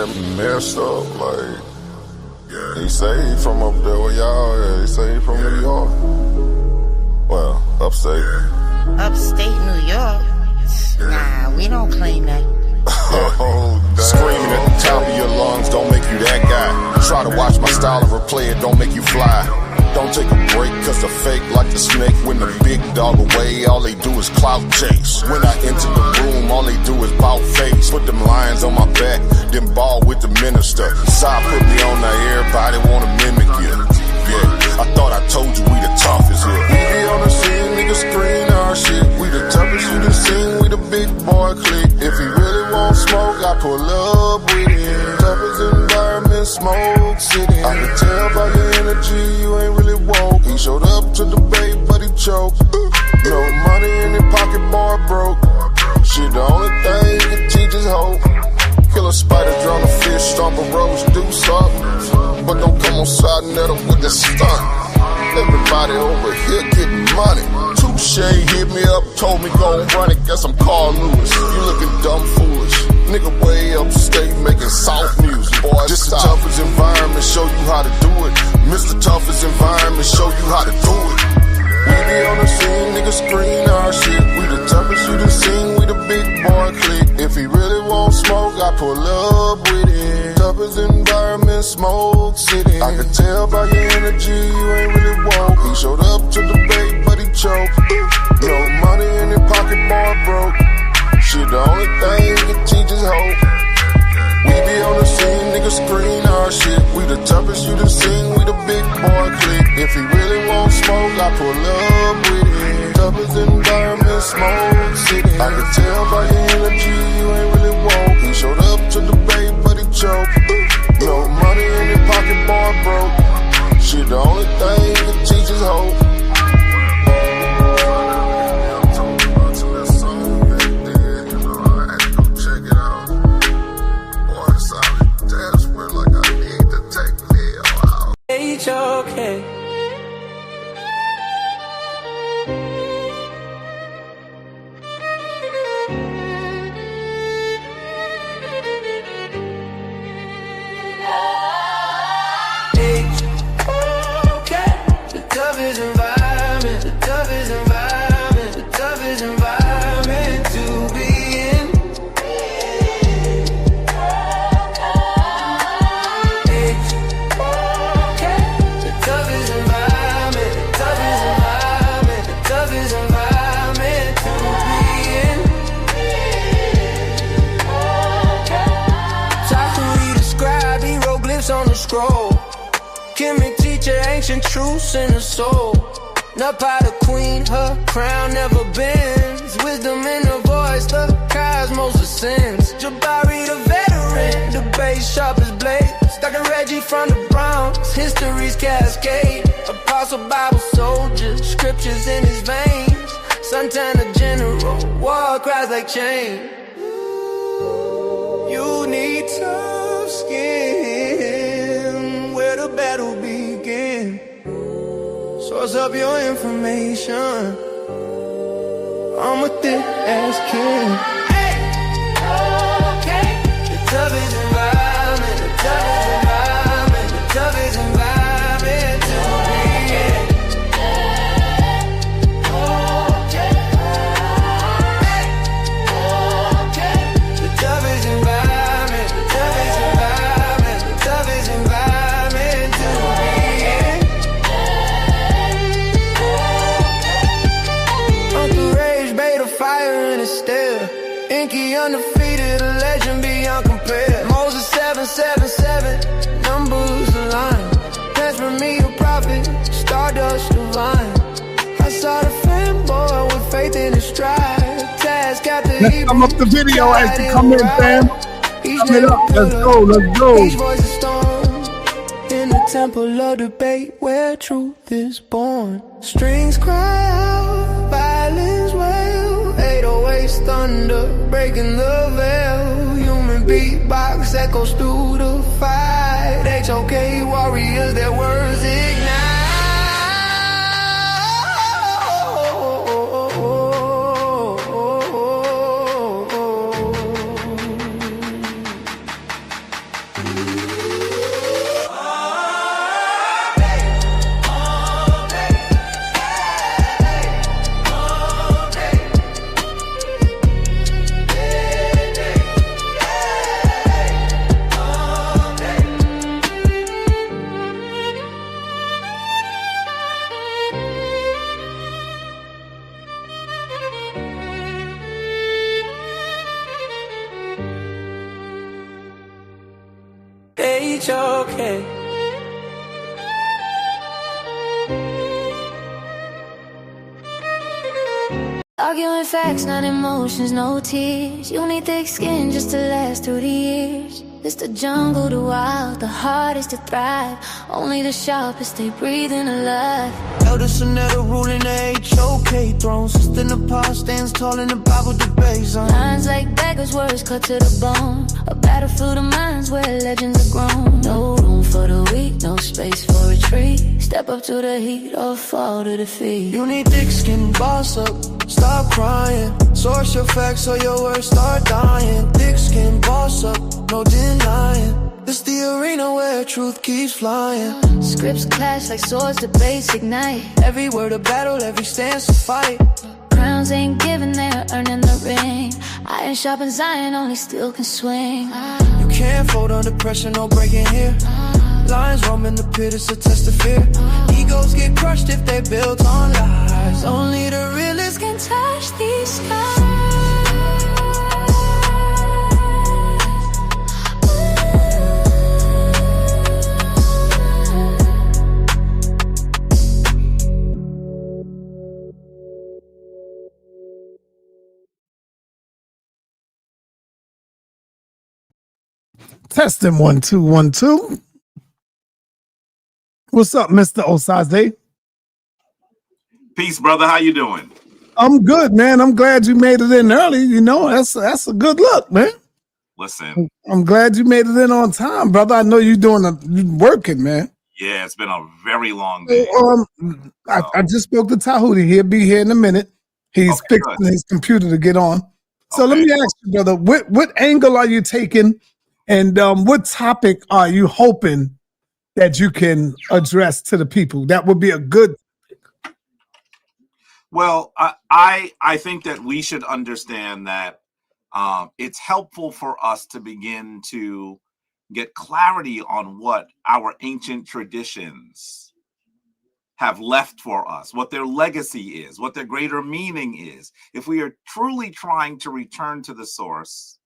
that messed up, like, he say he from up there where y'all at. He say he from New York. Well, upstate. Upstate New York? Nah, we don't claim that. Oh, screaming at the top of your lungs don't make you that guy. Try to watch my style and replay it, don't make you fly. Don't take a break, cause the fake like the snake. When the big dog away, all they do is clout chase. When I enter the room, all they do is bout face. Put them lions on my back, then ball with the minister. Side put me on there, everybody wanna mimic you. Yeah, I thought I told you we the toughest here. We be on the scene, niggas screen our shit. We the toughest you done seen, we the big boy clique. If he really want smoke, I pull up with him. Toughest environment, smoke city. I can tell by your energy, you ain't really woke. He showed up to the debate, but he choked. No money in his pocket, boy broke. Shit, the only thing he can teach is hope. Kill a spider, drown a fish, stomp a roach, do something. But don't come on sa.neter with the stunt. Everybody over here getting money. Touche hit me up, told me go and run it. Guess I'm Carl Lewis. You looking dumb foolish. Nigga way upstate making soft music. Boy, this the toughest environment, show you how to do it. Mr. Toughest environment, show you how to do it. We be on the scene, niggas screen our shit. We the toughest you done seen, we the big boy clique. If he really want smoke, I pull up with him. Toughest environment, smoke city. I can tell by your energy, you ain't really woke. He showed up to the debate, but he choked. No money in his pocket, boy broke. Shit, the only thing he can teach is hope. We be on the scene, niggas screen our shit. We the toughest you done seen, we the big boy clique. If he really want smoke, I pull up with him. Toughest environment, smoke city. I can tell by your energy, you ain't really woke. He showed up to the debate, but he choked. No money in his pocket, boy broke. Shit, the only thing he can teach is hope. Okay. Truths in the soul. Not by the queen, her crown never bends. Wisdom in her voice, the cosmos ascends. Jabari the veteran, the bass sharp as blades. Dr. Reggie from the Bronx, history's cascade. Apostle Bible soldier, scriptures in his veins. Santana general, war cries like chain. You need tough skin, where the battle begin. Source up your information. I'm a thick ass king. Hey, okay. The toughest environment, the toughest environment, the toughest environment to be in. Okay. Hey, okay. The toughest environment, the toughest environment, the toughest environment to be in. Fire in his stare. Inky undefeated, a legend beyond compare. Moses 777, numbers align. Plans for me a prophet, stardust divine. I saw the fanboy with faith in his stride. Task after let's come up the video as you come in, fam. Come it up, let's go, let's go. Each voice a storm in the temple of debate where truth is born. Strings cry out, violence wail. 808's thunder, breaking the veil. Human beatbox echoes through the fight. HOK warriors, their words ignite. H-O-K. Arguing facts, not emotions, no tears. You need thick skin just to last through the years. It's the jungle, the wild, the hardest to thrive. Only the sharpest stay breathing alive. Elder sa.neter ruling the H-O-K throne. Sister in the past stands tall in the Bible debate zone. Lines like daggers, words cut to the bone. A battlefield of minds where legends are grown. No room for the weak, no space for retreat. Step up to the heat or fall to defeat. You need thick skin, boss up, stop crying. Source your facts or your words start dying. Thick skin, boss up, no denying. This the arena where truth keeps flying. Scripts clash like swords, debates ignite. Every word a battle, every stance a fight. Crowns ain't given, they're earning the ring. Iron sharpens iron, only steel can swing. You can't fold under pressure, no breaking here. Lions roam in the pit, it's a test of fear. Egos get crushed if they built on lies. Only the realest can touch these skies. Testing 1 2 1 2. What's up, Mr. Osaze? Peace, brother. How you doing? I'm good, man. I'm glad you made it in early. You know, that's a good look, man. Listen, I'm glad you made it in on time, brother. I know you working, man. yeah, it's been a very long day. I just spoke to Tehuti. He'll be here in a minute. He's Okay, fixing good. his computer to get on. So Okay. let me ask you, brother, what angle are you taking, and what topic are you hoping that you can address to the people? That would be a good. Well, I think that we should understand that it's helpful for us to begin to get clarity on what our ancient traditions have left for us, what their legacy is, what their greater meaning is. If we are truly trying to return to the source,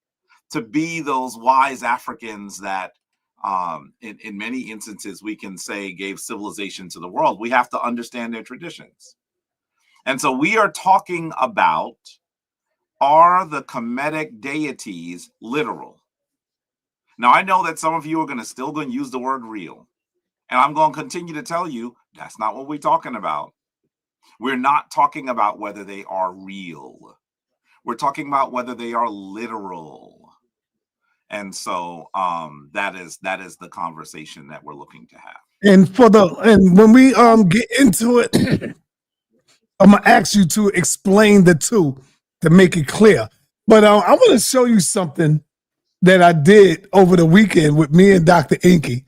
to be those wise Africans that in many instances we can say gave civilization to the world, we have to understand their traditions. And so we are talking about, are the Kemetic deities literal? Now, I know that some of you are still going to use the word real. And I'm going to continue to tell you that's not what we're talking about. We're not talking about whether they are real. We're talking about whether they are literal. And so that is the conversation that we're looking to have. And when we get into it, I'm gonna ask you to explain the two to make it clear. But I want to show you something that I did over the weekend with me and Dr. Inky.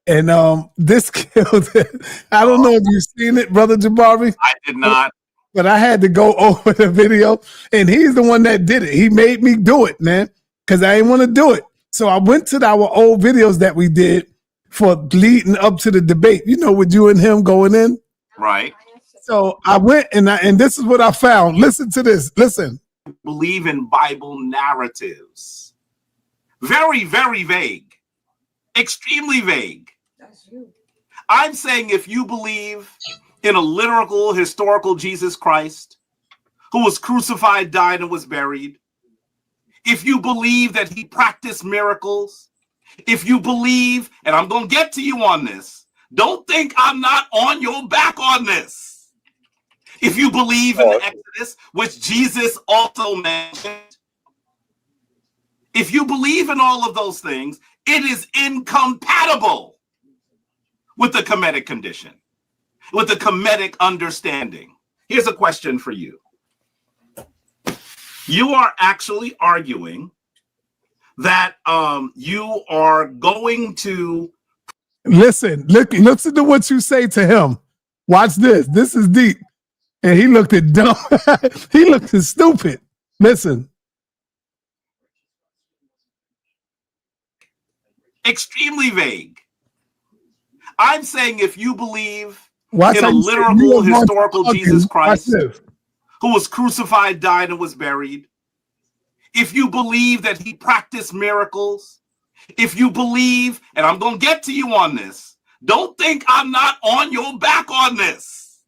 And this killed it. I don't know if you've seen it, Brother Jabari. I did not. But I had to go over the video, and he's the one that did it. He made me do it, man, because I didn't want to do it. So I went to our old videos that we did for leading up to the debate, you know, with you and him going in. Right. So I went and this is what I found. Listen to this. Listen. Believe in Bible narratives. Very, very vague. Extremely vague. I'm saying if you believe in a literal, historical Jesus Christ who was crucified, died, and was buried, if you believe that he practiced miracles, if you believe, and I'm going to get to you on this, don't think I'm not on your back on this. If you believe in the Exodus, which Jesus also mentioned, if you believe in all of those things, it is incompatible with the Kemetic condition, with the Kemetic understanding. Here's a question for you. You are actually arguing that you are going to... Listen to what you say to him. Watch this. This is deep. And he looked at dumb. He looked at stupid. Listen. Extremely vague. I'm saying if you believe Watch in a literal, historical Jesus Christ who was crucified, died, and was buried, if you believe that he practiced miracles, If you believe, and I'm going to get to you on this, don't think I'm not on your back on this.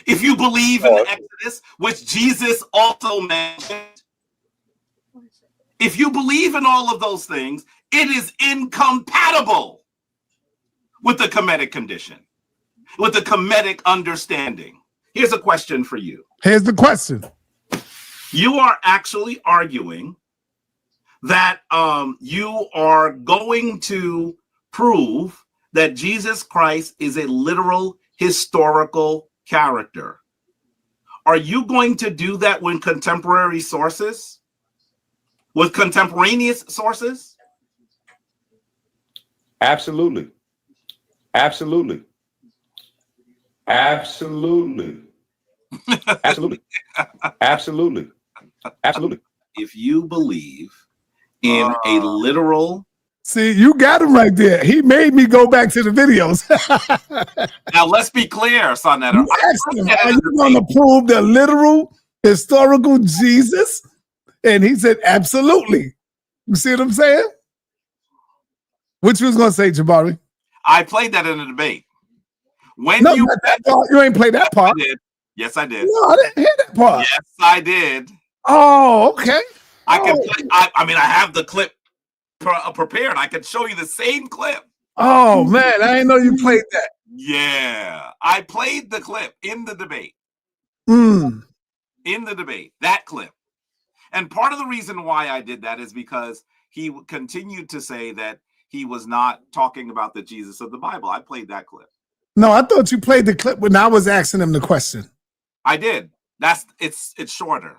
If you believe in the Exodus, which Jesus also mentioned, if you believe in all of those things, it is incompatible with the Kemetic condition, with the Kemetic understanding. Here's a question for you. Here's the question. You are actually arguing that you are going to prove that Jesus Christ is a literal historical character. Are you going to do that with contemporary sources? With contemporaneous sources? Absolutely. Absolutely. Absolutely. Absolutely. Absolutely. Absolutely. If you believe in a literal... See, you got him right there. He made me go back to the videos. Now, let's be clear, sa.neter. You asked him, are you going to prove the literal historical Jesus? And he said, absolutely. You see what I'm saying? What you was going to say, Jabari? I played that in a debate. When No, you not that part. You ain't played that part. I did. Yes, I did. No, I didn't hear that part. Yes, I did. Oh, okay. I can play, I mean, I have the clip prepared. I can show you the same clip. Oh, man. I didn't know you played that. Yeah. I played the clip in the debate. Mm. In the debate, that clip. And part of the reason why I did that is because he continued to say that he was not talking about the Jesus of the Bible. I played that clip. No, I thought you played the clip when I was asking him the question. I did. It's shorter.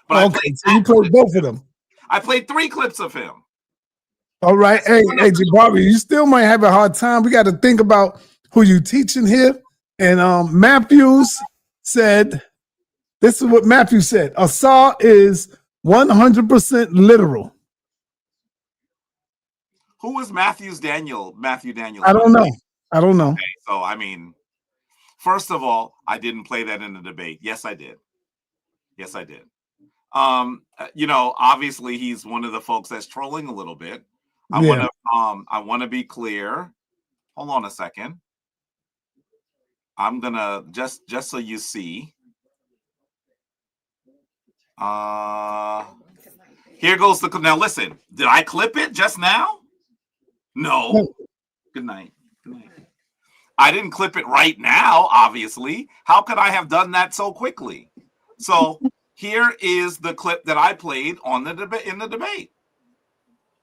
But Okay, so you played both of them. I played 3 clips of him. All right. Hey, Jabari, you still might have a hard time. We got to think about who you teaching here. And Matthews said, this is what Matthew said. A saw is 100% literal. Who is Matthew Daniel? I don't know. Okay, so, I mean, first of all, I didn't play that in the debate. Yes, I did. Yes, I did. You know, obviously he's one of the folks that's trolling a little bit. I want to be clear. Hold on a second. I'm gonna just so you see. Here goes the now. Listen, did I clip it just now? No. Good night. Good night. I didn't clip it right now. Obviously, how could I have done that so quickly? So here is the clip that I played on the debate in the debate.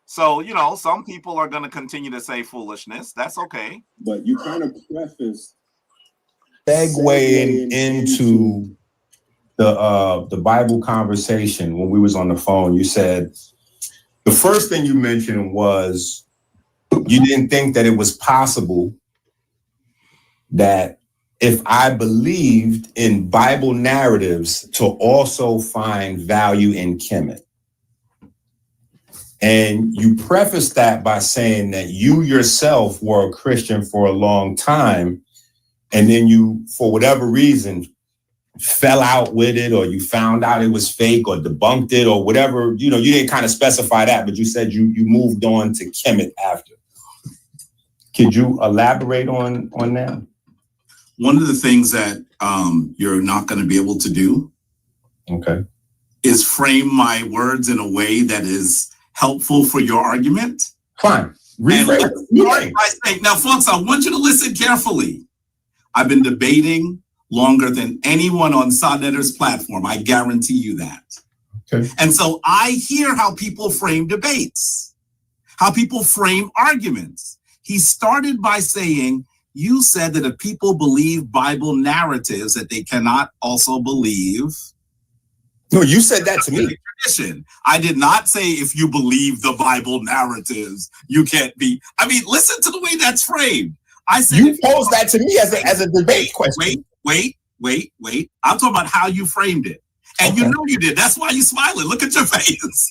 So, you know, some people are going to continue to say foolishness. That's okay. But you kind of prefaced Segueing into the Bible conversation when we was on the phone. You said the first thing you mentioned was you didn't think that it was possible that if I believed in Bible narratives to also find value in Kemet. And you prefaced that by saying that you yourself were a Christian for a long time, and then you, for whatever reason, fell out with it, or you found out it was fake or debunked it or whatever. You know, you didn't kind of specify that, but you said you moved on to Kemet after. Could you elaborate on that? One of the things that you're not going to be able to do, okay, is frame my words in a way that is helpful for your argument. Fine. Now, folks, I want you to listen carefully. I've been debating longer than anyone on sa.neter's platform. I guarantee you that. Okay. And so I hear how people frame debates, how people frame arguments. He started by saying, you said that if people believe Bible narratives, that they cannot also believe. No, you said that to me. Tradition. I did not say if you believe the Bible narratives, you can't be. I mean, listen to the way that's framed. I said you posed that to me as a debate question. Wait. I'm talking about how you framed it. And okay. You know you did. That's why you're smiling. Look at your face.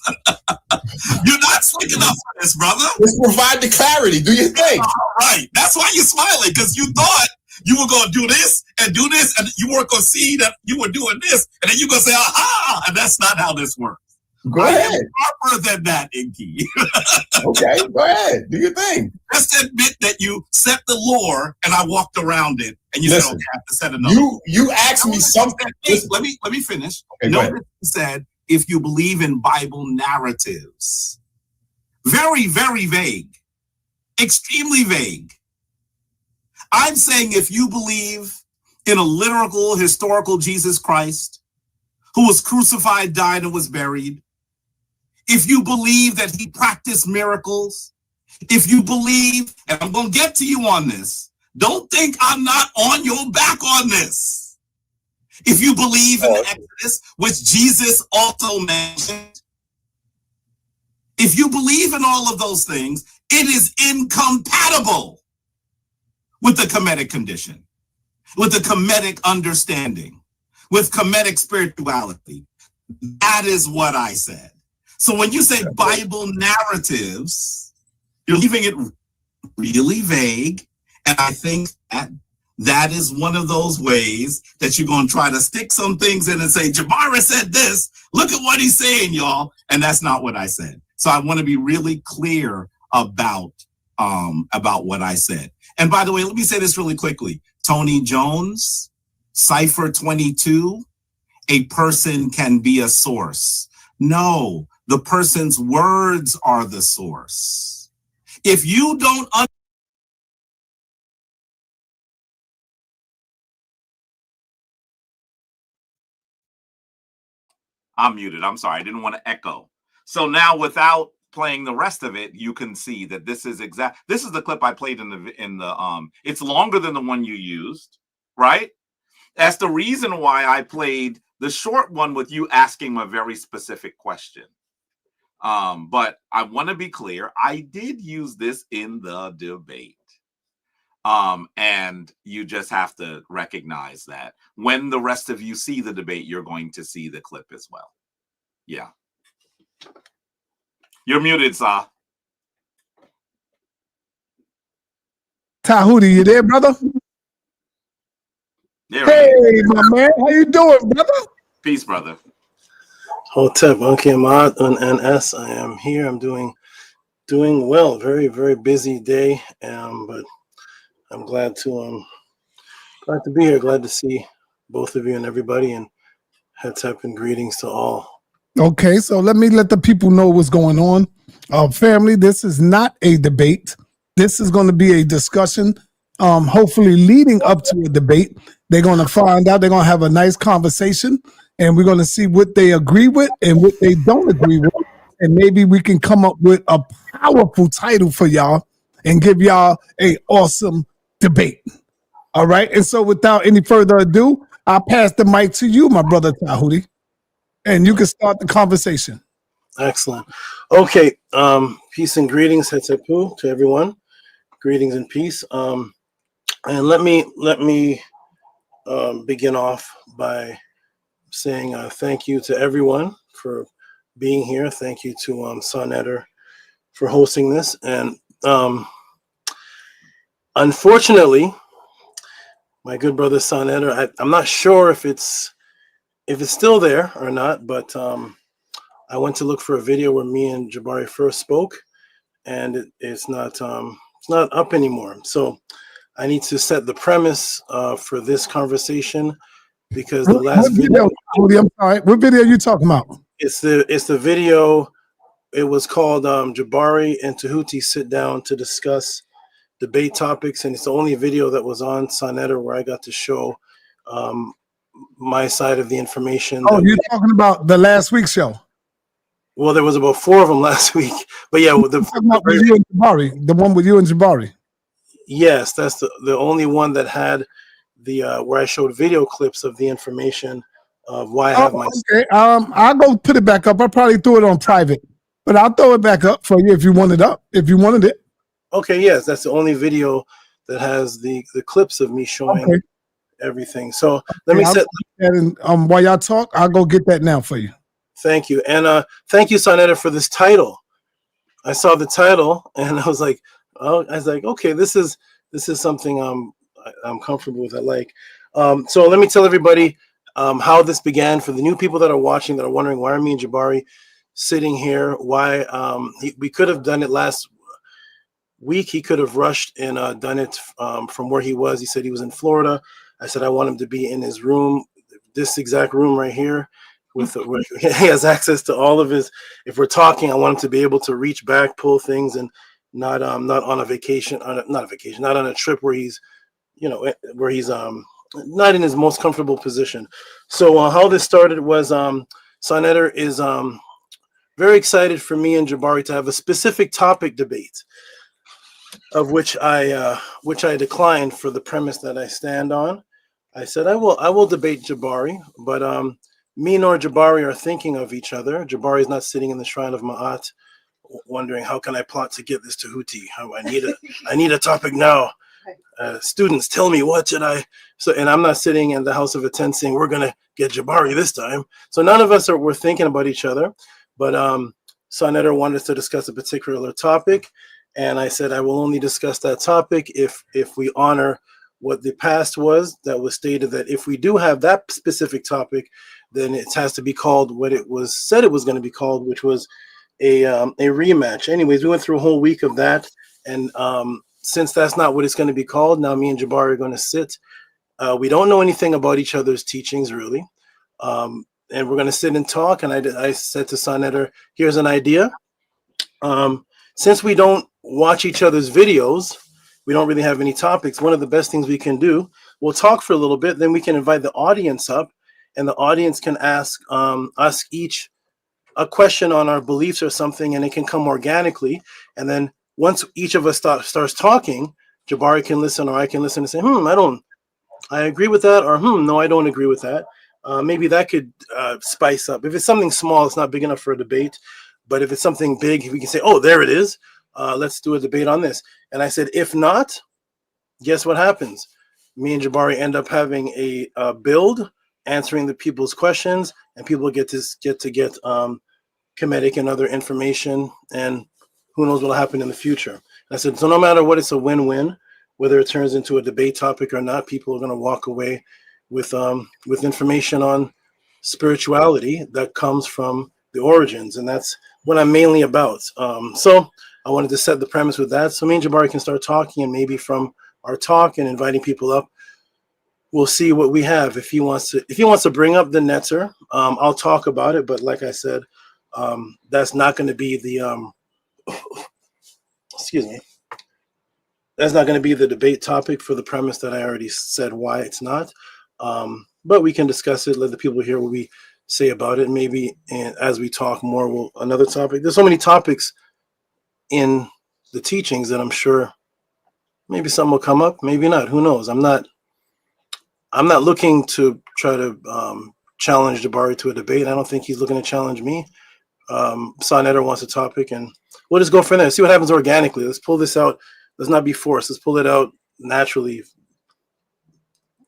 You're not slick enough for this, brother. Let's provide the clarity. Do you think? All right. That's why you're smiling, because you thought you were going to do this, and you weren't going to see that you were doing this, and then you're going to say, aha, and that's not how this works. Go I ahead. am sharper than that, Inky. Okay, go ahead. Do your thing. Just admit that you set the lore and I walked around it, and you said, "Okay, I have to set another." You asked me something. Let me finish. Okay, Notice you said if you believe in Bible narratives, very, very vague, extremely vague. I'm saying if you believe in a literal, historical Jesus Christ who was crucified, died, and was buried, if you believe that he practiced miracles, if you believe, and I'm going to get to you on this, don't think I'm not on your back on this. If you believe in the Exodus, which Jesus also mentioned, if you believe in all of those things, it is incompatible with the Kemetic condition, with the Kemetic understanding, with Kemetic spirituality. That is what I said. So when you say Bible narratives, you're leaving it really vague. And I think that is one of those ways that you're going to try to stick some things in and say, Jabari said this. Look at what he's saying, y'all. And that's not what I said. So I want to be really clear about what I said. And by the way, let me say this really quickly. Tony Jones, Cipher 22, a person can be a source. No, the person's words are the source. If you don't I'm muted. I'm sorry. I didn't want to echo. So now without playing the rest of it, you can see that this is the clip I played in the it's longer than the one you used, right? That's the reason why I played the short one with you asking a very specific question. But I want to be clear, I did use this in the debate. And you just have to recognize that when the rest of you see the debate, you're going to see the clip as well. Yeah. You're muted, Sa. Tehuti, you there, brother? Hey, my man, how you doing, brother? Peace, brother. Hotep, okay, Ahmad on NS. I am here. I'm doing well. Very, very busy day, but I'm glad to be here. Glad to see both of you and everybody, and Hotep and greetings to all. Okay, so let the people know what's going on. Family, this is not a debate. This is going to be a discussion, hopefully leading up to a debate. They're going to find out. They're going to have a nice conversation, and we're going to see what they agree with and what they don't agree with. And maybe we can come up with a powerful title for y'all and give y'all an awesome debate. All right. And so without any further ado, I'll pass the mic to you, my brother Tehuti, and you can start the conversation. Excellent. Okay. Peace and greetings, Hetepu, to everyone. Greetings and peace. And let me begin off by saying thank you to everyone for being here. Thank you to sa.neter for hosting this. And unfortunately, my good brother sa.neter, I'm not sure if it's still there or not, but I went to look for a video where me and Jabari first spoke, and it's not up anymore. So I need to set the premise for this conversation, because the last video. I'm sorry. What video are you talking about? It's the video. It was called Jabari and Tehuti Sit Down to Discuss Debate Topics, and it's the only video that was on sa.neter where I got to show my side of the information. Oh, you're talking about the last week's show? Well, there was about 4 of them last week, but yeah, with with you and Jabari, the one with you and Jabari. Yes, that's the only one that had the where I showed video clips of the information of why I have my. Okay, I'll go put it back up. I probably threw it on private, but I'll throw it back up for you if you want it up. If you wanted it. Okay, yes, that's the only video that has the clips of me showing everything. So let me set. And while y'all talk, I'll go get that now for you. Thank you, and thank you, sa.neter, for this title. I saw the title and I was like, okay, this is something I'm comfortable with. I like. So let me tell everybody how this began. For the new people that are watching, that are wondering why are me and Jabari sitting here. Why we could have done it last week. He could have rushed and done it from where he was. He said he was in Florida. I said I want him to be in his room, this exact room right here, with where he has access to all of his. If we're talking, I want him to be able to reach back, pull things, and not on a vacation, not on a trip where he's, where he's not in his most comfortable position. So how this started was sa.neter is very excited for me and Jabari to have a specific topic debate, of which I declined for the premise that I stand on. I said I will debate Jabari, but me nor Jabari are thinking of each other. Jabari is not sitting in the shrine of Ma'at, wondering how can I plot to get this Tehuti. How I need a topic now. Students, tell me what should I. So, and I'm not sitting in the house of a tent saying we're gonna get Jabari this time. So none of us we're thinking about each other. But sa.neter wanted us to discuss a particular topic, and I said I will only discuss that topic if we honor what the past was. That was stated that if we do have that specific topic, then it has to be called what it was said it was going to be called, which was a rematch. Anyways, we went through a whole week of that, and since that's not what it's going to be called, now me and Jabari are going to sit. We don't know anything about each other's teachings, really. And we're going to sit and talk. And I said to sa.neter, here's an idea. Since we don't watch each other's videos, we don't really have any topics. One of the best things we can do, we'll talk for a little bit, then we can invite the audience up, and the audience can ask us each a question on our beliefs or something, and it can come organically. And then once each of us starts talking, Jabari can listen, or I can listen and say, I agree with that, or no, I don't agree with that. Maybe that could spice up. If it's something small, it's not big enough for a debate. But if it's something big, we can say, oh, there it is. Let's do a debate on this. And I said, if not, guess what happens? Me and Jabari end up having a build, answering the people's questions, and people get comedic and other information, and who knows what will happen in the future. And I said, so no matter what, it's a win-win. Whether it turns into a debate topic or not, people are going to walk away with information on spirituality that comes from the origins, and that's what I'm mainly about. So I wanted to set the premise with that, so me and Jabari can start talking, and maybe from our talk and inviting people up, we'll see what we have. If he wants to bring up the neter, I'll talk about it. But like I said, that's not going to be the excuse me. That's not going to be the debate topic for the premise that I already said why it's not. But we can discuss it, let the people hear what we say about it. Maybe and as we talk more, another topic. There's so many topics in the teachings that I'm sure maybe some will come up, maybe not. Who knows? I'm not looking to try to challenge Jabari to a debate. I don't think he's looking to challenge me. sa.neter wants a topic, and we'll just go from there. See what happens organically. Let's pull this out. Let's not be forced. Let's pull it out naturally.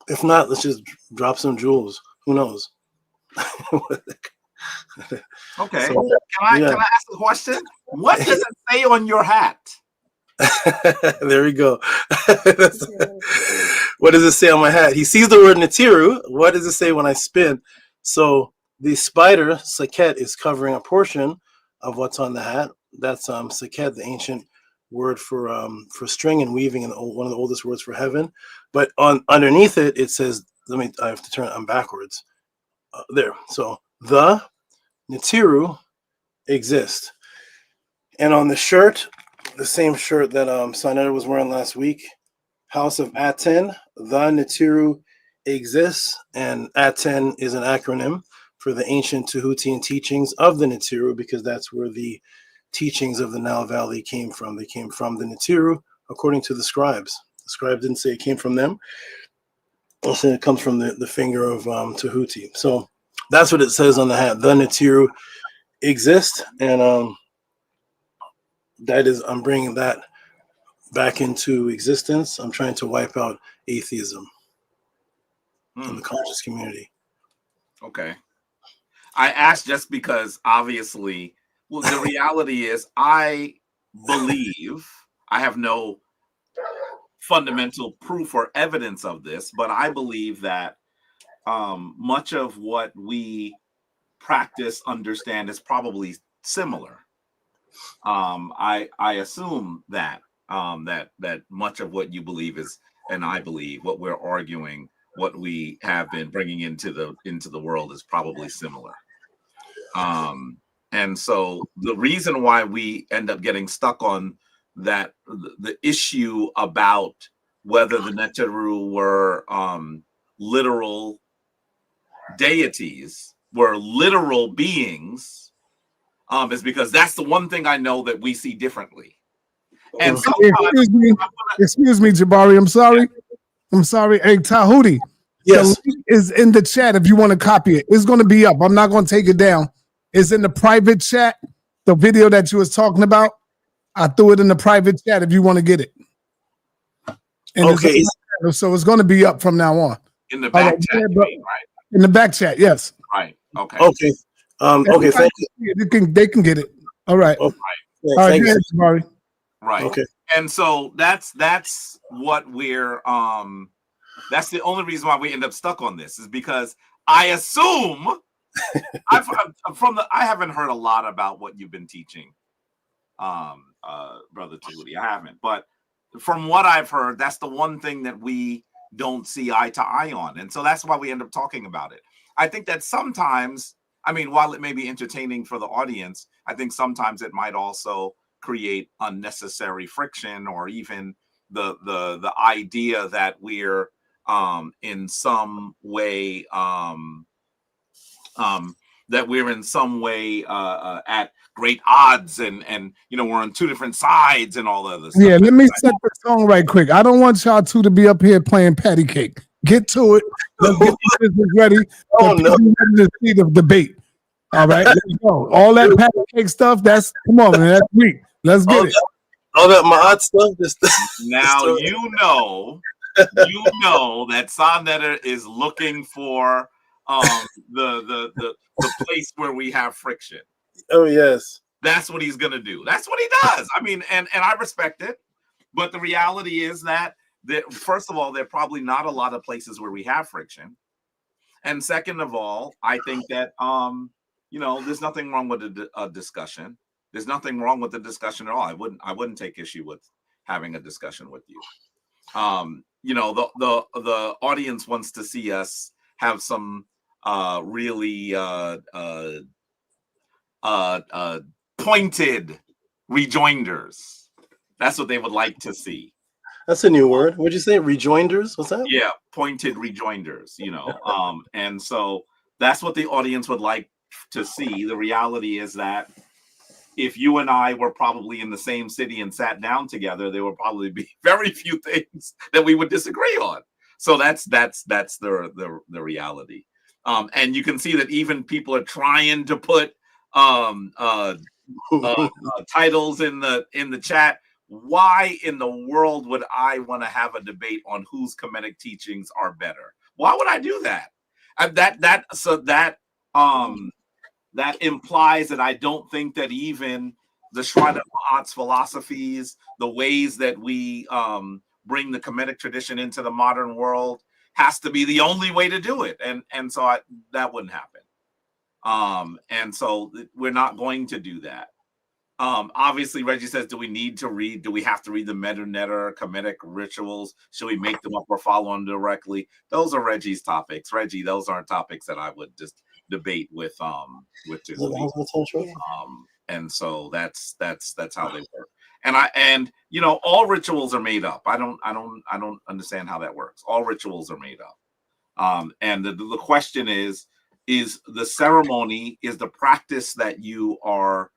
If not, let's just drop some jewels. Who knows? Okay. So, can I ask a question? What does it say on your hat? There we go. What does it say on my hat? He sees the word Netiru. What does it say when I spin? So the spider, saket, is covering a portion of what's on the hat. That's saket, the ancient word for string and weaving, and one of the oldest words for heaven. But underneath it, it says, I have to turn it on backwards. There. So the Netiru exist. And on the shirt, the same shirt that sa.neter was wearing last week, House of Aten, the Netiru exists, and Aten is an acronym for the ancient Tehutian teachings of the Netiru, because that's where the teachings of the Nile Valley came from. They came from the Netiru, according to the scribes. The scribe didn't say it came from them. It said it comes from the finger of Tehuti. So that's what it says on the hat. The Netiru exist, and that is, I'm bringing that back into existence. I'm trying to wipe out atheism in the conscious community. Okay. I asked just because, obviously, well, the reality is I believe, I have no fundamental proof or evidence of this, but I believe that much of what we practice, understand, is probably similar. I assume that that much of what you believe is, and I believe what we're arguing, what we have been bringing into the world is probably similar. And so the reason why we end up getting stuck on that, the issue about whether the Neteru were literal deities, were literal beings, is because that's the one thing I know that we see differently. And excuse me, Jabari. I'm sorry. I'm sorry. Hey, Tehuti. Yes. The link is in the chat if you want to copy it. It's going to be up. I'm not going to take it down. It's in the private chat. The video that you was talking about, I threw it in the private chat if you want to get it. And okay. So it's going to be up from now on. In the back chat, right? In the back chat, yes. Right. Okay. Okay. Okay. Thank you. They can get it. All right. Oh, all right. Thank you. Jabari. Right. Okay. And so that's what we're that's the only reason why we end up stuck on this, is because I assume I haven't heard a lot about what you've been teaching, Brother Tehuti. I haven't, but from what I've heard, that's the one thing that we don't see eye to eye on, and so that's why we end up talking about it. I think that sometimes, I mean, while it may be entertaining for the audience, I think sometimes it might also create unnecessary friction, or even the idea that we're in some way at great odds, and we're on two different sides and all the other stuff. Yeah, let me set the tone right quick. I don't want y'all two to be up here playing patty cake. Get to it. Let's get this ready. Oh no, ready to see the debate. All right, let's go. All that patty cake stuff, come on, man. That's weak. Let's get it. All that Ma'at stuff. Now you know that sa.neter is looking for the place where we have friction. Oh yes, that's what he's gonna do. That's what he does. I mean, and I respect it, but the reality is that first of all, there are probably not a lot of places where we have friction, and second of all, I think that there's nothing wrong with a discussion. There's nothing wrong with the discussion at all. I wouldn't take issue with having a discussion with you. The audience wants to see us have some really pointed rejoinders. That's what they would like to see. That's a new word. What'd you say? Rejoinders? What's that? Yeah, pointed rejoinders. And so that's what the audience would like to see. The reality is that if you and I were probably in the same city and sat down together, there would probably be very few things that we would disagree on. So that's the reality. And you can see that even people are trying to put titles in the chat. Why in the world would I want to have a debate on whose Kemetic teachings are better? Why would I do that? That implies that I don't think that even the Shrine of Ma'at's philosophies, the ways that we bring the Kemetic tradition into the modern world, has to be the only way to do it. And so that wouldn't happen. And so we're not going to do that. Obviously, Reggie says, do we have to read the Neter Kemetic rituals? Should we make them up or follow them directly? Those are Reggie's topics. Reggie, those aren't topics that I would just debate with and so that's how they work. And all rituals are made up. I don't understand how that works. All rituals are made up. And the question is the ceremony, is the practice that you are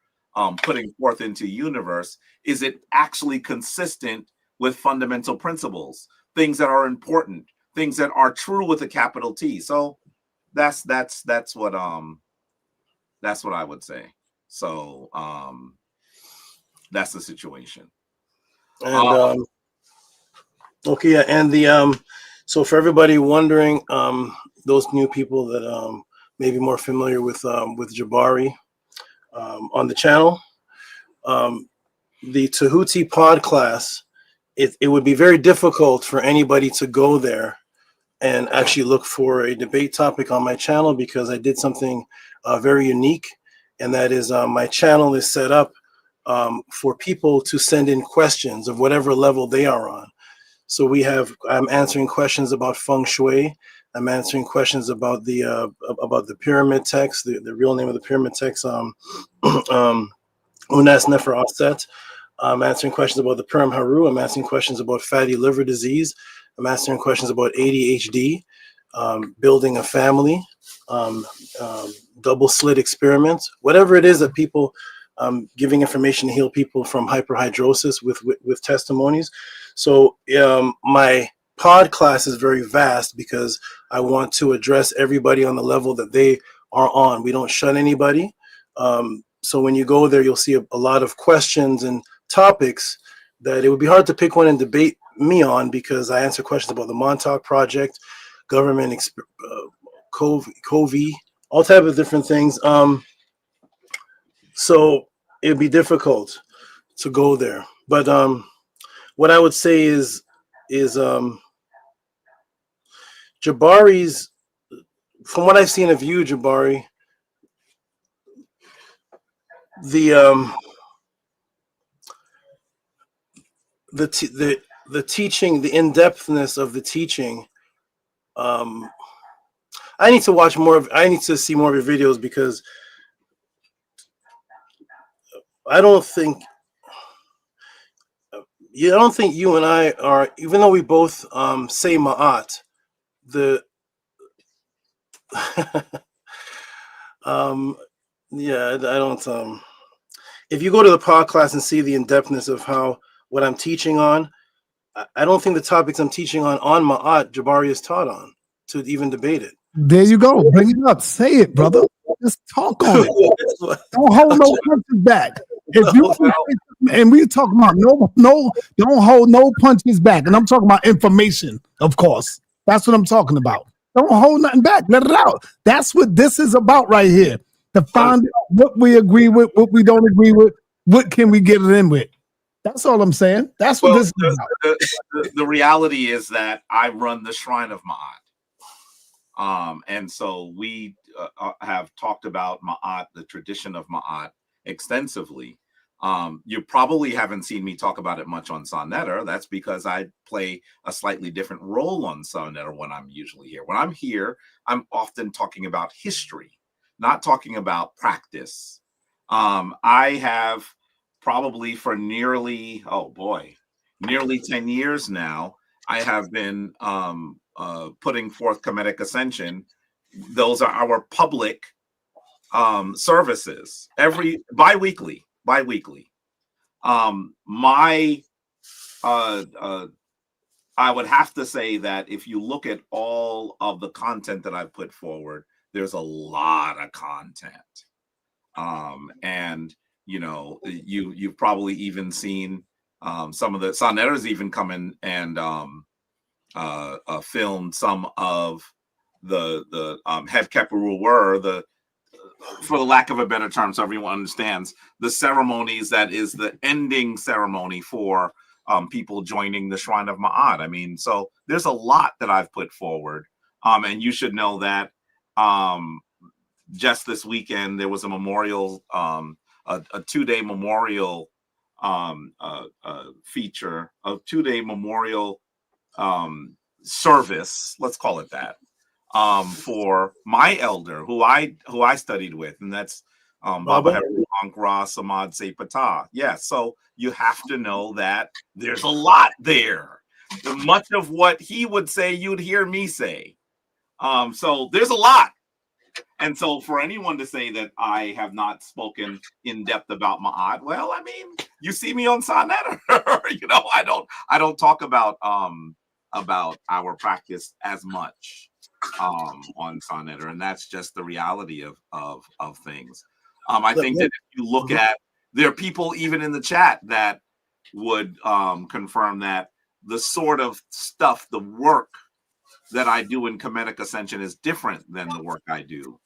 putting forth into universe, is it actually consistent with fundamental principles, things that are important, things that are true with a capital T? So that's what I would say. So that's the situation. And okay, yeah, and so for everybody wondering, those new people that may be more familiar with Jabari on the channel, the Tehuti pod class, it would be very difficult for anybody to go there and actually look for a debate topic on my channel, because I did something very unique, and that is my channel is set up for people to send in questions of whatever level they are on. So I'm answering questions about feng shui. I'm answering questions about the pyramid text, the real name of the pyramid text, Unas Nefer Aset. I'm answering questions about the Purim Haru. I'm asking questions about fatty liver disease. I'm answering questions about ADHD, building a family, double slit experiments, whatever it is that people, giving information to heal people from hyperhidrosis with testimonies. So my pod class is very vast because I want to address everybody on the level that they are on. We don't shun anybody. So when you go there, you'll see a lot of questions and topics that it would be hard to pick one and debate me on, because I answer questions about the Montauk Project, government, COVID, all type of different things. So it'd be difficult to go there. But what I would say is Jabari's, from what I've seen of you, Jabari, the teaching, the in-depthness of the teaching, I need to watch more of, I need to see more of your videos, because I don't think you and I are, even though we both say Ma'at, yeah, I don't, if you go to the pod class and see the in-depthness of what I'm teaching on, I don't think the topics I'm teaching on Ma'at, Jabari is taught on to even debate it. There you go. Bring it up. Say it, brother. Just talk on it. Don't hold no punches back. If you and we talking about no, don't hold no punches back. And I'm talking about information, of course. That's what I'm talking about. Don't hold nothing back. Let it out. That's what this is about right here. To find out what we agree with, what we don't agree with, what can we get it in with. That's all I'm saying. That's what this is about. The reality is that I run the Shrine of Ma'at. And so we have talked about Ma'at, the tradition of Ma'at, extensively. You probably haven't seen me talk about it much on sa.neter. That's because I play a slightly different role on sa.neter when I'm usually here. When I'm here, I'm often talking about history, not talking about practice. I have probably for nearly 10 years now, I have been putting forth Kemetic Ascension. Those are our public services bi-weekly. I would have to say that if you look at all of the content that I've put forward, there's a lot of content. And you know, you've probably even seen some of the sa.neters even come in and filmed some of the Het Keperul were for the lack of a better term, so everyone understands, the ceremonies that is the ending ceremony for people joining the Shrine of Ma'at. I mean, so there's a lot that I've put forward, and you should know that just this weekend there was a memorial, a 2-day memorial feature, a 2-day memorial service, let's call it that, for my elder who I studied with, and that's Baba Heru Ankra Samad Se Patah. Yeah, so you have to know that there's a lot there. Much of what he would say, you'd hear me say. So there's a lot. And so for anyone to say that I have not spoken in depth about Ma'at, well, I mean, you see me on sa.neter. You know, I don't talk about our practice as much on sa.neter, and that's just the reality of things. I think that if you look at, there are people even in the chat that would confirm that the sort of stuff, the work that I do in Kemetic Ascension is different than the work I do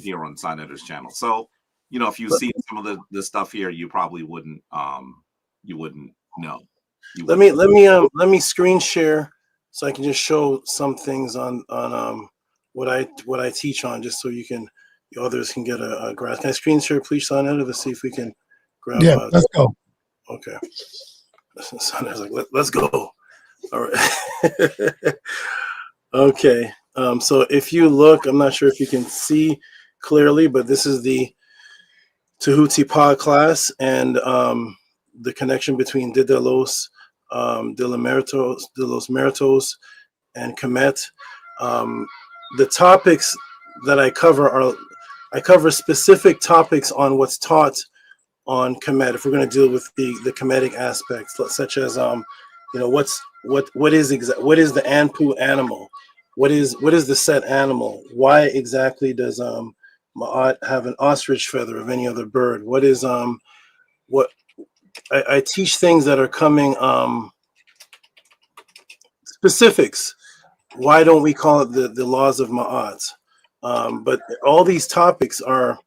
here on sa.neter's channel. So, you know, if you see some of the stuff here, you probably wouldn't know. Let me screen share so I can just show some things on what I teach on, just so you can the others can get a grasp. Can I screen share, please, sa.neter, to see if we can grab? Yeah, let's go. Okay. Sa.netter's like, let's go. All right. Okay. So if you look, I'm not sure if you can see clearly, but this is the Tehuti pod class, and the connection between de los Meritos and Kemet. The topics that I cover specific topics on what's taught on Kemet. If we're going to deal with the Kemetic aspects, such as what is the Anpu animal? What is the set animal? Why exactly does Ma'at have an ostrich feather of any other bird? What is what I teach things that are coming specifics. Why don't we call it the laws of Ma'at? But all these topics are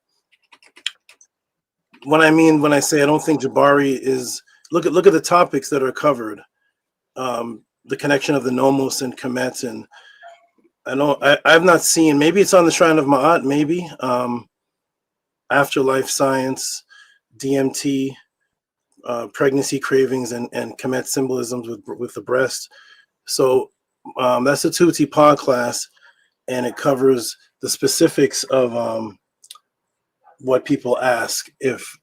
what I mean when I say I don't think Jabari is. Look at the topics that are covered. The connection of the Nomos and Kemet, and I know I've not seen. Maybe it's on the Shrine of Ma'at. Maybe afterlife science, DMT, pregnancy cravings, and Kemet symbolisms with the breast. So that's a Tehuti pod class, and it covers the specifics of what people ask if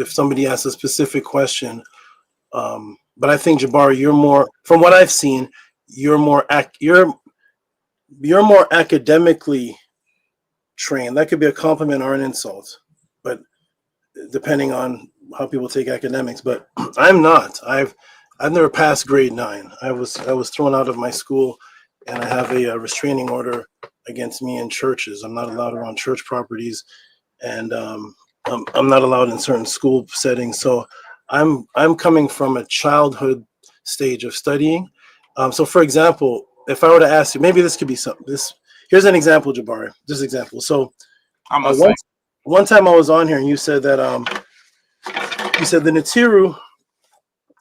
somebody asks a specific question. But I think, Jabari, you're more, from what I've seen, you're more academically trained. That could be a compliment or an insult, but depending on how people take academics. But I'm not. I've never passed grade 9. I was thrown out of my school, and I have a restraining order against me in churches. I'm not allowed around church properties, and I'm not allowed in certain school settings. So I'm coming from a childhood stage of studying. So, for example, if I were to ask you, maybe this could be something. Here's an example, Jabari. This example. So, one time I was on here, and you said that you said the Natiru.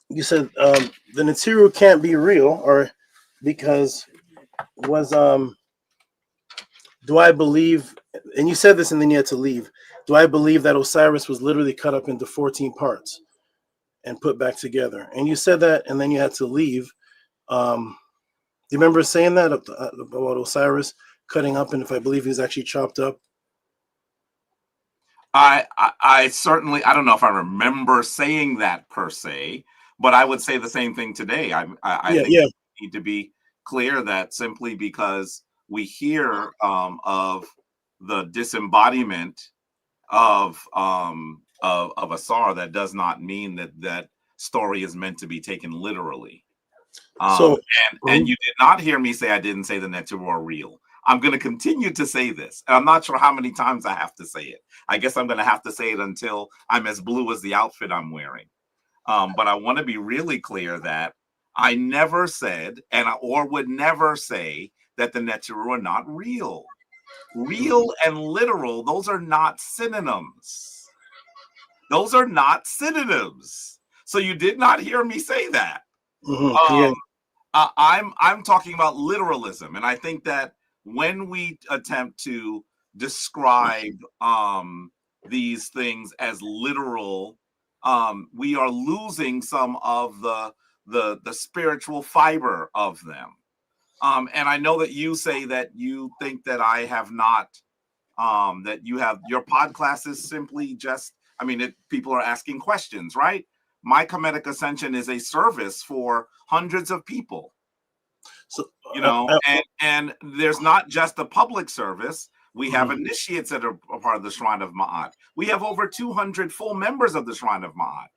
You said the Natiru can't be real, or because was do I believe? And you said this, and then you had to leave. Do I believe that Osiris was literally cut up into 14 parts and put back together? And you said that, and then you had to leave. Do you remember saying that about Osiris cutting up, and if I believe he's actually chopped up? I certainly, I don't know if I remember saying that per se, but I would say the same thing today. I think we need to be clear that simply because we hear of the disembodiment of Asar, that does not mean that story is meant to be taken literally. And you did not hear me say I didn't say the Neteru are real. I'm going to continue to say this, and I'm not sure how many times I have to say it. I guess I'm going to have to say it until I'm as blue as the outfit I'm wearing. But I want to be really clear that I never said, or would never say, that the Neteru are not real. Real and literal, those are not synonyms. Those are not synonyms. So you did not hear me say that. I'm talking about literalism, and I think that when we attempt to describe these things as literal, we are losing some of the spiritual fiber of them. And I know that you say that you think that I have not, that you have your pod classes simply just, I mean, people are asking questions, right? My Kemetic Ascension is a service for hundreds of people. So, and there's not just a public service. We have initiates that are a part of the Shrine of Ma'at. We have over 200 full members of the Shrine of Ma'at.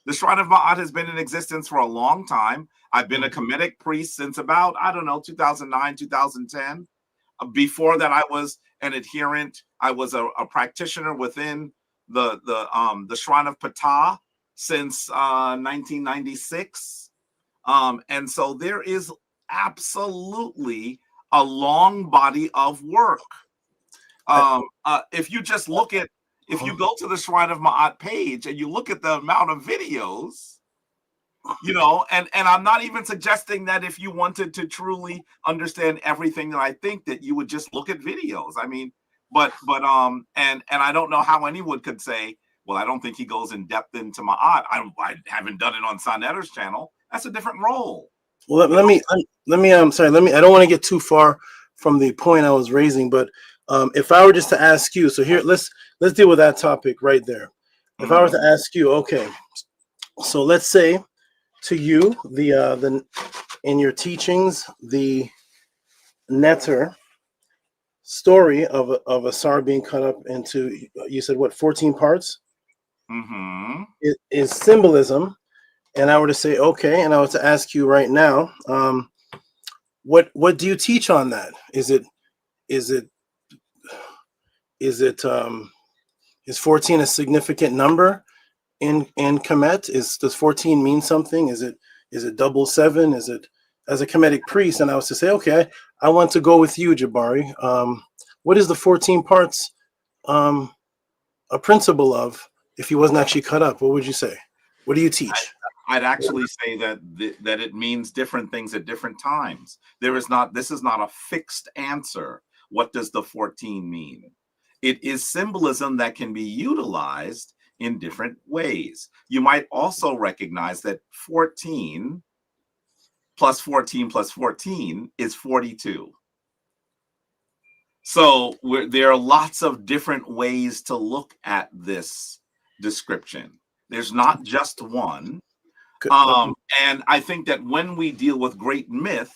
The Shrine of Ma'at has been in existence for a long time. I've been a Kemetic priest since about, 2009, 2010. Before that, I was an adherent. I was a practitioner within the Shrine of Ptah since 1996. And so there is absolutely a long body of work. If you just look at, if you go to the Shrine of Ma'at page and you look at the amount of videos, and I'm not even suggesting that if you wanted to truly understand everything that I think, that you would just look at videos. I mean, and I don't know how anyone could say, well, I don't think he goes in depth into Ma'at. I haven't done it on sa.neter's channel. That's a different role. Well, let me sorry, I don't want to get too far from the point I was raising, but if I were just to ask you, so here let's deal with that topic right there. If I were to ask you, okay, so let's say to you the in your teachings, the neter story of a sar being cut up into, you said what, 14 parts? Mm-hmm. It is symbolism. And I were to say, okay, and I was to ask you right now, what do you teach on that? Is 14 a significant number in Kemet? Does 14 mean something? Is it double 7? Is it, as a Kemetic priest? And I was to say, okay, I want to go with you, Jabari. What is the 14 parts a principle of if he wasn't actually cut up? What would you say? What do you teach? I'd actually say that it means different things at different times. This is not a fixed answer. What does the 14 mean? It is symbolism that can be utilized in different ways. You might also recognize that 14 plus 14 plus 14 is 42. So there are lots of different ways to look at this description. There's not just one. And I think that when we deal with great myth,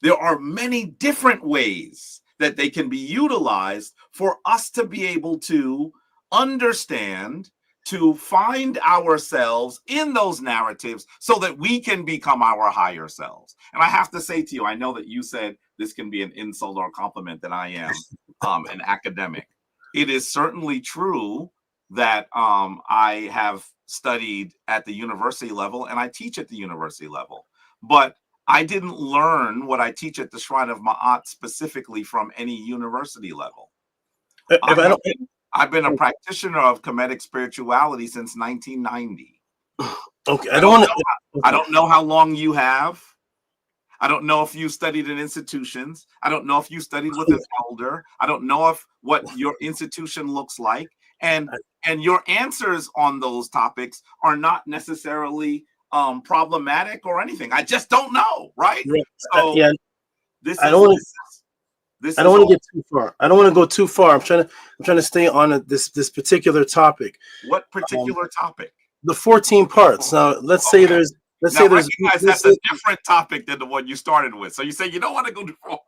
there are many different ways that they can be utilized for us to be able to understand, to find ourselves in those narratives so that we can become our higher selves. And I have to say to you, I know that you said this can be an insult or a compliment that I am an academic. It is certainly true that I have studied at the university level and I teach at the university level, but I didn't learn what I teach at the Shrine of Ma'at specifically from any university level. I've been a practitioner of Kemetic spirituality since 1990. Okay, I don't know how long you have. I don't know if you studied in institutions. I don't know if you studied with an elder. I don't know what your institution looks like. And your answers on those topics are not necessarily problematic or anything. I just don't know, right? So yeah. I don't want to get too far. I don't want to go too far. I'm trying to stay on this particular topic. What particular topic? The 14 parts. Now, let's say there's that's a different topic than the one you started with. So you say you don't want to go too far.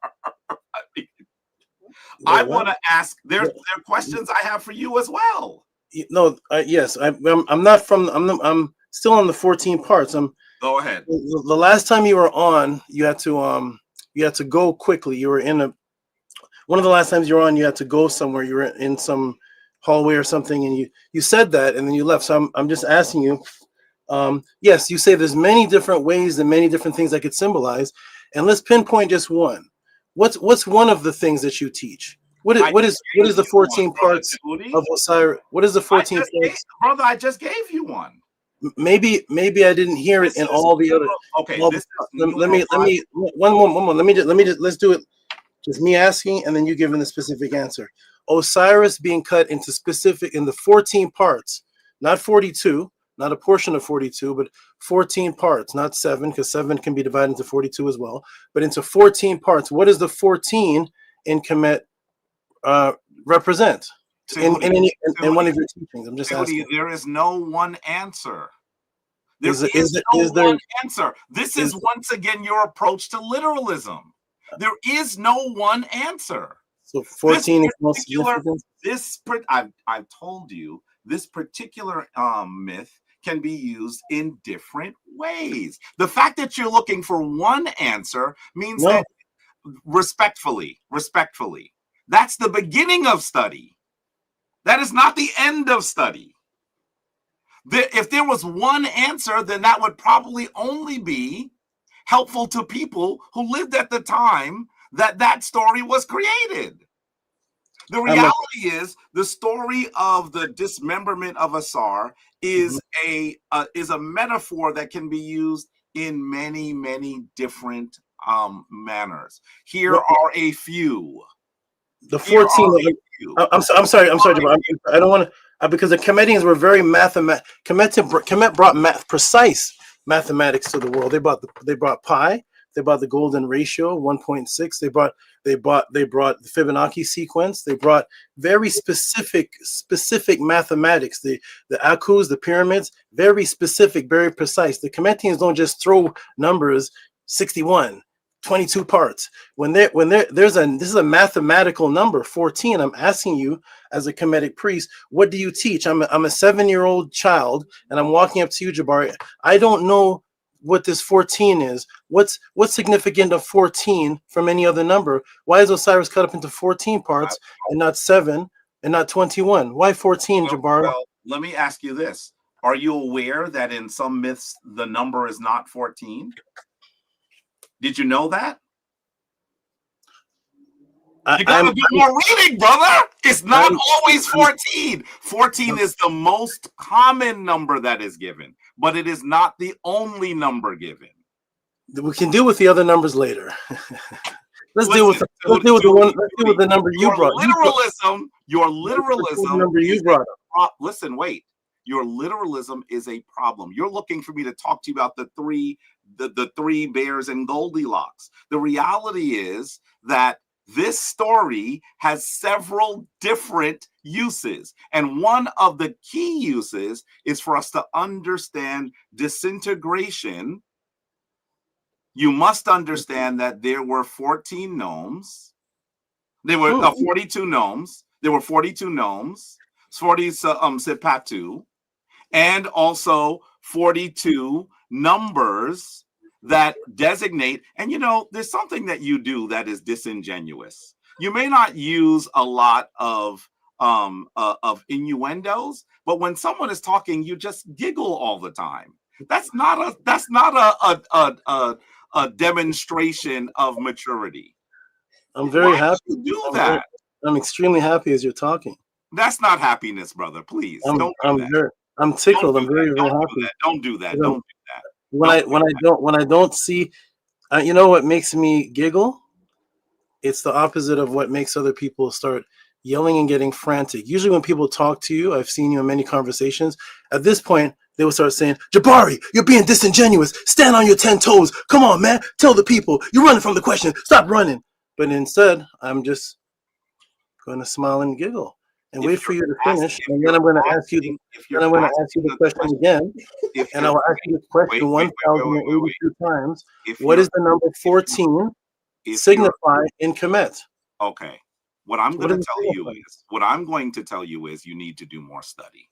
I want to ask. There are questions I have for you as well. No, yes, I'm not from. I'm still on the 14 parts. Go ahead. The last time you were on, you had to go quickly. You were in one of the last times you were on. You had to go somewhere. You were in some hallway or something, and you said that, and then you left. So I'm just asking you. Yes, you say there's many different ways and many different things that could symbolize, and let's pinpoint just one. What's one of the things that you teach? What is the 14 parts of Osiris? What is the 14 parts? Brother, I just gave you one. Maybe I didn't hear it in all the other. Okay, let me one more. Let me just let's do it. Just me asking and then you giving the specific answer. Osiris being cut into in the 14 parts, not 42, not a portion of 42, but 14 parts, not 7, because 7 can be divided into 42 as well, but into 14 parts. What does the 14 in Kemet represent in one of your teachings? I'm just asking. There is no one answer. Is there one answer. This is once again your approach to literalism. There is no one answer. So 14 is most significant. I've told you this particular myth can be used in different ways. The fact that you're looking for one answer means that respectfully, that's the beginning of study. That is not the end of study. If there was one answer, then that would probably only be helpful to people who lived at the time that story was created. The reality is the story of the dismemberment of Asar is a metaphor that can be used in many different manners. Here are a few. The 14. I'm sorry, Jabari. I don't want to because the Comedians were very Kemet brought precise mathematics to the world. They brought pi. They brought the golden ratio 1.6. They brought the Fibonacci sequence. They brought very specific mathematics. The akus, the pyramids, very specific, very precise. The Cometians don't just throw numbers 61. 22 parts. This is a mathematical number, 14. I'm asking you as a Kemetic priest, what do you teach? I'm a 7-year-old child and I'm walking up to you, Jabari. I don't know what this 14 is. What's significant of 14 from any other number? Why is Osiris cut up into 14 parts and not 7 and not 21? Why 14, Jabari? Well, let me ask you this. Are you aware that in some myths the number is not 14? Did you know that? You gotta do more reading, brother. It's not always 14. 14 is the most common number that is given, but it is not the only number given. We can deal with the other numbers later. Let's deal with the number you brought. Your literalism. Number you brought. Listen, wait. Your literalism is a problem. You're looking for me to talk to you about the three bears and Goldilocks. The reality is that this story has several different uses. And one of the key uses is for us to understand disintegration. You must understand that there were 14 gnomes. There were 42 gnomes. There were 42 gnomes, 40 sepatu, and also 42 numbers that designate. And there's something that you do that is disingenuous. You may not use a lot of innuendos, but when someone is talking, you just giggle all the time. That's not a demonstration of maturity. I'm very happy to do that. I'm extremely happy as you're talking. That's not happiness, brother. Please don't do that. I'm tickled. I'm very, very happy. Don't do that. Don't do that. When I don't see, you know what makes me giggle? It's the opposite of what makes other people start yelling and getting frantic. Usually when people talk to you, I've seen you in many conversations. At this point, they will start saying, Jabari, you're being disingenuous. Stand on your 10 toes. Come on, man. Tell the people. You're running from the question. Stop running. But instead, I'm just going to smile and giggle and wait for you to finish. And then I'm going to ask you the question again. And I will ask you the question 1,082 times. What is the number 14 signify in Kemet? Okay. What I'm going to tell you is you need to do more study.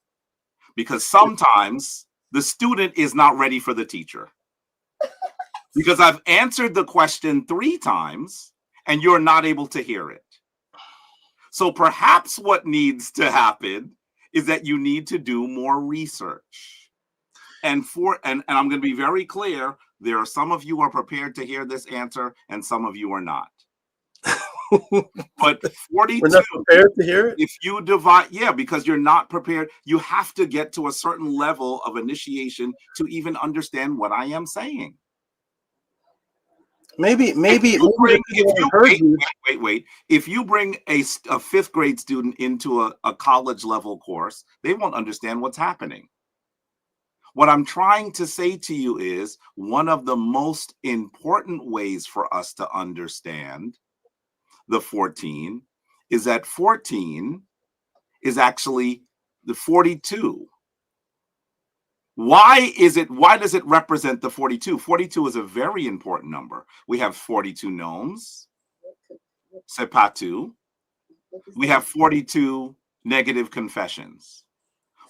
Because sometimes the student is not ready for the teacher. Because I've answered the question 3 times and you're not able to hear it. So perhaps what needs to happen is that you need to do more research. And I'm going to be very clear, there are some of you who are prepared to hear this answer and some of you are not. But 42, we're not prepared to hear it? If you divide, because you're not prepared. You have to get to a certain level of initiation to even understand what I am saying. Maybe. Wait. If you bring a 5th grade student into a college level course, they won't understand what's happening. What I'm trying to say to you is one of the most important ways for us to understand the 14 is that 14 is actually the 42. Why does it represent the 42? 42 is a very important number. We have 42 gnomes, sepatu. We have 42 negative confessions.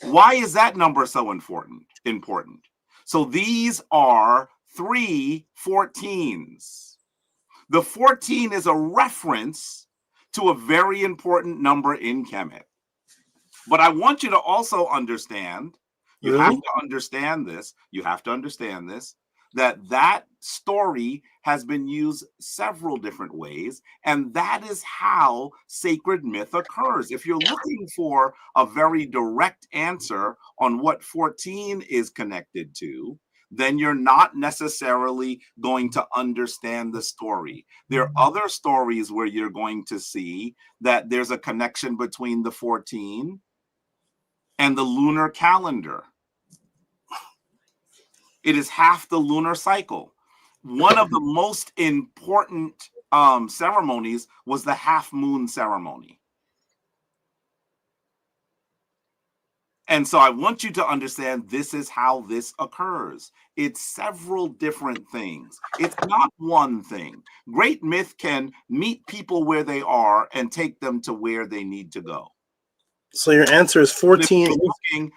Why is that number so important? So these are 3 14s. The 14 is a reference to a very important number in Kemet. But I want you to also understand, you have to understand this, that story has been used several different ways, and that is how sacred myth occurs. If you're looking for a very direct answer on what 14 is connected to, then you're not necessarily going to understand the story. There are other stories where you're going to see that there's a connection between the 14 and the lunar calendar. It is half the lunar cycle. One of the most important ceremonies was the half moon ceremony. And so I want you to understand this is how this occurs. It's several different things. It's not one thing. Great myth can meet people where they are and take them to where they need to go. So your answer is 14.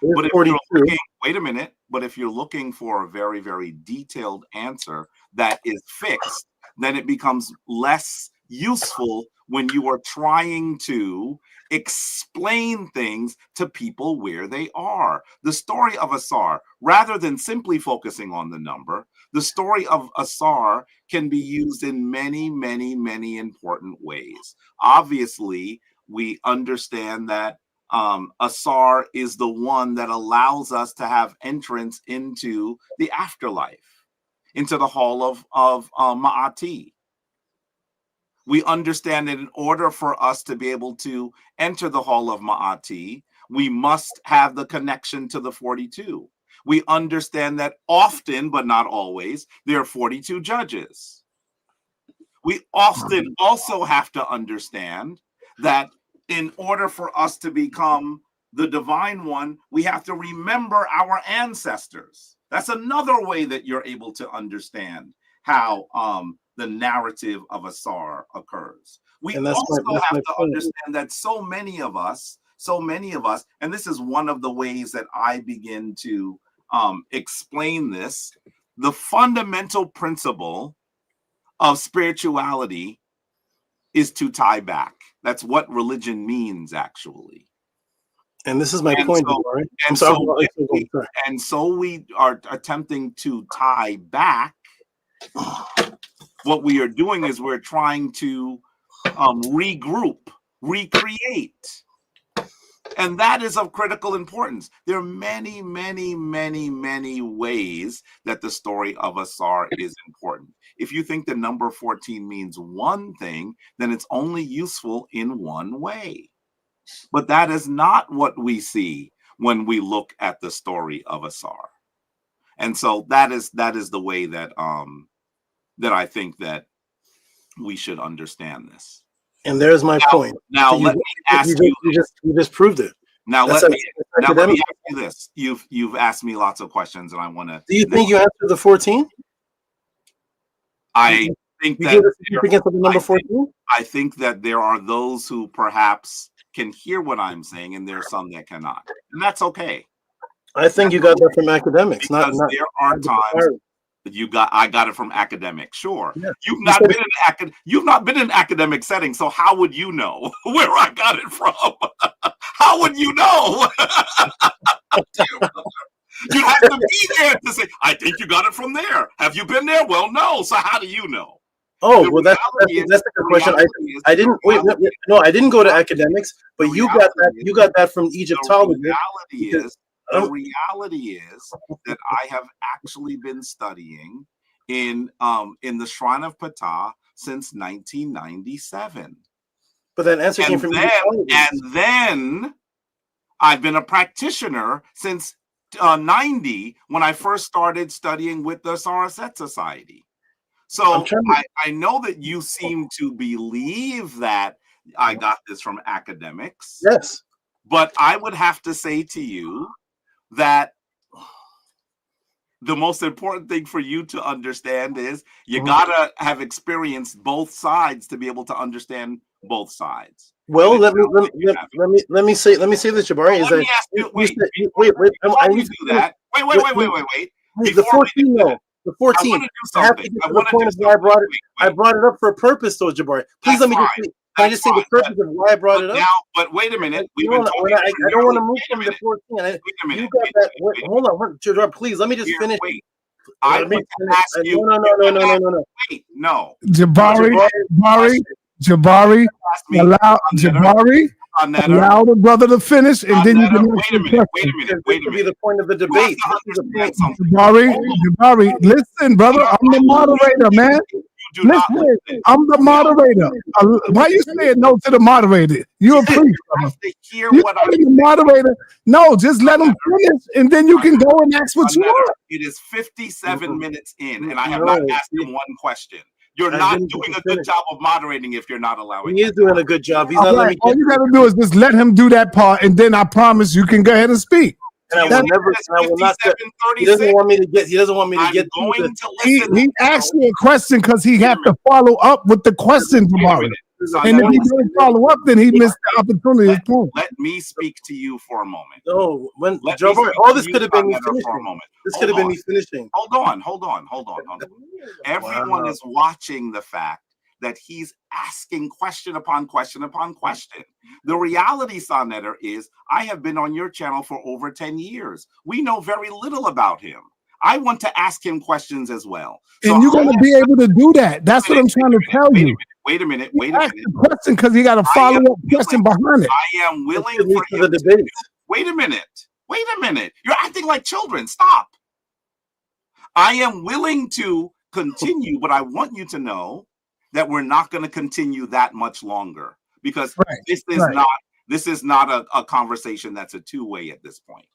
Wait a minute. But if you're looking for a very, very detailed answer that is fixed, then it becomes less useful when you are trying to explain things to people where they are. The story of Asar, rather than simply focusing on the number, the story of Asar can be used in many, many, many important ways. Obviously, we understand that Asar is the one that allows us to have entrance into the afterlife, into the hall of Ma'ati. We understand that in order for us to be able to enter the hall of Ma'ati, we must have the connection to the 42. We understand that often, but not always, there are 42 judges. We often also have to understand that in order for us to become the divine one, we have to remember our ancestors. That's another way that you're able to understand how the narrative of Asar occurs. We also have to understand that so many of us, and this is one of the ways that I begin to explain this, the fundamental principle of spirituality is to tie back. That's what religion means, actually. And this is my point. So we are attempting to tie back. What we are doing is we're trying to regroup, recreate. And that is of critical importance. There are many, many, many, many ways that the story of Asar is important. If you think the number 14 means one thing, then it's only useful in one way. But that is not what we see when we look at the story of Asar. And so that is the way that that I think that we should understand this. And there's my point. Now, so let me ask you. You just proved it. Now let me ask you this. You've asked me lots of questions, and I want to. Do you think you answered the 14? I think that the number 14. I think that there are those who perhaps can hear what I'm saying, and there are some that cannot, and that's okay. I think you got that from academics. Because there are times. I got it from academics. Sure. Yeah. You've not been in an academic setting, so how would you know where I got it from? How would you know? You have to be there to say, I think you got it from there. Have you been there? Well, no. So how do you know? Oh, well, that's a good question. I didn't I didn't go to academics, but you got that from Egyptology. The reality is that I have actually been studying in the Shrine of Ptah since 1997. But that answer came from then I've been a practitioner since 90 when I first started studying with the Saraset Society. So I know that you seem to believe that I got this from academics. Yes. But I would have to say to you that the most important thing for you to understand is you gotta have experienced both sides to be able to understand both sides. Well, let me say this, Jabari. Is that the 14 though? The 14. I have to get to the point of why I brought it up for a purpose, though, Jabari. Please let me just. Can I just say the purpose of why I brought it up? Now, but wait a minute. I don't want to move from the 14. You got that. Hold on, Jabari. Please let me just finish. I want to ask you. No. Wait, no. Jabari. sa.neter. Allow the brother to finish, and then you can Wait a minute. Wait a minute. Wait a This would be minute. the point of the You have debate. to This is the understand point. something. Jabari, listen, brother. I'm the moderator, man. You do not Listen, listen. I'm the moderator. Why you saying no to the moderator? You a priest, You brother. have to hear You what telling the moderator? No, just let him finish, and then you can go and ask what you sa.neter. want. It is 57 minutes in, and I have not asked him one question. You're I not didn't doing get a to good finish. job of moderating if you're not allowing. He is doing a good job. He's All not letting right, me all get you to gotta it. do is just let him do that part, and then I promise you can go ahead and speak. And I will never. And I will not. He doesn't want me to get. He doesn't want me to get. I'm going to He listen. asked you a question because he had to follow up with the question, Jabari. And if he didn't follow up, then he missed the opportunity. His point. Let me speak to you for a moment. No, when Let me Jabari, speak all to this you, could have been me sa.neter, for a finishing. moment. This Hold could have been on. me finishing. Hold on. Everyone is watching the fact that he's asking question upon question upon question. The reality, sa.neter, is I have been on your channel for over 10 years. We know very little about him. I want to ask him questions as well. So And you're going to be able to do that. That's what I'm trying to tell you. Wait a minute. Ask the question because he got a follow-up question behind it. I am willing for him the debate. Wait a minute. You're acting like children. Stop. I am willing to continue, but I want you to know that we're not going to continue that much longer because this is not a conversation that's a two-way at this point.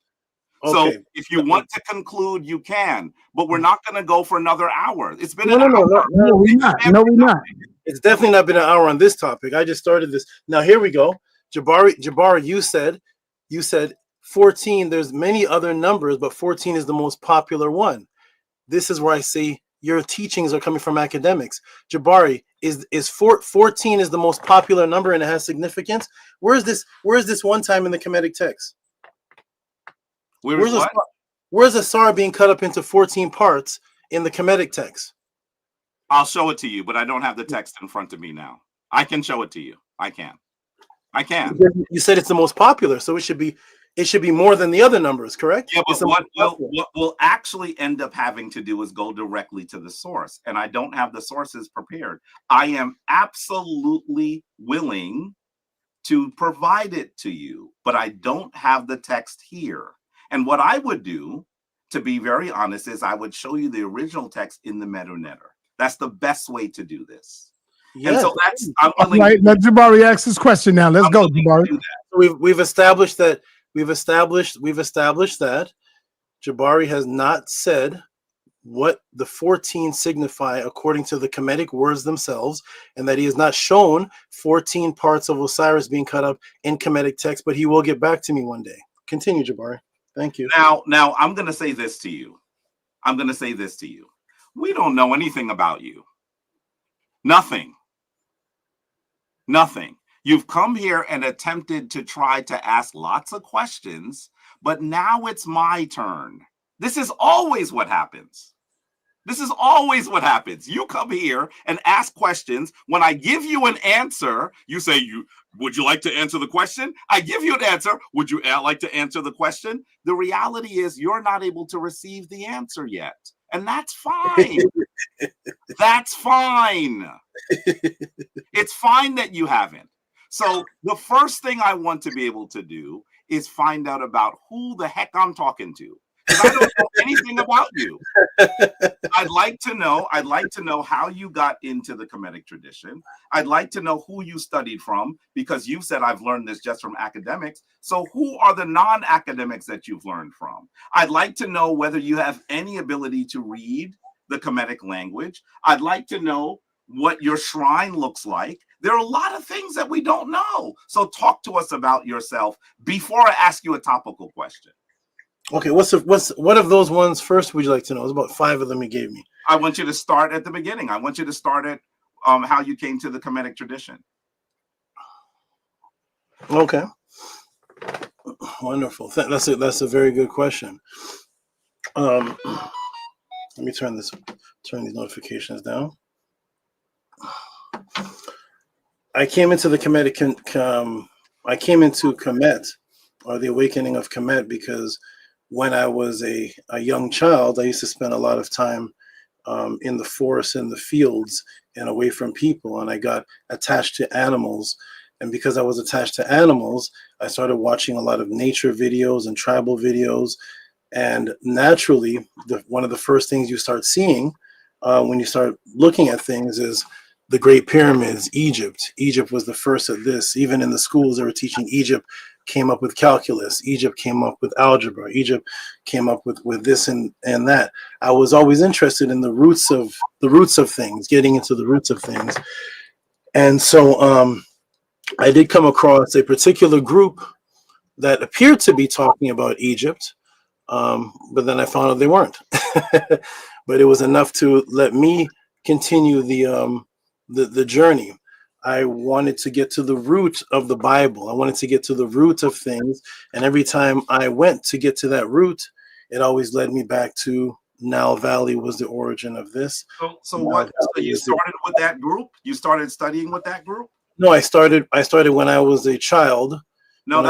Okay. So if you want to conclude, you can, but we're not going to go for another hour. It's been an hour. No, we're not. It's definitely not been an hour on this topic. I just started this. Now here we go. Jabari, you said 14. There's many other numbers, but 14 is the most popular one. This is where I say your teachings are coming from academics. Jabari, is 14 is the most popular number and it has significance? Where is this one time in the Kemetic text? Where's a SAR being cut up into 14 parts in the Kemetic text? I'll show it to you, but I don't have the text in front of me now. I can show it to you. I can. You said it's the most popular, so it should be more than the other numbers, correct? Yeah, but what we'll actually end up having to do is go directly to the source, and I don't have the sources prepared. I am absolutely willing to provide it to you, but I don't have the text here. And what I would do, to be very honest, is I would show you the original text in the sa.neter. That's the best way to do this. Yes. And so I'm willing. Right, let Jabari ask his question now. Let's go, Jabari. We've established that Jabari has not said what the 14 signify according to the Kemetic words themselves, and that he has not shown 14 parts of Osiris being cut up in Kemetic text, but he will get back to me one day. Continue, Jabari. Thank you. Now I'm going to say this to you. We don't know anything about you. Nothing. You've come here and attempted to try to ask lots of questions, but now it's my turn. This is always what happens. You come here and ask questions. When I give you an answer, you say, would you like to answer the question? I give you an answer. Would you like to answer the question? The reality is you're not able to receive the answer yet. And that's fine. That's fine. It's fine that you haven't. So the first thing I want to be able to do is find out about who the heck I'm talking to. I don't know anything about you. I'd like to know how you got into the Kemetic tradition. I'd like to know who you studied from, because you said I've learned this just from academics. So who are the non-academics that you've learned from? I'd like to know whether you have any ability to read the Kemetic language. I'd like to know what your shrine looks like. There are a lot of things that we don't know. So talk to us about yourself before I ask you a topical question. Okay, what of those ones first would you like to know? There's about 5 of them you gave me. I want you to start at the beginning. I want you to start at how you came to the Kemetic tradition. Okay. Wonderful. That's a very good question. Let me turn these notifications down. I came into the Kemetic. I came into Kemet, or the awakening of Kemet, because when I was a young child, I used to spend a lot of time in the forest, in the fields, and away from people. And I got attached to animals. And because I was attached to animals, I started watching a lot of nature videos and tribal videos. And naturally, one of the first things you start seeing when you start looking at things is the Great Pyramids, Egypt. Egypt was the first of this. Even in the schools they were teaching, Egypt came up with calculus. Egypt came up with algebra. Egypt came up with this and that. I was always interested in the roots of things, getting into the roots of things. And so I did come across a particular group that appeared to be talking about Egypt, but then I found out they weren't. But it was enough to let me continue the journey. I wanted to get to the root of the Bible. I wanted to get to the root of things, and every time I went to get to that root, it always led me back to Nile Valley was the origin of this. So you started with that group? You started studying with that group? No, I started when I was a child. No,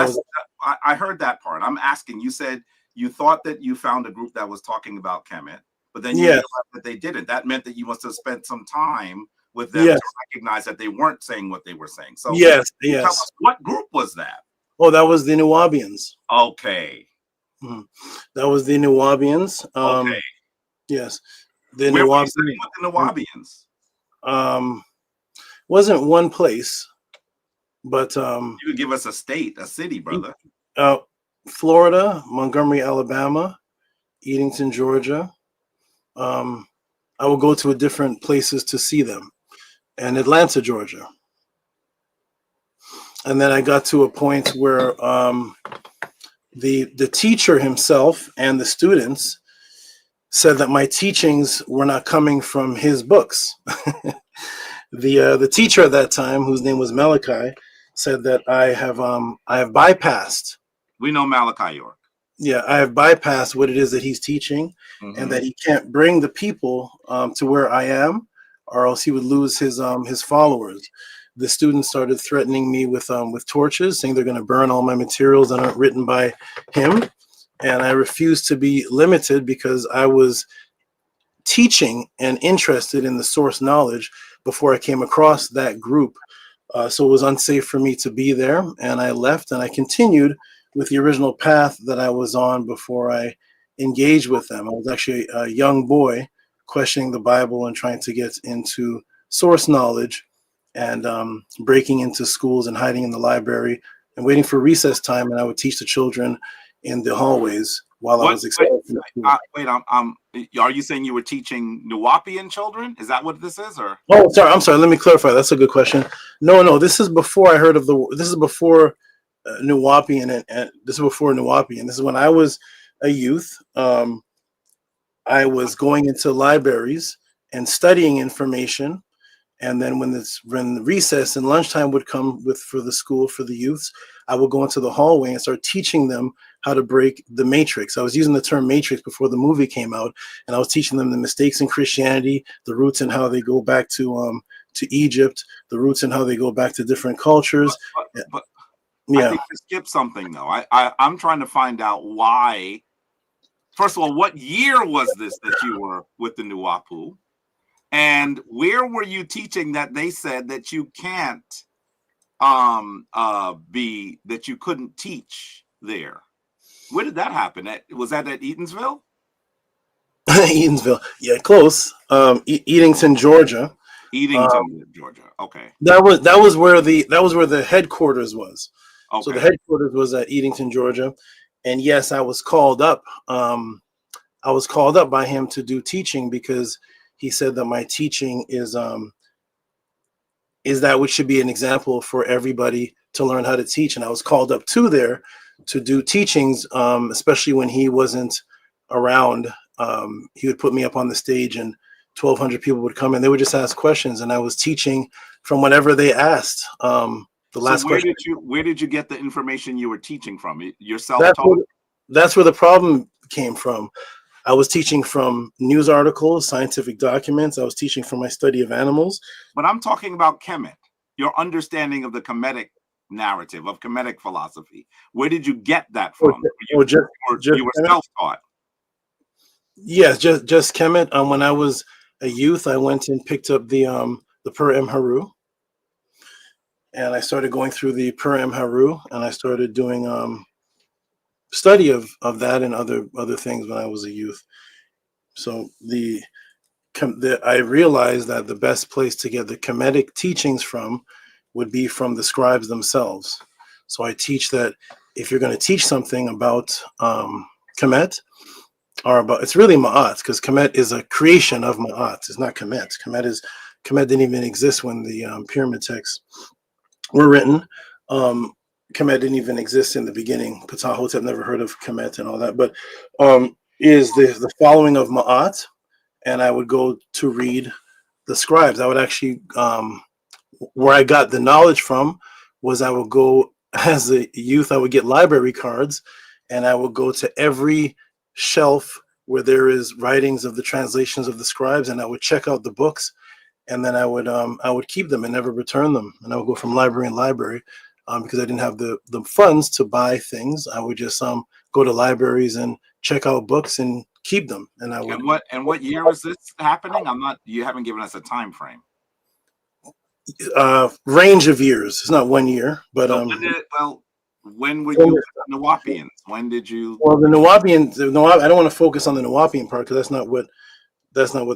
I heard that part. I'm asking, you said you thought that you found a group that was talking about Kemet, but then you realized that they didn't. That meant that you must have spent some time with them to recognize that they weren't saying what they were saying. So yes. Tell us, what group was that? Oh, that was the Nubians. Okay. That was the Nubians. Okay. Yes. The Where were you studying with the Nubians? Wasn't one place, but you could give us a city, brother. Florida, Montgomery, Alabama, Edenton, Georgia. I will go to different places to see them, and Atlanta, Georgia. And then I got to a point where the teacher himself and the students said that my teachings were not coming from his books. The teacher at that time, whose name was Malachi, said that I have bypassed. We know Malachi York. Yeah, I have bypassed what it is that he's teaching, and that he can't bring the people to where I am, or else he would lose his followers. The students started threatening me with torches, saying they're going to burn all my materials that aren't written by him, and I refused to be limited because I was teaching and interested in the source knowledge before I came across that group. So it was unsafe for me to be there, and I left, and I continued with the original path that I was on before I engaged with them. I was actually a young boy questioning the Bible and trying to get into source knowledge, and breaking into schools and hiding in the library and waiting for recess time, and I would teach the children in the hallways while I was expelled. Are you saying you were teaching Nuwapian children? Is that what this is, or? Oh, sorry. I'm sorry. Let me clarify. That's a good question. No. This is before I heard of this is before Nuwapian, and this is before Nuwapian. This is when I was a youth. I was going into libraries and studying information. And then when recess and lunchtime would come for the school, for the youths, I would go into the hallway and start teaching them how to break the matrix. I was using the term matrix before the movie came out, and I was teaching them the mistakes in Christianity, the roots and how they go back to Egypt, the roots and how they go back to different cultures. But yeah, I think you skipped something though. I'm trying to find out why. First of all, what year was this that you were with the Nuwapu? And where were you teaching that they said that you can't that you couldn't teach there? Where did that happen? Was that at Eatonsville? Eatonsville, yeah, close. Edenton, Georgia. Edenton, Georgia. Okay. That was where the headquarters was. Okay. So the headquarters was at Edenton, Georgia, and yes, I was called up. I was called up by him to do teaching because he said that my teaching is that which should be an example for everybody to learn how to teach. And I was called up to there to do teachings, especially when he wasn't around. He would put me up on the stage and 1,200 people would come and they would just ask questions. And I was teaching from whatever they asked. Where did you get the information you were teaching from? Yourself? That's where the problem came from. I was teaching from news articles, scientific documents. I was teaching from my study of animals. But I'm talking about Kemet, your understanding of the Kemetic narrative, of Kemetic philosophy. Where did you get that from? You were self-taught. Yes, just Kemet. When I was a youth, I went and picked up the Per Em Haru. and I started going through the Purim Haru, and I started doing study of that and other things when I was a youth. So I realized that the best place to get the Kemetic teachings from would be from the scribes themselves. So I teach that if you're going to teach something about Kemet, or about, it's really Ma'at, because Kemet is a creation of Ma'at. It's not Kemet. Kemet didn't even exist when the pyramid texts were written. Kemet didn't even exist in the beginning. Ptahhotep never heard of Kemet and all that, but is the following of Ma'at, and I would go to read the scribes. I would actually, where I got the knowledge from was I would go, as a youth, I would get library cards, and I would go to every shelf where there is writings of the translations of the scribes, and I would check out the books, and then I would keep them and never return them. And I would go from library in library because I didn't have the funds to buy things. I would just go to libraries and check out books and keep them. And I would. And what year was this happening? You haven't given us a time frame. Range of years. It's not 1 year, but so when were you Nawapians? When did you? Well, the Nawapians. I don't want to focus on the Nawapian part because that's not what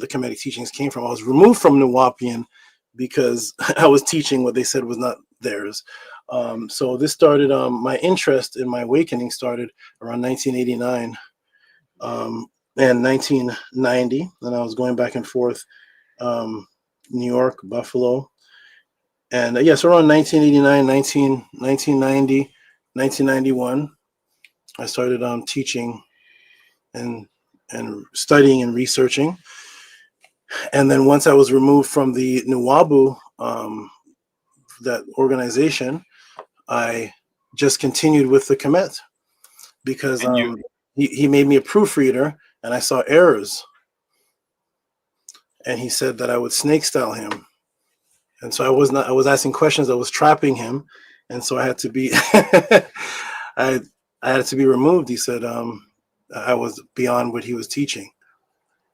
the Kemetic teachings came from. I was removed from Nawapian because I was teaching what they said was not theirs. So this started. My interest in my awakening started around 1989 and 1990. And I was going back and forth, New York, Buffalo. And yes, around 1989, 1990, 1991, I started teaching and studying and researching. And then once I was removed from the Nuwabu, that organization, I just continued with the Kemet because he made me a proofreader, and I saw errors. And he said that I would snake style him. And so I was asking questions that was trapping him. And so I had to be, I had to be removed. He said, I was beyond what he was teaching.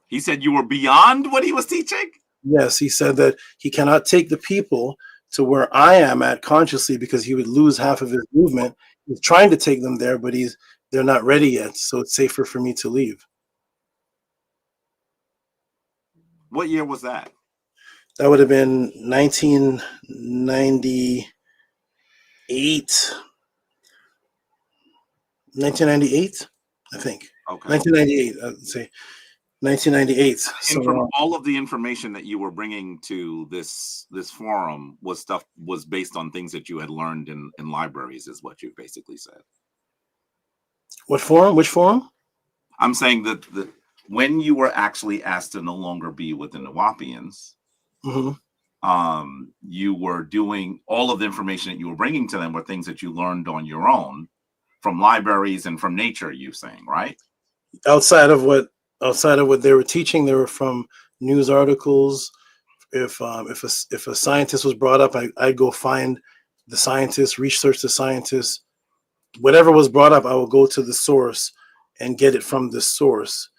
He said you were beyond what he was teaching? Yes. He said that he cannot take the people to where I am at consciously because he would lose half of his movement. He's trying to take them there, but they're not ready yet. So it's safer for me to leave. What year was that? That would have been 1998. 1998, I think. Okay. 1998, I'd say. 1998. And from all of the information that you were bringing to this forum was based on things that you had learned in libraries, is what you basically said. What forum? Which forum? I'm saying that when you were actually asked to no longer be with the Nawapians, you were doing all of the information that you were bringing to them were things that you learned on your own from libraries and from nature, you're saying, right? Outside of what they were teaching, they were from news articles. If a scientist was brought up, I'd go find the scientist, research the scientist. Whatever was brought up, I would go to the source and get it from the source.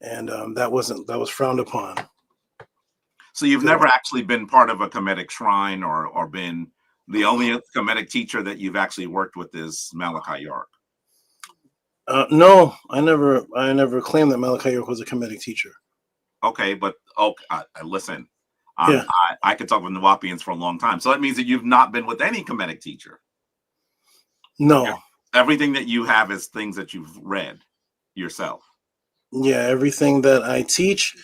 And that was frowned upon. So you've never actually been part of a Kemetic shrine or been the only Kemetic teacher that you've actually worked with is Malachi York? No, I never claimed that Malachi York was a Kemetic teacher. Okay, but listen, I could talk with Nawapians for a long time. So that means that you've not been with any Kemetic teacher. No. Everything that you have is things that you've read yourself. Yeah, everything that I teach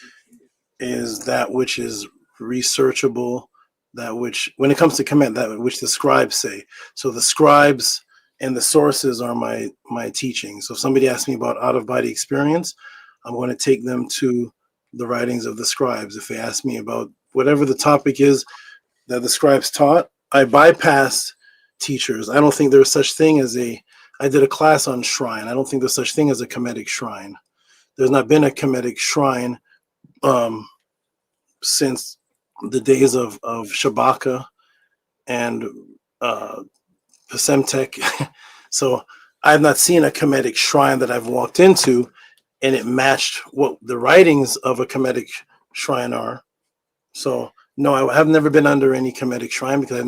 is that which is researchable, that which, when it comes to Kemet, that which the scribes say. So the scribes and the sources are my teaching. So if somebody asks me about out-of-body experience, I'm going to take them to the writings of the scribes. If they ask me about whatever the topic is that the scribes taught, I bypass teachers. I don't think there's such thing as I did a class on shrine. I don't think there's such thing as a Kemetic shrine. There's not been a Kemetic shrine since the days of Shabaka and Pasemtek. So I've not seen a Kemetic shrine that I've walked into and it matched what the writings of a Kemetic shrine are. So no, I have never been under any Kemetic shrine because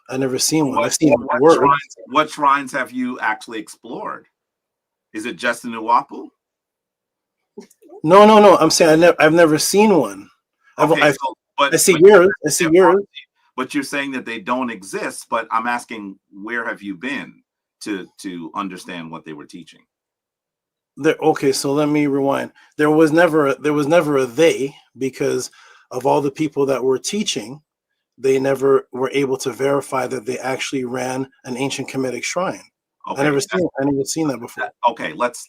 I never seen one. I've seen words. What shrines have you actually explored? Is it just in Uwapu? No. I'm saying I've never seen one. Okay, I see yours. I see yours. But you're saying that they don't exist. But I'm asking, where have you been to understand what they were teaching? Okay, so let me rewind. There was never a they, because of all the people that were teaching, they never were able to verify that they actually ran an ancient Kemetic shrine. Okay, I never seen that before. Okay, let's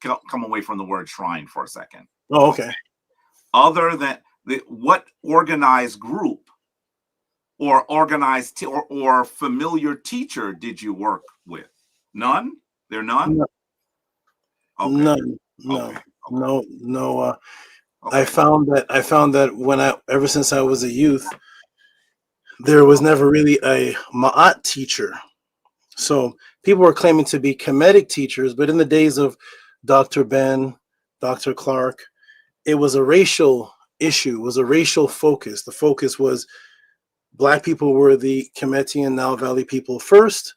come away from the word shrine for a second. Oh, okay. Other than what organized group or organized or familiar teacher did you work with? None? There none? No. Okay. None. No. Okay. No. Okay. I found that ever since I was a youth, there was never really a Ma'at teacher. So people were claiming to be Kemetic teachers, but in the days of Dr. Ben, Dr. Clark, it was a racial issue, it was a racial focus. The focus was Black people were the Kemetic and Nile Valley people first.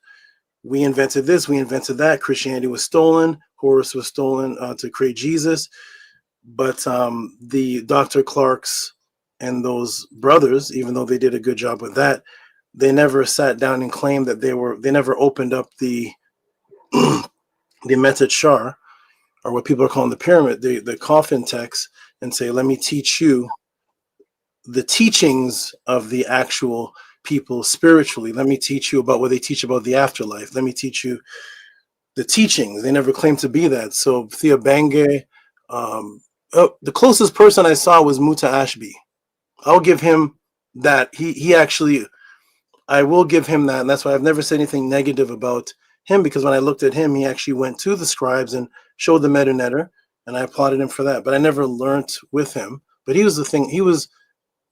We invented this, we invented that. Christianity was stolen. Horus was stolen to create Jesus. But the Dr. Clarks and those brothers, even though they did a good job with that, they never sat down and claimed that they never opened up the Metet Shar, or what people are calling the pyramid, the coffin text, and say, let me teach you the teachings of the actual people spiritually. Let me teach you about what they teach about the afterlife. Let me teach you the teachings. They never claimed to be that. So Thea Bange, the closest person I saw was Muta Ashby. I'll give him that. He actually, I will give him that. And that's why I've never said anything negative about him, because when I looked at him, he actually went to the scribes and showed the Meta-netter, and I applauded him for that. But I never learned with him. But he was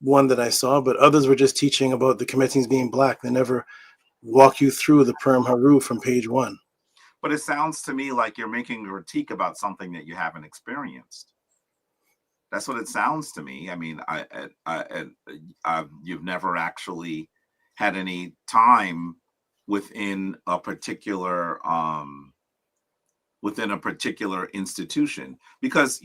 one that I saw, but others were just teaching about the Kemetings being Black. They never walk you through the Purim Haru from page 1. But it sounds to me like you're making a critique about something that you haven't experienced. That's what it sounds to me. I mean, you've never actually had any time within a particular institution, because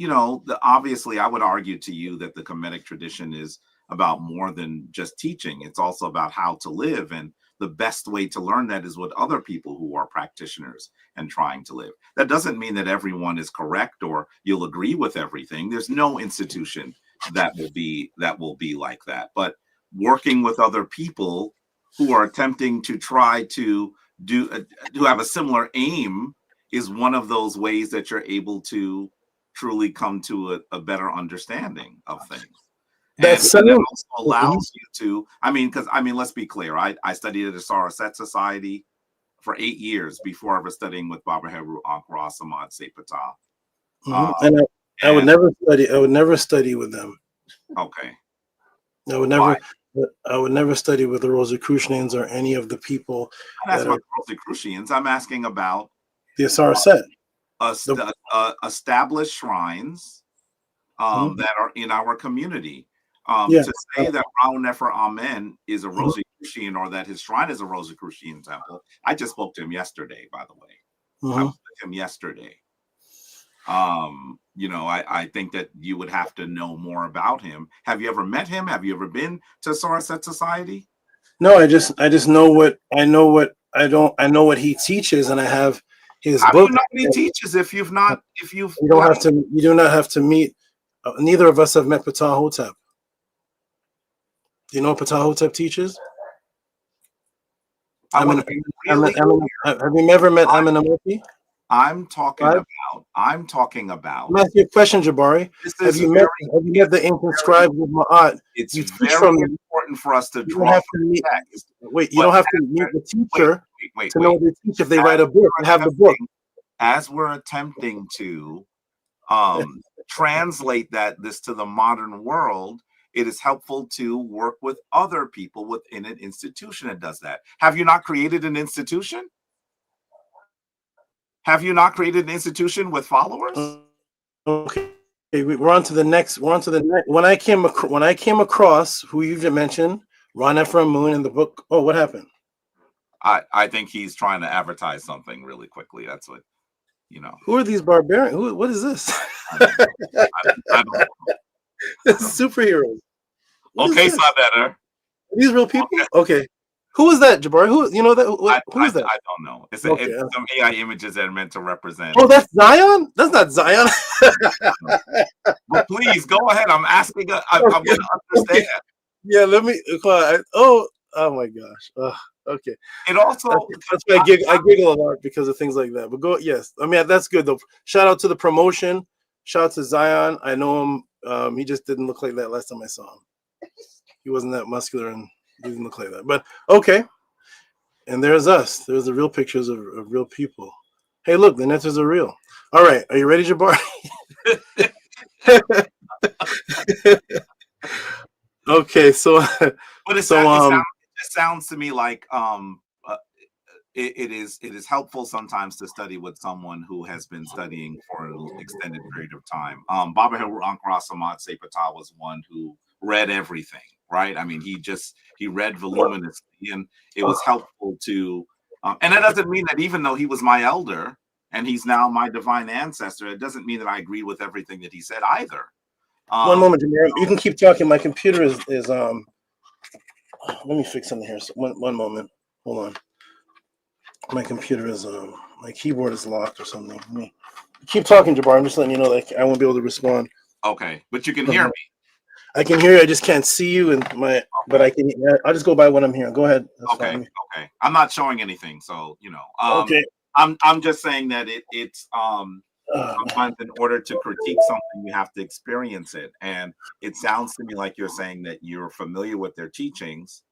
obviously I would argue to you that the Kemetic tradition is about more than just teaching. It's also about how to live, and the best way to learn that is with other people who are practitioners and trying to live. That doesn't mean that everyone is correct or you'll agree with everything. There's no institution that will be like that. But working with other people who are attempting to try to have a similar aim is one of those ways that you're able to truly come to a better understanding of things. And that also allows you to, because let's be clear. I studied at the Sa.neter Society for 8 years before ever studying with Baba Heru Ankara Samad Sepata. And I would never study with them. Okay. I would never study with the Rosicrucians or any of the people. That's what Rosicrucians. I'm asking about the Sarat. Established shrines that are in our community. Yeah. To say that Rao Nefer Amen is a Rosicrucian or that his shrine is a Rosicrucian temple. I just spoke to him yesterday, by the way. I was with him yesterday. I think that you would have to know more about him. Have you ever met him? Have you ever been to Sarat Society? No, I just know what what he teaches, and I have his book. You know what he teaches you do not have to meet. Neither of us have met Ptah Hotep. Do you know what Ptah Hotep teaches? Have you ever met Amenemhotep? I'm talking about. I'm asking you a question, Jabari. Have you met the ancient scribes of Ma'at? It's very important for us to draw from text. Wait, you don't have to meet the teacher to know what they teach. If they write a book, they have the book. As we're attempting to translate this to the modern world, it is helpful to work with other people within an institution that does that. Have you not created an institution? Have you not created an institution with followers? Okay, we're on to the next. When I came across who you just mentioned, Ron Ephraim Moon in the book. Oh, what happened? I think he's trying to advertise something really quickly. That's what, you know. Who are these barbarians? What is this? I don't know. Superheroes. What Okay, is this? sa.neter. Are these real people? Okay. Who is that, Jabari? Who you know that? Who is that? I don't know. It's Okay. some AI images that are meant to represent. Oh, that's Zion? That's not Zion. Well, please go ahead. I'm asking. I want to understand. Yeah, let me. Oh my gosh. Okay. It also that's why I giggle a lot because of things like that. But go, yes. I mean, that's good though. Shout out to the promotion. Shout out to Zion. I know him. He just didn't look like that last time I saw him. He wasn't that muscular and didn't look like that. But okay. And there's us. There's the real pictures of real people. Hey, look, the netters are real. All right. Are you ready, Jabari? Okay, so but it sounds to me like it is helpful sometimes to study with someone who has been studying for an extended period of time. Baba Ankara Samad Sepata was one who read everything, right? I mean, he read voluminously, and it was helpful to and that doesn't mean that even though he was my elder and he's now my divine ancestor, it doesn't mean that I agree with everything that he said either. One moment, Jabari. You can keep talking. My computer is let me fix something here. So one moment. Hold on. My computer is my keyboard is locked or something. Keep talking, Jabari. I'm just letting you know that I won't be able to respond. Okay, but you can hear me. I can hear you. I just can't see you, but I can. I'll just go by what I'm hearing. Go ahead. That's okay. fine. Okay. I'm not showing anything, so you know. Okay. I'm just saying that it's sometimes in order to critique something, you have to experience it, and it sounds to me like you're saying that you're familiar with their teachings,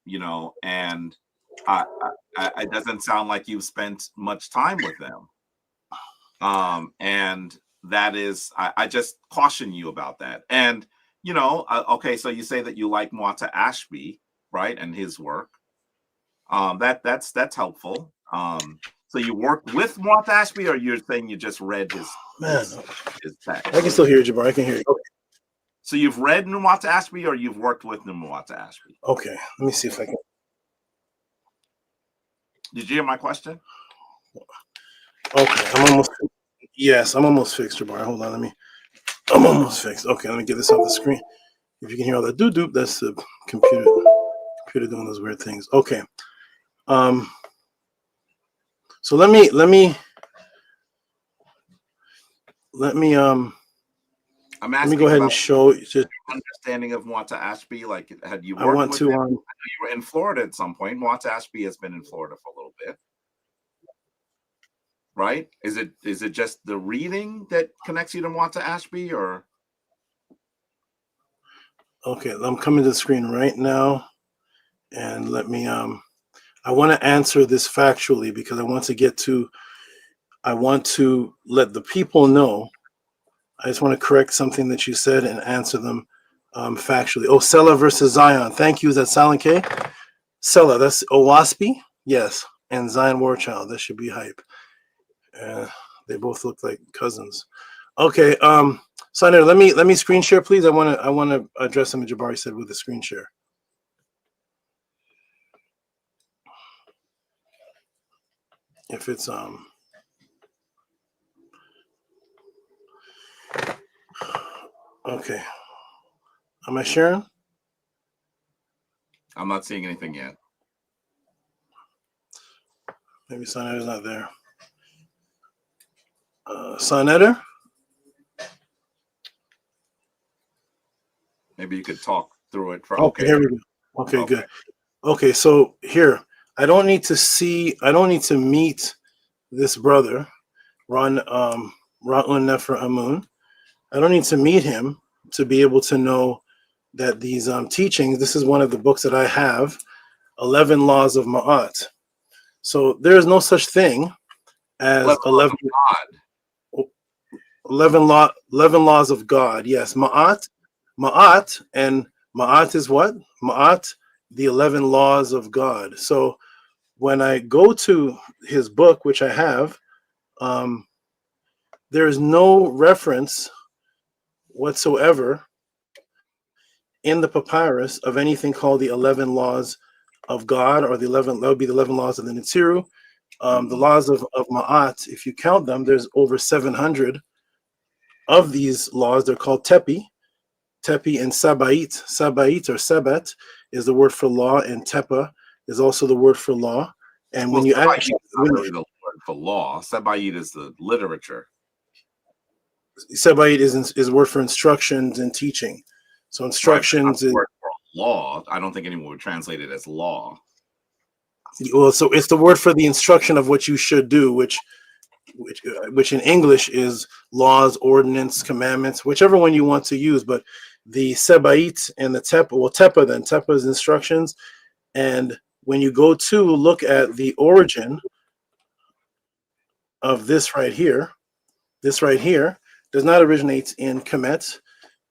you know, and it doesn't sound like you've spent much time with them, and that is, I just caution you about that. And you know, okay, so you say that you like Muata Ashby, right, and his work. That's helpful. So you worked with Muata Ashby, or you're saying you just read his text? I can still hear you, Jabari. I can hear you. Okay. So you've read Muata Ashby, or you've worked with Muata Ashby? Okay, let me see if I can. Did you hear my question? Okay, I'm almost fixed, Jabari. Hold on, I'm almost fixed. Okay, let me get this off the screen. If you can hear all that doop, that's the computer doing those weird things. Okay. So let me go ahead and show just understanding of Muata Ashby. Like, had you worked I want with to him? I know you were in Florida at some point. Muata Ashby has been in Florida for a little bit, right? Is it just the reading that connects you to Muata Ashby, or? Okay, I'm coming to the screen right now, and let me I want to answer this factually because I want to let the people know. I just want to correct something that you said and answer them factually. Oh, Sella versus Zion. Thank you. Is that Silent K? Sella, that's Owaspy? Yes. And Zion Warchild. That should be hype. They both look like cousins. Okay. sa.neter, let me screen share, please. I want to address something Jabari said with the screen share. If it's okay. Am I sharing? I'm not seeing anything yet. Maybe sa.neter's not there. sa.neter? Maybe you could talk through it. Okay, here we go. Okay, good. Okay, so here, I don't need to meet this brother, Ra'un Nefra Amun. I don't need to meet him to be able to know that these teachings, this is one of the books that I have, 11 Laws of Ma'at. So there is no such thing as 11 laws of God. Yes, Ma'at, and Ma'at is what? Ma'at, the 11 laws of God. So when I go to his book, which I have, there is no reference whatsoever in the papyrus of anything called the 11 laws of God, or that would be the 11 laws of the Nitiru. The laws of Ma'at, if you count them, there's over 700 of these laws. They're called Tepi and Sabait. Sabait or Sabat is the word for law, and Tepa is also the word for law. And when you actually, really the word for law, Sabayit is the literature. Sabayit is a word for instructions and teaching. So instructions is word for law. I don't think anyone would translate it as law. Well, so it's the word for the instruction of what you should do, which in English is laws, ordinance, commandments, whichever one you want to use. But the Sebait and the Tepa, well, Tepa is instructions. And when you go to look at the origin of this right here does not originate in Kemet.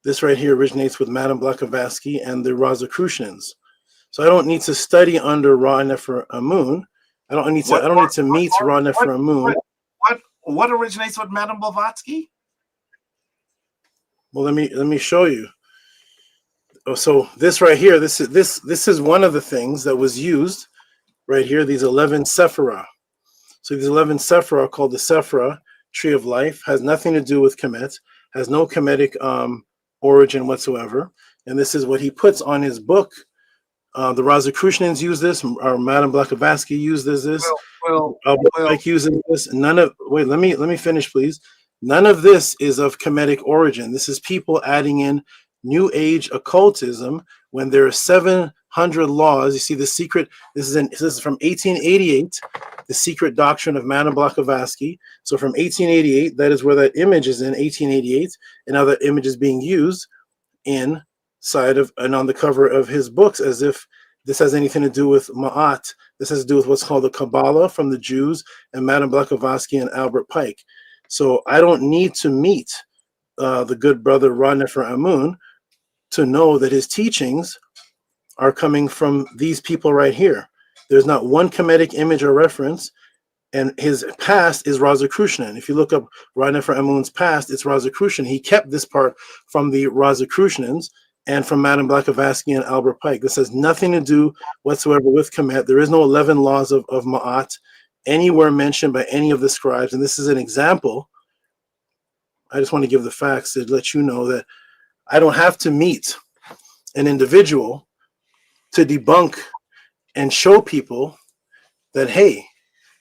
This right here originates with Madame Blavatsky and the Rosicrucians. So I don't need to study under Ra-Nefer Amun. I don't need to meet Ra-Nefer Amun. What originates with Madame Blavatsky? Well, let me show you. Oh, so this right here, this is one of the things that was used right here. These 11 Sephirah. So these 11 Sephirah are called the Sephirah Tree of Life. Has nothing to do with Kemet. Has no Kemetic origin whatsoever. And this is what he puts on his book. The Rosicrucians use this, or Madame Blavatsky uses this. Like uses this. Wait, let me finish, please. None of this is of Kemetic origin. This is people adding in New Age occultism when there are 700 laws. You see the secret. This is from 1888. The Secret Doctrine of Madame Blavatsky. So from 1888, that is where that image is in 1888, and now that image is being used inside of and on the cover of his books, as if this has anything to do with Ma'at. This has to do with what's called the Kabbalah from the Jews and Madame Blavatsky and Albert Pike. So I don't need to meet the good brother Ra-Nefer Amun to know that his teachings are coming from these people right here. There's not one Kemetic image or reference, and his past is Rosicrucian. If you look up Ra-Nefer Amun's past, it's Rosicrucian. He kept this part from the Rosicrucians and from Madame Blavatsky and Albert Pike. This has nothing to do whatsoever with Kemet. There is no 11 laws of Ma'at anywhere mentioned by any of the scribes. And this is an example. I just want to give the facts to let you know that I don't have to meet an individual to debunk and show people that, hey,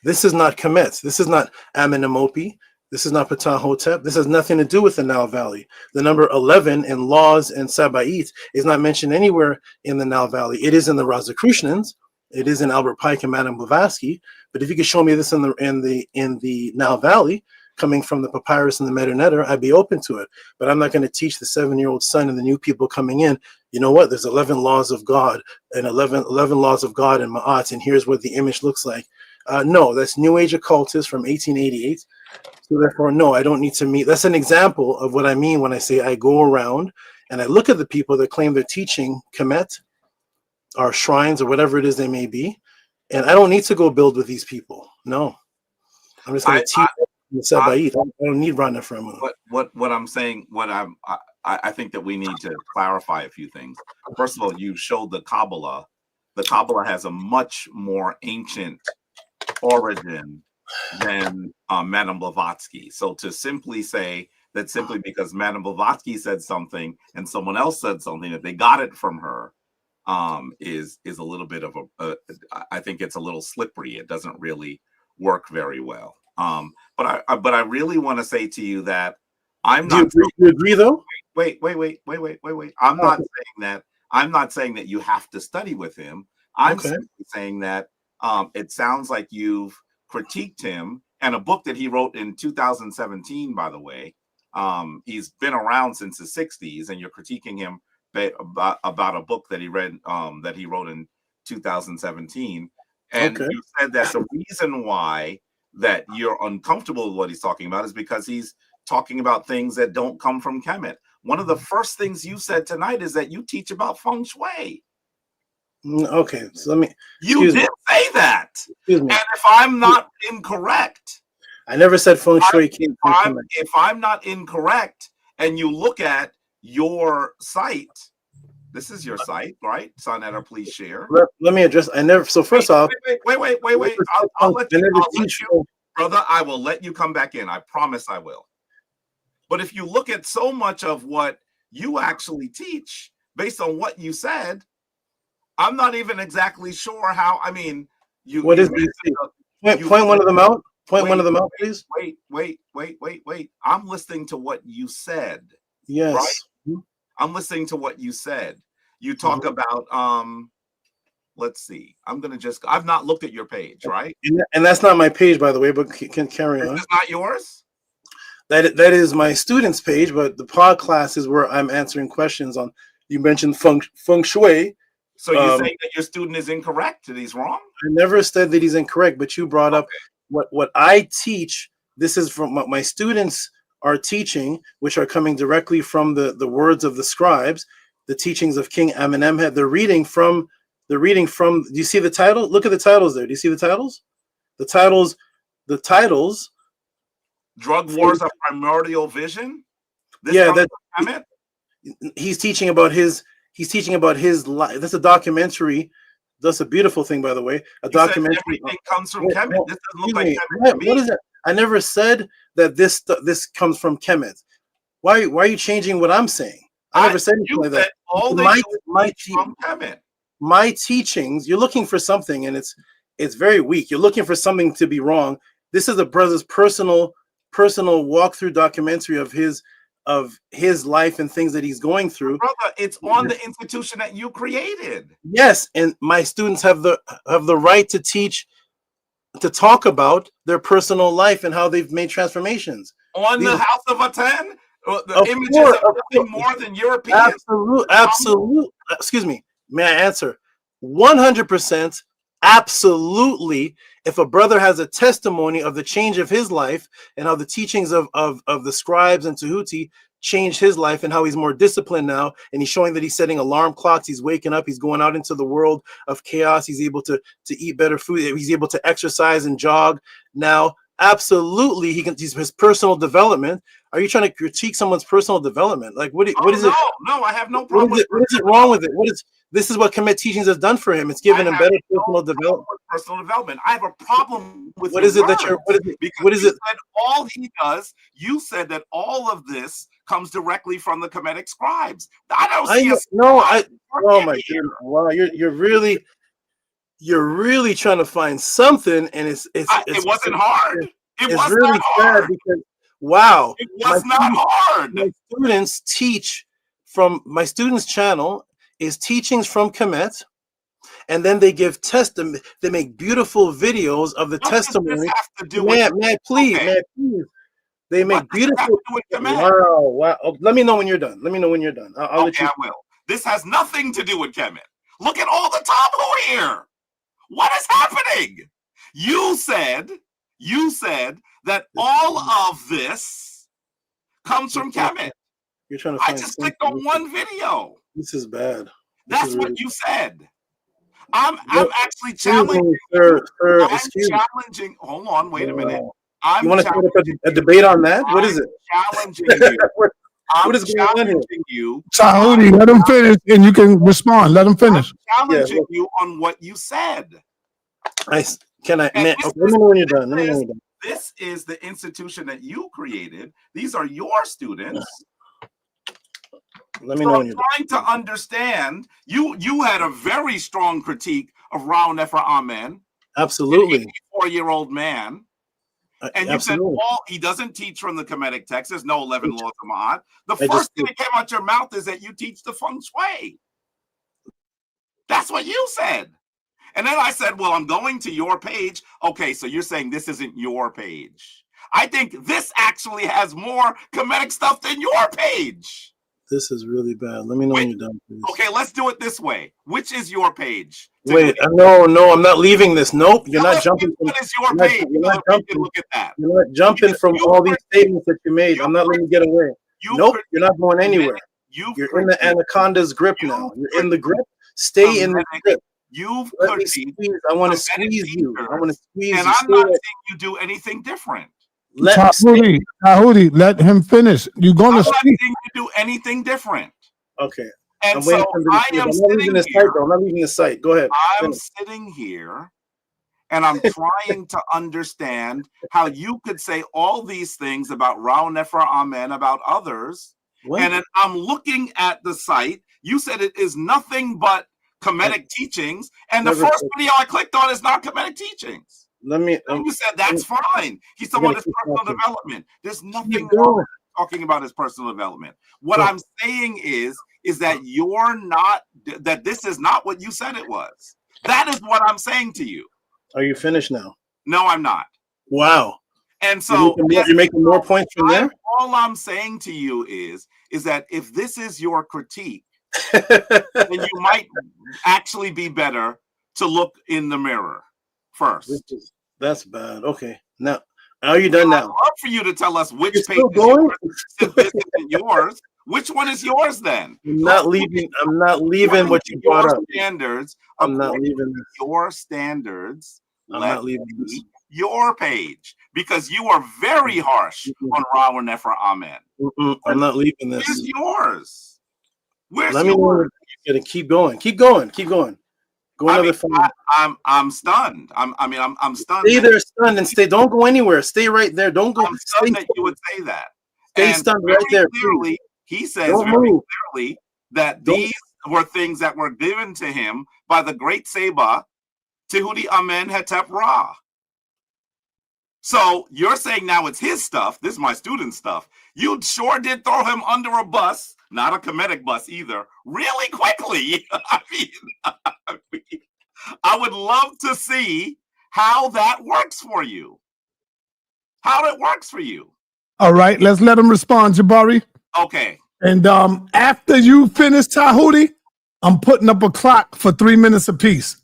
this is not Kemet. This is not Amenemopi. This is not Ptah-hotep. This has nothing to do with the Nile Valley. The number 11 in laws and Sabait is not mentioned anywhere in the Nile Valley. It is in the Rosicrucians. It is in Albert Pike and Madame Blavatsky. But if you could show me this in the Nile Valley, coming from the papyrus and the Sa.neter, I'd be open to it. But I'm not going to teach the 7-year-old son and the new people coming in, you know what, there's 11 laws of God and 11 laws of God in Ma'at, and here's what the image looks like. No, that's New Age occultists from 1888. So therefore, no, I don't need to meet. That's an example of what I mean when I say I go around and I look at the people that claim they're teaching Kemet or shrines or whatever it is they may be, and I don't need to go build with these people. No, I'm just going to teach. I don't need Ra-Nefer Amun. What I'm saying, I think that we need to clarify a few things. First of all, you showed the Kabbalah. The Kabbalah has a much more ancient origin than Madame Blavatsky. So to simply say that simply because Madame Blavatsky said something and someone else said something that they got it from her is a little bit of I think it's a little slippery. It doesn't really work very well. But I really want to say to you that I'm not. Do you agree though? Wait. I'm not saying that you have to study with him. I'm simply saying that it sounds like you've critiqued him, and a book that he wrote in 2017, by the way. He's been around since the 60s, and you're critiquing him about a book that he read that he wrote in 2017. And you said that the reason why that you're uncomfortable with what he's talking about is because he's talking about things that don't come from Kemet. One of the first things you said tonight is that you teach about feng shui. Okay, so you did say that. And if I'm not incorrect, I never said feng shui came from Kemet. If I'm not incorrect, and you look at your site, This is your site, right? Sa.neter, please share. Let me address. I never. So first off, wait. I'll let you, brother. I will let you come back in. I promise I will. But if you look at so much of what you actually teach, based on what you said, I'm not even exactly sure how. I mean, you. What is point one of them out? Point one of them out, please. Wait. I'm listening to what you said. Yes. Right? I'm listening to what you said. You talk about let's see. I've not looked at your page, right? And that's not my page, by the way, but can carry on. It's not yours? That is my students' page, but the pod class is where I'm answering questions on. You mentioned feng shui. So you're saying that your student is incorrect? That he's wrong? I never said that he's incorrect, but you brought up what I teach. This is from what my students are teaching, which are coming directly from the words of the scribes, the teachings of King Amenemhet. They're reading from. Do you see the title? Look at the titles there. Do you see the titles? The titles. Drug Wars of Primordial Vision? He's teaching about his life. That's a documentary. That's a beautiful thing, by the way. Documentary. Everything comes from Kemet. This doesn't look like Kemet to me. What is it? I never said that this comes from Kemet. Why are you changing what I'm saying? I never said anything like that. All from Kemet. My teachings. You're looking for something, and it's very weak. You're looking for something to be wrong. This is a brother's personal walkthrough documentary of his life and things that he's going through. Brother, it's on the institution that you created. Yes, and my students have the right to teach, to talk about their personal life and how they've made transformations. On the House of Aten? The images are nothing more than European. Absolute. Excuse me. May I answer? 100%. Absolutely. If a brother has a testimony of the change of his life and how the teachings of the scribes and Tehuti changed his life and how he's more disciplined now, and he's showing that he's setting alarm clocks, he's waking up, he's going out into the world of chaos, he's able to eat better food, he's able to exercise and jog now, absolutely he's his personal development. Are you trying to critique someone's personal development? Like what is it? No, I have no problem. What is it wrong with it? This is what Kemet teachings has done for him. It's given him better personal development. I have a problem with what is it that you're what is it? All he does, you said that all of this comes directly from the Kemetic scribes. I don't see oh my goodness. Wow, you're really trying to find something, and it wasn't hard. It was really not hard. Because wow. It was not hard. My students teach from my students' channel is teachings from Kemet, and then they give testimony. They make beautiful videos of the testimony. Does this have to do May I please? They make beautiful. Wow. Oh, let me know when you're done. I'll let you. I will. This has nothing to do with Kemet. Look at all the Tamu here. What is happening? You said that all of this comes from Kemet. You're trying to find I just clicked on one video. This is bad. That's what you said. I'm actually challenging. Challenging. Hold on, wait a minute. You want to start a debate on that? What is it? Challenging you. What is going on here? You. Tehuti, let him finish, and you can respond. Let him finish. I'm challenging you on what you said. Let me know when you're done. This is the institution that you created. These are your students. Let me know when you're trying to understand. You had a very strong critique of Rao Nefer Amen. Absolutely. 84-year-old man. And you said, he doesn't teach from the Kemetic text. There's no 11 laws of Ma'at. The first thing that came out your mouth is that you teach the feng shui. That's what you said. And then I said, well, I'm going to your page. Okay, so you're saying this isn't your page. I think this actually has more Kemetic stuff than your page. This is really bad. Let me know when you're done, please. Okay, let's do it this way. Which is your page? Wait, no, I'm not leaving this. Nope, you're not jumping. What is your page? Look at that. You're not jumping from all these statements that you made. I'm not letting you get away. Nope, you're not going anywhere. You're in the anaconda's grip now. You're in the grip. Stay in the grip. You've I want to squeeze you. I want to squeeze you. And I'm not saying you do anything different. Tehuti, let him finish. You're going to speak. I'm not saying you do anything different. Okay. And I'm so waiting for him to I receive. am I'm not leaving sitting the site, here. though. I'm not leaving the site. Go ahead. I'm sitting here and I'm trying to understand how you could say all these things about Rao Nefer Amen, about others. What? And then I'm looking at the site. You said it is nothing but Kemetic teachings. And the first video I clicked on is not Kemetic teachings. Let me. And you said that's fine. He's talking about his personal development. There's nothing wrong with talking about his personal development. What I'm saying is that you're not, that this is not what you said it was. That is what I'm saying to you. Are you finished now? No, I'm not. Wow. And so you're making more points from there? All I'm saying to you is that if this is your critique, then you might actually be better to look in the mirror first. That's bad. Okay. Now, are you done now? I'd love for you to tell us which You're page still is going? yours. If this isn't yours, which one is yours then? I'm not leaving what you brought up. Standards. I'm not leaving this. Your standards. I'm not leaving this. Your page, because you are very harsh on Rao Nefer Amen. I'm not leaving this. Where's yours? Where's Let me know. yours? You're gonna keep going. Keep going. Keep going. Go another 5 minutes. I'm stunned. I'm stunned. Stay there, stunned, and stay. Don't go anywhere. Stay right there. Don't go. I'm stunned that you would say that. Stay stunned right there. Clearly, he says very clearly that these were things that were given to him by the great Seba, Tehuti Amen Hetep Ra. So you're saying now it's his stuff. This is my student stuff. You sure did throw him under a bus, not a Kemetic bus either, really quickly. I would love to see how that works for you. How it works for you. All right, let's let him respond, Jabari. Okay. And after you finish Tehuti, I'm putting up a clock for 3 minutes apiece.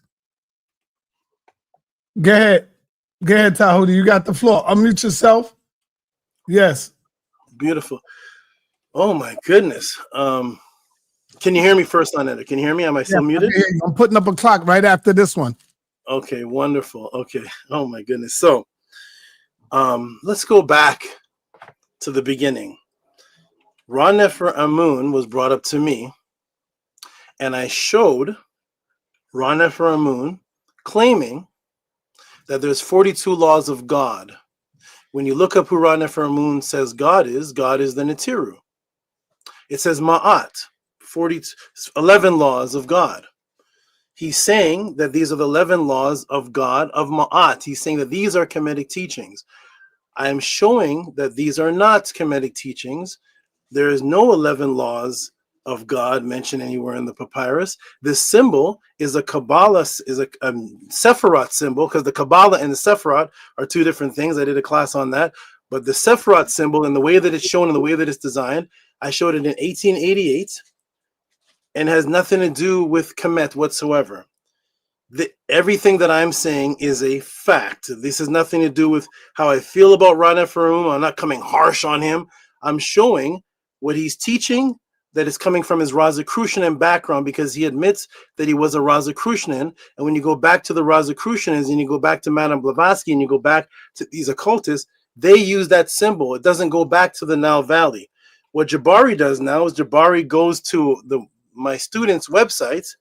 Go ahead. Go ahead, Tehuti. You got the floor. Unmute yourself. Yes. Beautiful. Oh my goodness. Can you hear me first on it? Can you hear me? Am I still muted? I'm putting up a clock right after this one. Okay, wonderful. Okay. Oh my goodness. So let's go back to the beginning. Ra Nefer Amun was brought up to me, and I showed Ra Nefer Amun claiming that there's 42 laws of God. When you look up who Ra Nefer Amun says God is the Netiru. It says Ma'at, 11 laws of God. He's saying that these are the 11 laws of God of Ma'at. He's saying that these are Kemetic teachings. I am showing that these are not Kemetic teachings. There is no 11 laws of God mentioned anywhere in the papyrus. This symbol is a Kabbalah, is a Sephiroth symbol, because the Kabbalah and the Sephiroth are two different things. I did a class on that. But the Sephiroth symbol and the way that it's shown and the way that it's designed, I showed it in 1888 and has nothing to do with Kemet whatsoever. Everything that I'm saying is a fact. This has nothing to do with how I feel about Ra Nefer Amun. I'm not coming harsh on him. I'm showing what he's teaching that is coming from his Rosicrucian background, because he admits that he was a Rosicrucian. And when you go back to the Rosicrucians and you go back to Madame Blavatsky and you go back to these occultists, they use that symbol. It doesn't go back to the Nile Valley. What Jabari does now is Jabari goes to my students' websites.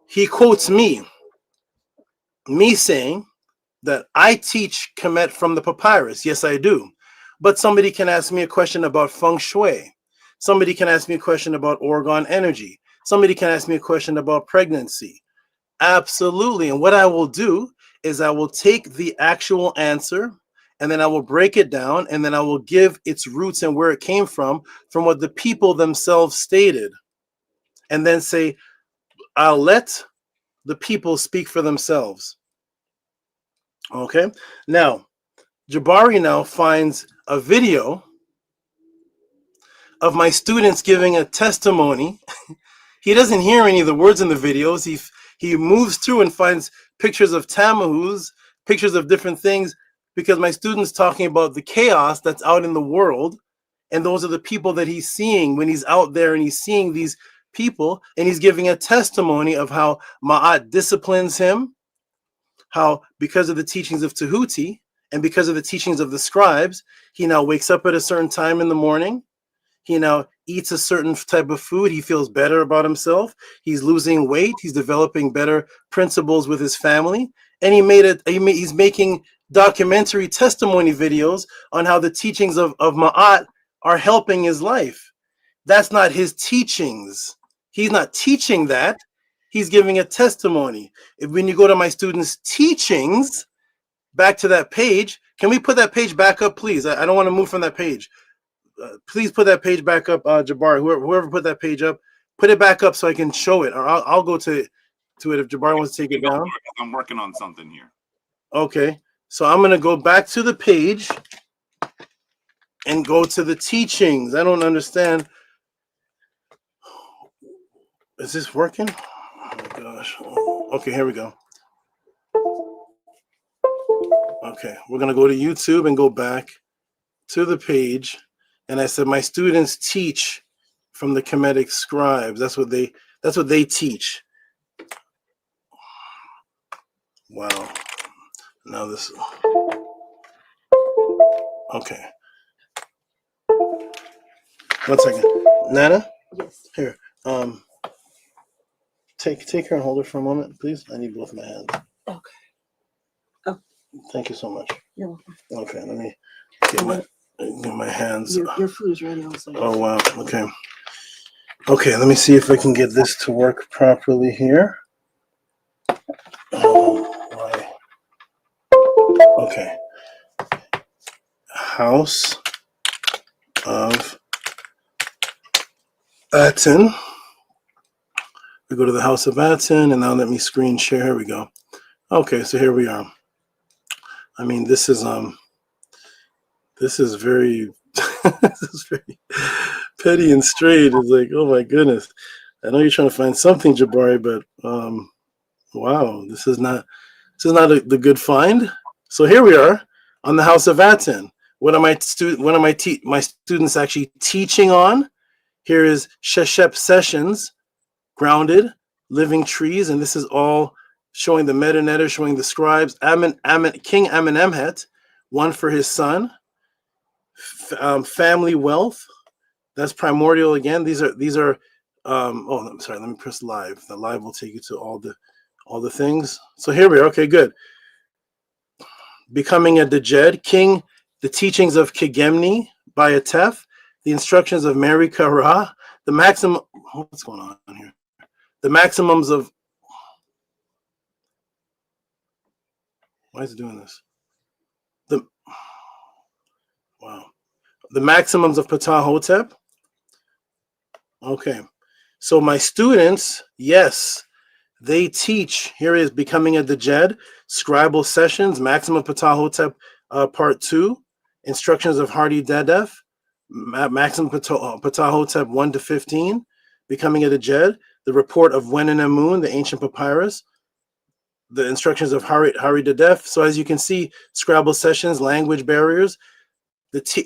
He quotes me saying that I teach Kemet from the papyrus. Yes, I do. But somebody can ask me a question about feng shui. Somebody can ask me a question about orgone energy. Somebody can ask me a question about pregnancy. Absolutely. And what I will do is I will take the actual answer and then I will break it down and then I will give its roots and where it came from what the people themselves stated. And then say, I'll let the people speak for themselves. Okay. Now, Jabari now finds a video of my students giving a testimony. He doesn't hear any of the words in the videos. He moves through and finds pictures of Tammuz, pictures of different things, because my students talking about the chaos that's out in the world, and those are the people that he's seeing when he's out there and he's seeing these people, and he's giving a testimony of how Ma'at disciplines him, how because of the teachings of Tehuti and because of the teachings of the scribes, he now wakes up at a certain time in the morning. He now eats a certain type of food. He feels better about himself. He's losing weight. He's developing better principles with his family. And he's making documentary testimony videos on how the teachings of Ma'at are helping his life. That's not his teachings. He's not teaching that. He's giving a testimony. When you go to my students' teachings, back to that page, can we put that page back up, please? I don't want to move from that page. Please put that page back up, Jabari. Whoever put that page up, put it back up so I can show it, or I'll go to it if Jabari wants to take it down. I'm working on something here. Okay, so I'm gonna go back to the page and go to the teachings. I don't understand. Is this working? Oh my gosh. Okay, here we go. Okay, we're gonna go to YouTube and go back to the page. And I said, my students teach from the Kemetic scribes. That's what they teach. Wow. Now this. Okay. 1 second. Nana? Yes. Here. Take her and hold her for a moment, please. I need both my hands. Okay. Oh. Thank you so much. You're welcome. Okay, let me get my hands. Your food is ready also. Oh wow. Okay. Okay, let me see if I can get this to work properly here. Okay. House of Aten. We go to the House of Aten, and now let me screen share. Here we go. Okay, so here we are. I mean, this is very this is very petty and straight. It's like, oh my goodness. I know you're trying to find something, Jabari, but wow, this is not the good find. So here we are on the House of Aten. What are my students actually teaching on? Here is Sheshep Sessions, Grounded, Living Trees, and this is all showing the meta-netter, showing the scribes, King Amenemhet, one for his son, family wealth. That's primordial again. These are. Oh, I'm sorry. Let me press live. The live will take you to all the things. So here we are. Okay, good. Becoming a Dejed, King, the teachings of Kigemni by Atef, the instructions of Mary Kara, the maximum. What's going on here? The maximums of. Why is it doing this? Wow. The maximums of Ptah-hotep. Okay. So my students, yes, they teach. Here is Becoming a Dejed, Scribal Sessions, Maximum Ptah-hotep, Part 2, Instructions of Hardy Dedef, Maximum Ptah-hotep 1 to 15, Becoming a Dejed, the Report of Wen and Amun, the Ancient Papyrus, the Instructions of Hari Dedef. So as you can see, Scribal Sessions, Language Barriers,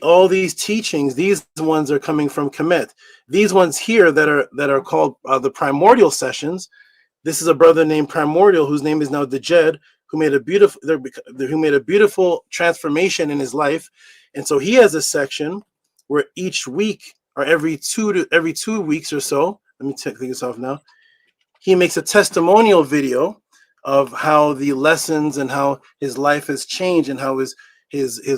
all these teachings, these ones are coming from Kemet. These ones here that are called the Primordial Sessions. This is a brother named Primordial, whose name is now Dejed, who made a beautiful transformation in his life, and so he has a section where each week or every 2 weeks or so. Let me take this off now. He makes a testimonial video of how the lessons and how his life has changed and how his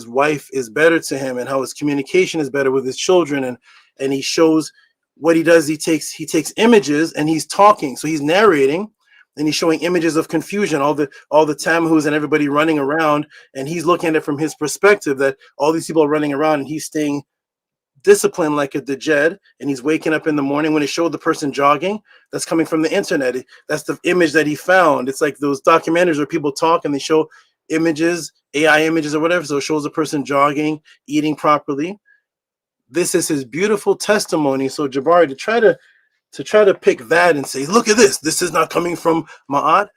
wife is better to him and how his communication is better with his children, and he shows what he does. He takes images and he's talking, so he's narrating and he's showing images of confusion, all the Tamhus and everybody running around, and he's looking at it from his perspective, that all these people are running around and he's staying disciplined like a Dejed, and he's waking up in the morning. When it showed the person jogging, that's coming from the internet. That's the image that he found. It's like those documentaries where people talk and they show images, AI images or whatever, so it shows a person jogging, eating properly. This is his beautiful testimony. So Jabari, to try to pick that and say, look at this is not coming from Ma'at,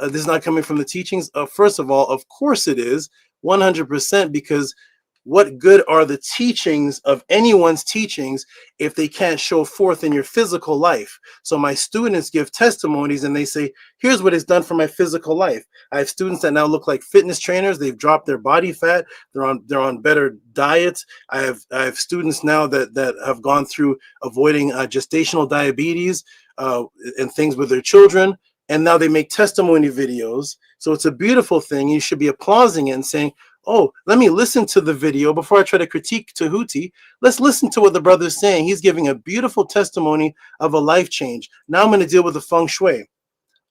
this is not coming from the teachings. First of all, of course it is 100%, because what good are the teachings of anyone's teachings if they can't show forth in your physical life? So my students give testimonies and they say, here's what it's done for my physical life. I have students that now look like fitness trainers. They've dropped their body fat. They're on better diets. I have students now that have gone through avoiding gestational diabetes and things with their children. And now they make testimony videos. So it's a beautiful thing. You should be applauding it and saying, oh, let me listen to the video before I try to critique Tehuti. Let's listen to what the brother's saying. He's giving a beautiful testimony of a life change. Now I'm going to deal with the feng shui.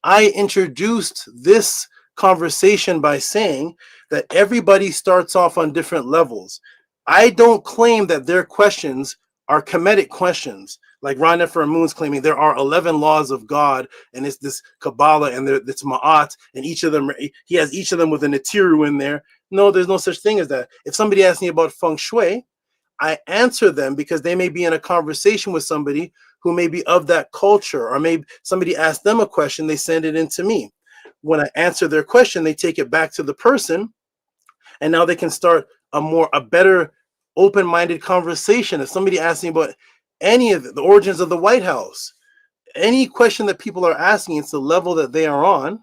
I introduced this conversation by saying that everybody starts off on different levels. I don't claim that their questions are Kemetic questions. Like Ron Ephraim's claiming there are 11 laws of God, and it's this Kabbalah, and it's Ma'at, and each of them, he has each of them with an Netiru in there. No, there's no such thing as that. If somebody asks me about feng shui, I answer them because they may be in a conversation with somebody who may be of that culture, or maybe somebody asked them a question, they send it in to me. When I answer their question, they take it back to the person, and now they can start a better open-minded conversation. If somebody asks me about any of the origins of the White House, any question that people are asking, it's the level that they are on.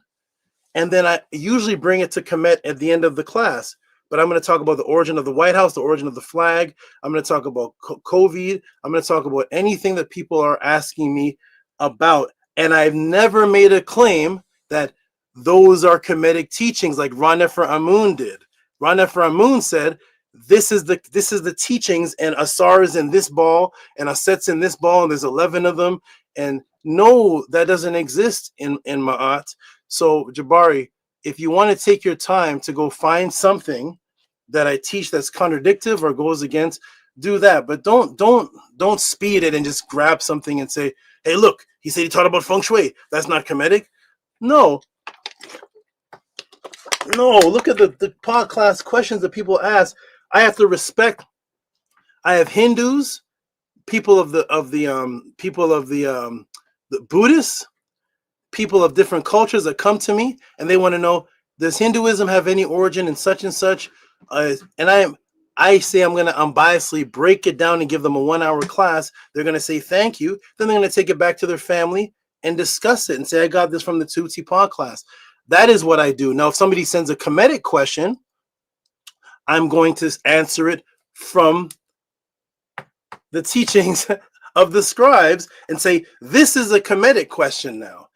And then I usually bring it to Kemet at the end of the class. But I'm going to talk about the origin of the White House, the origin of the flag. I'm going to talk about COVID. I'm going to talk about anything that people are asking me about. And I've never made a claim that those are Kemetic teachings like Ron Ephraim did. Ron Ephraim said, this is the teachings, and Asar is in this ball, and Aset's in this ball, and there's 11 of them. And no, that doesn't exist in Ma'at. So Jabari, if you want to take your time to go find something that I teach that's contradictive or goes against, do that. But don't speed it and just grab something and say, hey, look, he said he taught about feng shui. That's not Kemetic. No, look at the podcast questions that people ask. I have to respect. I have Hindus, people of the Buddhists, people of different cultures that come to me and they want to know, does Hinduism have any origin in such and such? And I say I'm going to unbiasedly break it down and give them a 1-hour class. They're going to say thank you. Then they're going to take it back to their family and discuss it and say, I got this from the Tehuti podcast. That is what I do. Now, if somebody sends a Kemetic question, I'm going to answer it from the teachings of the scribes and say, this is a Kemetic question now.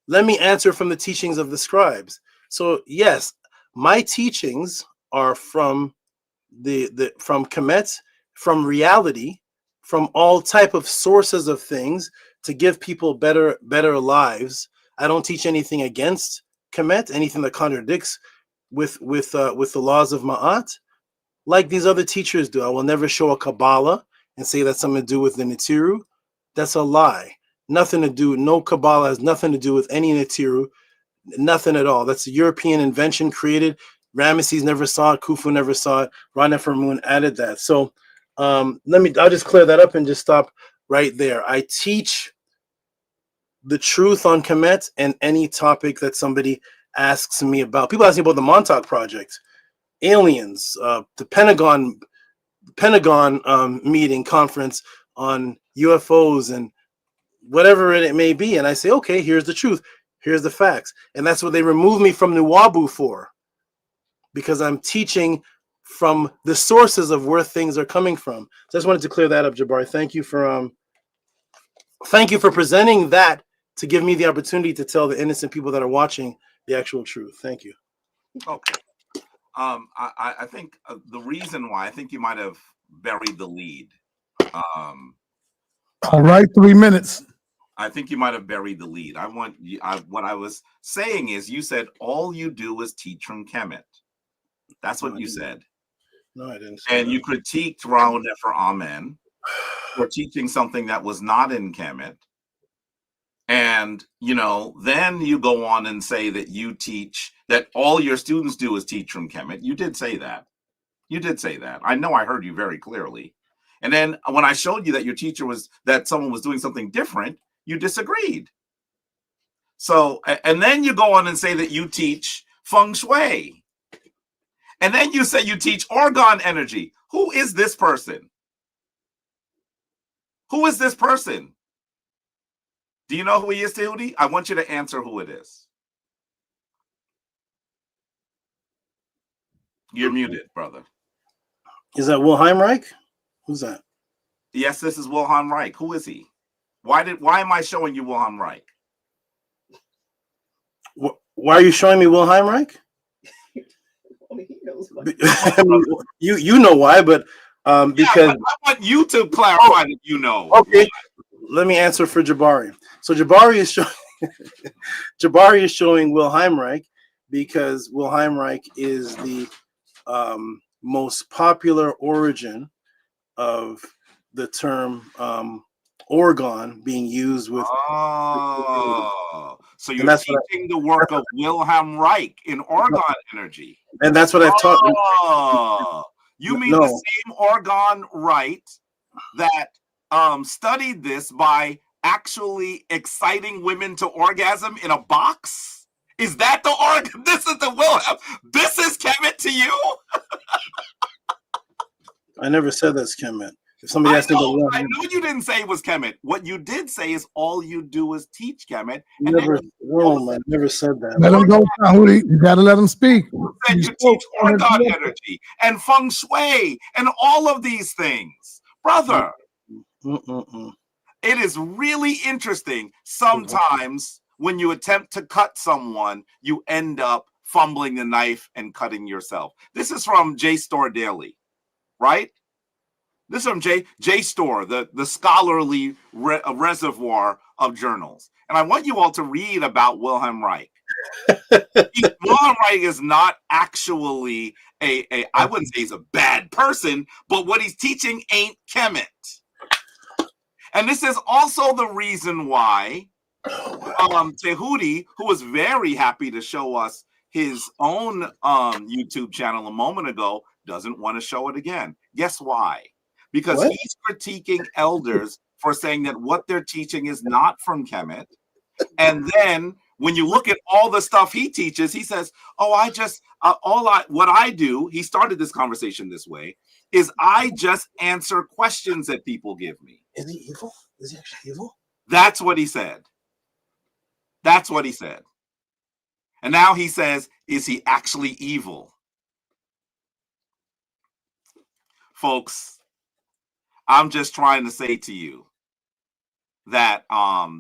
Let me answer from the teachings of the scribes. So yes, my teachings are from from Kemet, from reality, from all type of sources of things to give people better lives. I don't teach anything against Kemet, anything that contradicts with the laws of Ma'at, like these other teachers do. I will never show a Kabbalah and say that's something to do with the Netiru. That's a lie. Nothing to do. No Kabbalah has nothing to do with any Netiru. Nothing at all. That's a European invention created. Ramesses never saw it. Khufu never saw it. Ron Ephraim added that. So I'll just clear that up and just stop right there. I teach the truth on Kemet and any topic that somebody asks me about. People ask me about the Montauk Project, aliens, the Pentagon meeting conference on UFOs and whatever it may be. And I say, okay, here's the truth. Here's the facts. And that's what they remove me from Nuwabu for, because I'm teaching from the sources of where things are coming from. So I just wanted to clear that up, Jabari. Thank you for presenting that to give me the opportunity to tell the innocent people that are watching the actual truth. Thank you. Okay. I think the reason why, I think you might have buried the lead. All right, 3 minutes. I think you might have buried the lead. What I was saying is, you said all you do is teach from Kemet. That's what you said. No, I didn't. And you critiqued Ron Ephraim for teaching something that was not in Kemet. And, then you go on and say that you teach, that all your students do is teach from Kemet. You did say that. I know I heard you very clearly. And then when I showed you that your teacher that someone was doing something different, you disagreed. So, and then you go on and say that you teach feng shui. And then you say you teach orgone energy. Who is this person? Who is this person? Do you know who he is, Tehuti? I want you to answer who it is. You're muted, brother. Is that Wilhelm Reich? Who's that? Yes, this is Wilhelm Reich. Who is he? Why am I showing you Wilhelm Reich? Why are you showing me Wilhelm Reich? Only he knows why. you know why, but because I want you to clarify that you know. Okay, let me answer for Jabari. So Jabari is showing Wilhelm Reich because Wilhelm Reich is the most popular origin of the term orgone being used with. Oh, so you're teaching the work of Wilhelm Reich in orgone energy. And that's what I've taught. Oh, you mean the same orgone Reich that studied this by actually exciting women to orgasm in a box? Is that the organ? This is the Wilhelm. This is Kemet to you? I never said that's Kemet. If somebody asked me, I know you didn't say it was Kemet. What you did say is all you do is teach Kemet. I never said that. Let him go, Tehuti. You got to let him speak. You teach orgone energy and feng shui and all of these things, brother. It is really interesting. Sometimes when you attempt to cut someone, you end up fumbling the knife and cutting yourself. This is from JSTOR Daily, right? This is from JSTOR, the scholarly reservoir of journals. And I want you all to read about Wilhelm Reich. Wilhelm Reich is not actually I wouldn't say he's a bad person, but what he's teaching ain't Kemet. And this is also the reason why Tehuti, who was very happy to show us his own YouTube channel a moment ago, doesn't want to show it again. Guess why? Because he's critiquing elders for saying that what they're teaching is not from Kemet. And then when you look at all the stuff he teaches, he says, oh, what I do, he started this conversation this way, is I just answer questions that people give me. Is he evil? Is he actually evil? That's what he said. That's what he said. And now he says, is he actually evil? Folks, I'm just trying to say to you that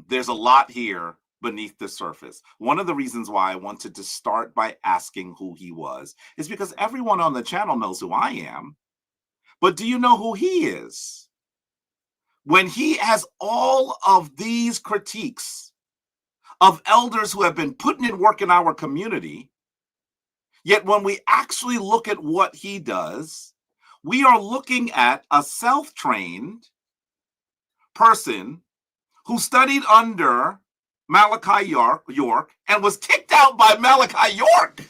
there's a lot here beneath the surface. One of the reasons why I wanted to start by asking who he was is because everyone on the channel knows who I am. But do you know who he is? When he has all of these critiques of elders who have been putting in work in our community, yet when we actually look at what he does, we are looking at a self-trained person who studied under Malachi York and was kicked out by Malachi York.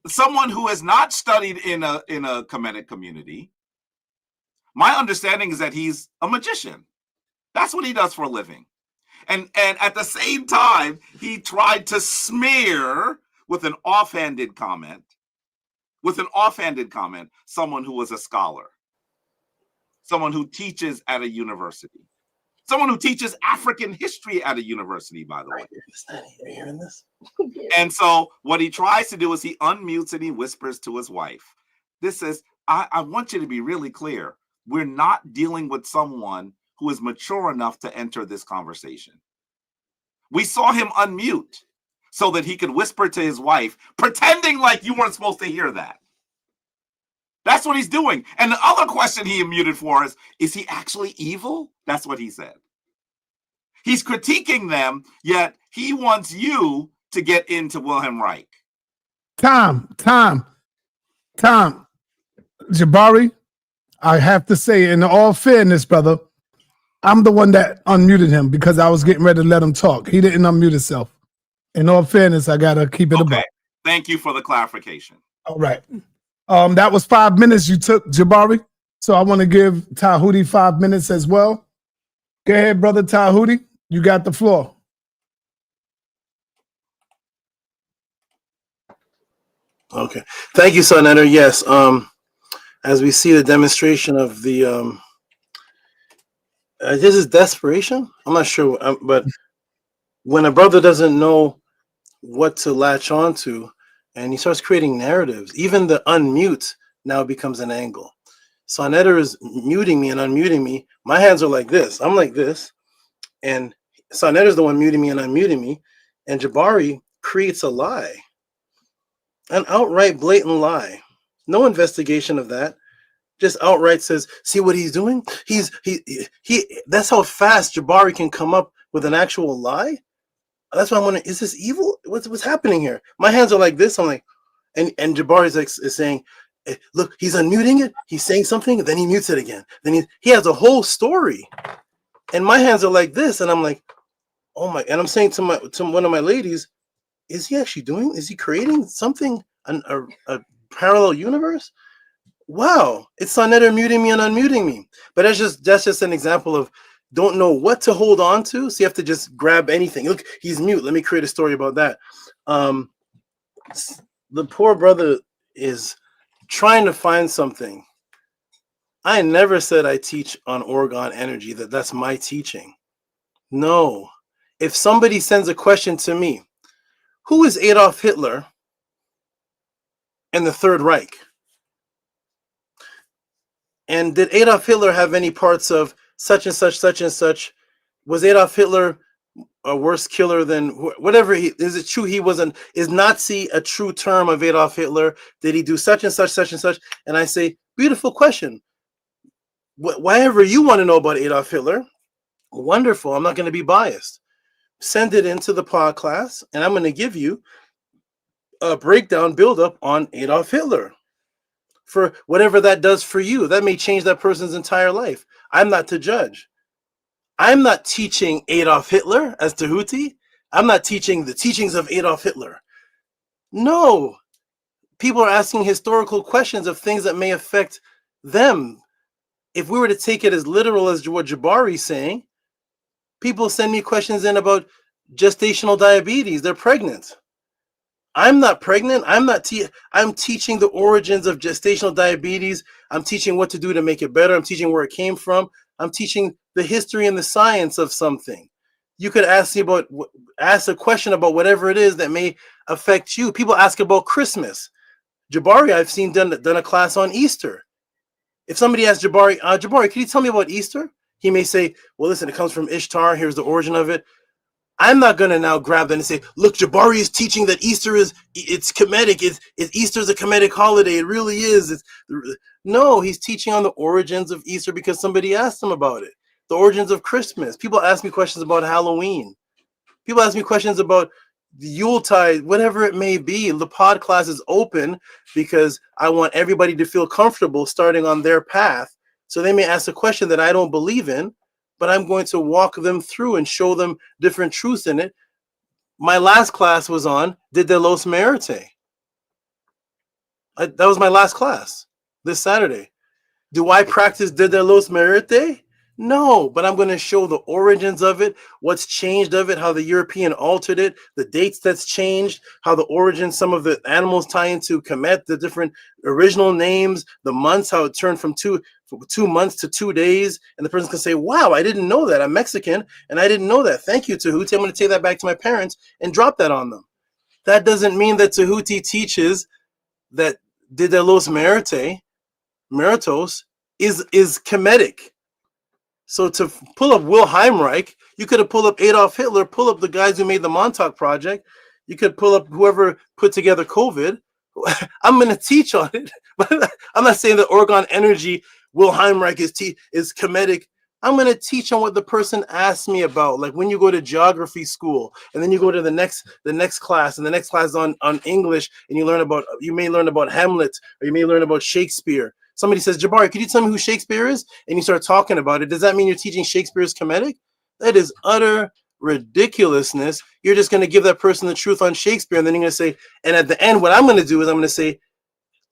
Someone who has not studied in a Kemetic community. My understanding is that he's a magician. That's what he does for a living. And at the same time, he tried to smear with an offhanded comment, someone who was a scholar, someone who teaches at a university, someone who teaches African history at a university, by the way. Are you hearing this? And so what he tries to do is he unmutes and he whispers to his wife. This is, I want you to be really clear. We're not dealing with someone who is mature enough to enter this conversation. We saw him unmute so that he could whisper to his wife, pretending like you weren't supposed to hear that. That's what he's doing. And the other question he unmuted for is he actually evil? That's what he said. He's critiquing them, yet he wants you to get into Wilhelm Reich. Tom, Jabari, I have to say, in all fairness, brother, I'm the one that unmuted him because I was getting ready to let him talk. He didn't unmute himself. In all fairness, I got to keep it above. Thank you for the clarification. All right. That was 5 minutes you took, Jabari. So I want to give Tehuti 5 minutes as well. Go ahead, brother Tehuti. You got the floor. Okay. Thank you, sa.neter. Yes. As we see the demonstration of the this is desperation. I'm not sure, but when a brother doesn't know what to latch onto, and he starts creating narratives, even the unmute now becomes an angle. Sa.neter is muting me and unmuting me. My hands are like this. I'm like this, and sa.neter is the one muting me and unmuting me, and Jabari creates a lie, an outright blatant lie. No investigation of that. Just outright says, see what he's doing? He that's how fast Jabari can come up with an actual lie. That's why I'm wondering, is this evil? What's happening here? My hands are like this. I'm like, and Jabari's like is saying, look, he's unmuting it, he's saying something, and then he mutes it again. Then he has a whole story. And my hands are like this, and I'm like, oh my, and I'm saying to one of my ladies, is he creating something, a parallel universe? Wow, it's sa.neter muting me and unmuting me. But that's just an example of don't know what to hold on to, so you have to just grab anything. Look, he's mute. Let me create a story about that. The poor brother is trying to find something. I never said I teach on Oregon energy, that's my teaching. No. If somebody sends a question to me, who is Adolf Hitler in the Third Reich? And did Adolf Hitler have any parts of such and such, such and such? Was Adolf Hitler a worse killer than whatever? Is it true he wasn't? Is Nazi a true term of Adolf Hitler? Did he do such and such, such and such? And I say, beautiful question. Whatever you want to know about Adolf Hitler, wonderful. I'm not going to be biased. Send it into the pod class, and I'm going to give you a breakdown, build up on Adolf Hitler. For whatever that does for you, that may change that person's entire life. I'm not to judge. I'm not teaching Adolf Hitler as Tehuti. I'm not teaching the teachings of Adolf Hitler. No. People are asking historical questions of things that may affect them. If we were to take it as literal as what Jabari's saying, people send me questions in about gestational diabetes. They're pregnant. I'm not pregnant. I'm teaching the origins of gestational diabetes. I'm teaching what to do to make it better. I'm teaching where it came from. I'm teaching the history and the science of something. You could ask a question about whatever it is that may affect you. People ask about Christmas. Jabari, I've seen done a class on Easter. If somebody asks Jabari, Jabari, can you tell me about Easter? He may say, well, listen, it comes from Ishtar. Here's the origin of it. I'm not going to now grab that and say, look, Jabari is teaching that Easter it's Kemetic. Easter's a Kemetic holiday. It really is. No, he's teaching on the origins of Easter because somebody asked him about it. The origins of Christmas. People ask me questions about Halloween. People ask me questions about the Yuletide, whatever it may be. The pod class is open because I want everybody to feel comfortable starting on their path. So they may ask a question that I don't believe in, but I'm going to walk them through and show them different truths in it. My last class was on De los Merite. That was my last class this Saturday. Do I practice De los Merite? No, but I'm going to show the origins of it, what's changed of it, how the European altered it, the dates that's changed, how the origins, some of the animals tie into Kemet, the different original names, the months, how it turned from 2 months to 2 days. And the person can say, wow, I didn't know that. I'm Mexican, and I didn't know that. Thank you, Tehuti. I'm going to take that back to my parents and drop that on them. That doesn't mean that Tehuti teaches that De los Merite, Meritos, is Kemetic. So to pull up Will Heimreich, you could have pulled up Adolf Hitler, pull up the guys who made the Montauk Project. You could pull up whoever put together COVID. I'm going to teach on it. But I'm not saying that Oregon Energy, Will Heimreich is Kemetic. I'm going to teach on what the person asked me about. Like when you go to geography school and then you go to the next class, and the next class is on English, and you may learn about Hamlet, or you may learn about Shakespeare. Somebody says, Jabari, could you tell me who Shakespeare is? And you start talking about it. Does that mean you're teaching Shakespeare's Kemetic? That is utter ridiculousness. You're just going to give that person the truth on Shakespeare. And then you're going to say, and at the end, what I'm going to do is I'm going to say,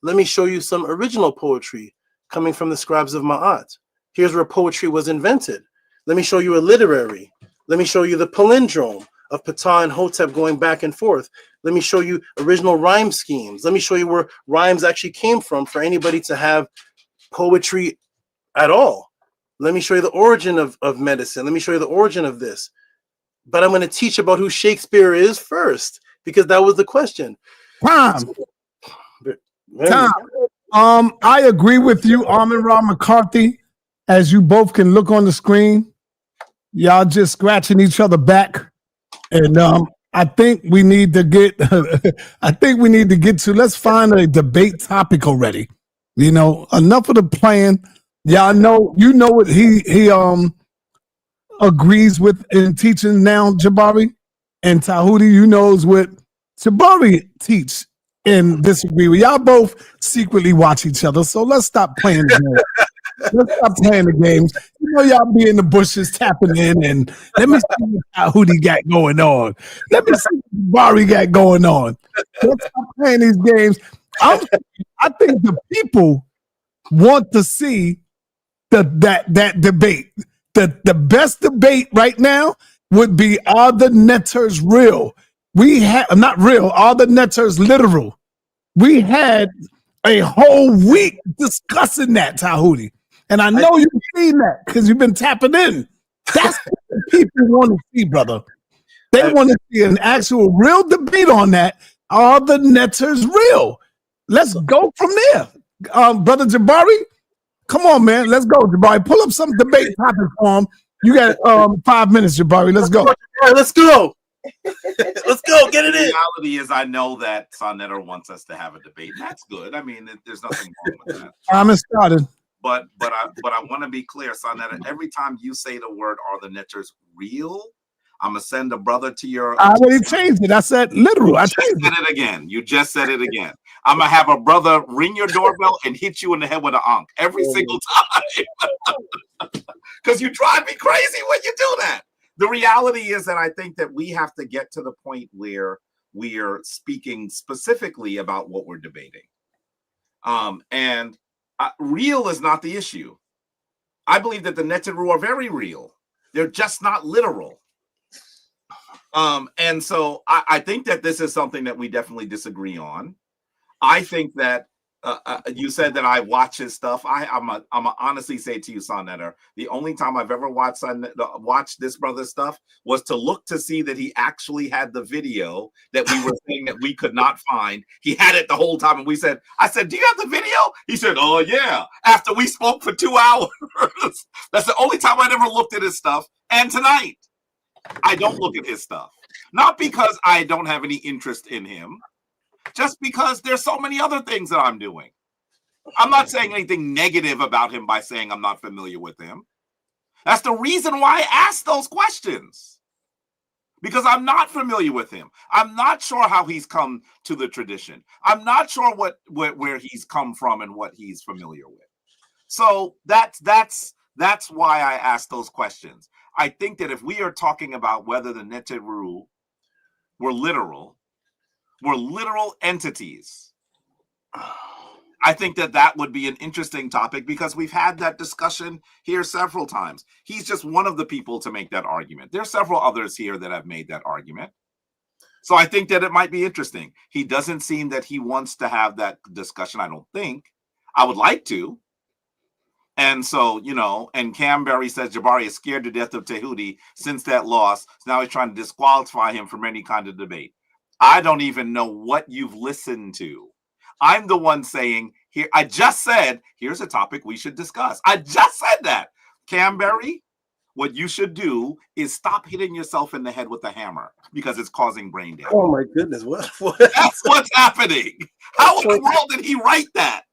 let me show you some original poetry coming from the scribes of Ma'at. Here's where poetry was invented. Let me show you a literary. Let me show you the palindrome. of Ptah and Hotep going back and forth. Let me show you original rhyme schemes. Let me show you where rhymes actually came from for anybody to have poetry at all. Let me show you the origin of medicine. Let me show you the origin of this. But I'm going to teach about who Shakespeare is first, because that was the question. Time. I agree with you, Armin Ra McCarthy. As you both can look on the screen, y'all just scratching each other back. And I think we need to get to, let's find a debate topic already. You know, enough of the playing. Y'all know, you know what he agrees with in teaching now, Jabari, and Tehuti, you knows what Jabari teach and disagree with. Y'all both secretly watch each other, so let's stop playing the game. Let's stop playing the games. You know, y'all be in the bushes tapping in, and let me see what Tehuti got going on. Let me see what Jabari got going on. Let's stop playing these games. I think the people want to see that debate. The best debate right now would be, are the netters real? We have not real, are the netters literal? We had a whole week discussing that, Tehuti. And I know you've seen that because you've been tapping in. That's what people want to see, brother. They want to see an actual real debate on that. Are the netters real? Let's go from there. Brother Jabari, come on, man. Let's go, Jabari. Pull up some debate topic for him. You got 5 minutes, Jabari. Let's go. All right, let's go. Let's go. Get it in. The reality is, I know that sa.neter wants us to have a debate. That's good. I mean, there's nothing wrong with that. Time has started. But I want to be clear, sa.neter. Every time you say the word, "Are the netters real?" I'm gonna send a brother to your. I already changed it. I said literal. I changed it again. You just said it again. I'm gonna have a brother ring your doorbell and hit you in the head with an ankh every single time, because you drive me crazy when you do that. The reality is that I think that we have to get to the point where we are speaking specifically about what we're debating. And real is not the issue. I believe that the Neteru are very real. They're just not literal. And so I think that this is something that we definitely disagree on. I think that you said that I watch his stuff. I'm honestly say to you, sa.neter, the only time I've ever watched this brother's stuff was to look to see that he actually had the video that we were saying that we could not find. He had it the whole time, and I said, do you have the video? He said, oh yeah. After we spoke for 2 hours, that's the only time I'd ever looked at his stuff. And tonight, I don't look at his stuff, not because I don't have any interest in him. Just because there's so many other things that I'm doing. I'm not saying anything negative about him by saying I'm not familiar with him. That's the reason why I asked those questions. Because I'm not familiar with him. I'm not sure how he's come to the tradition. I'm not sure where he's come from and what he's familiar with. So that's why I asked those questions. I think that if we are talking about whether the Neteru were literal entities, I think that would be an interesting topic, because we've had that discussion here several times. He's just one of the people to make that argument. There are several others here that have made that argument. So I think that it might be interesting. He doesn't seem that he wants to have that discussion, I don't think. I would like to. And so, and Camberry says Jabari is scared to death of Tehuti since that loss. So now he's trying to disqualify him from any kind of debate. I don't even know what you've listened to. I'm the one saying, here, I just said, here's a topic we should discuss. I just said that. Camberry, what you should do is stop hitting yourself in the head with a hammer, because it's causing brain damage. Oh my goodness, what? That's what's happening. How in the world did he write that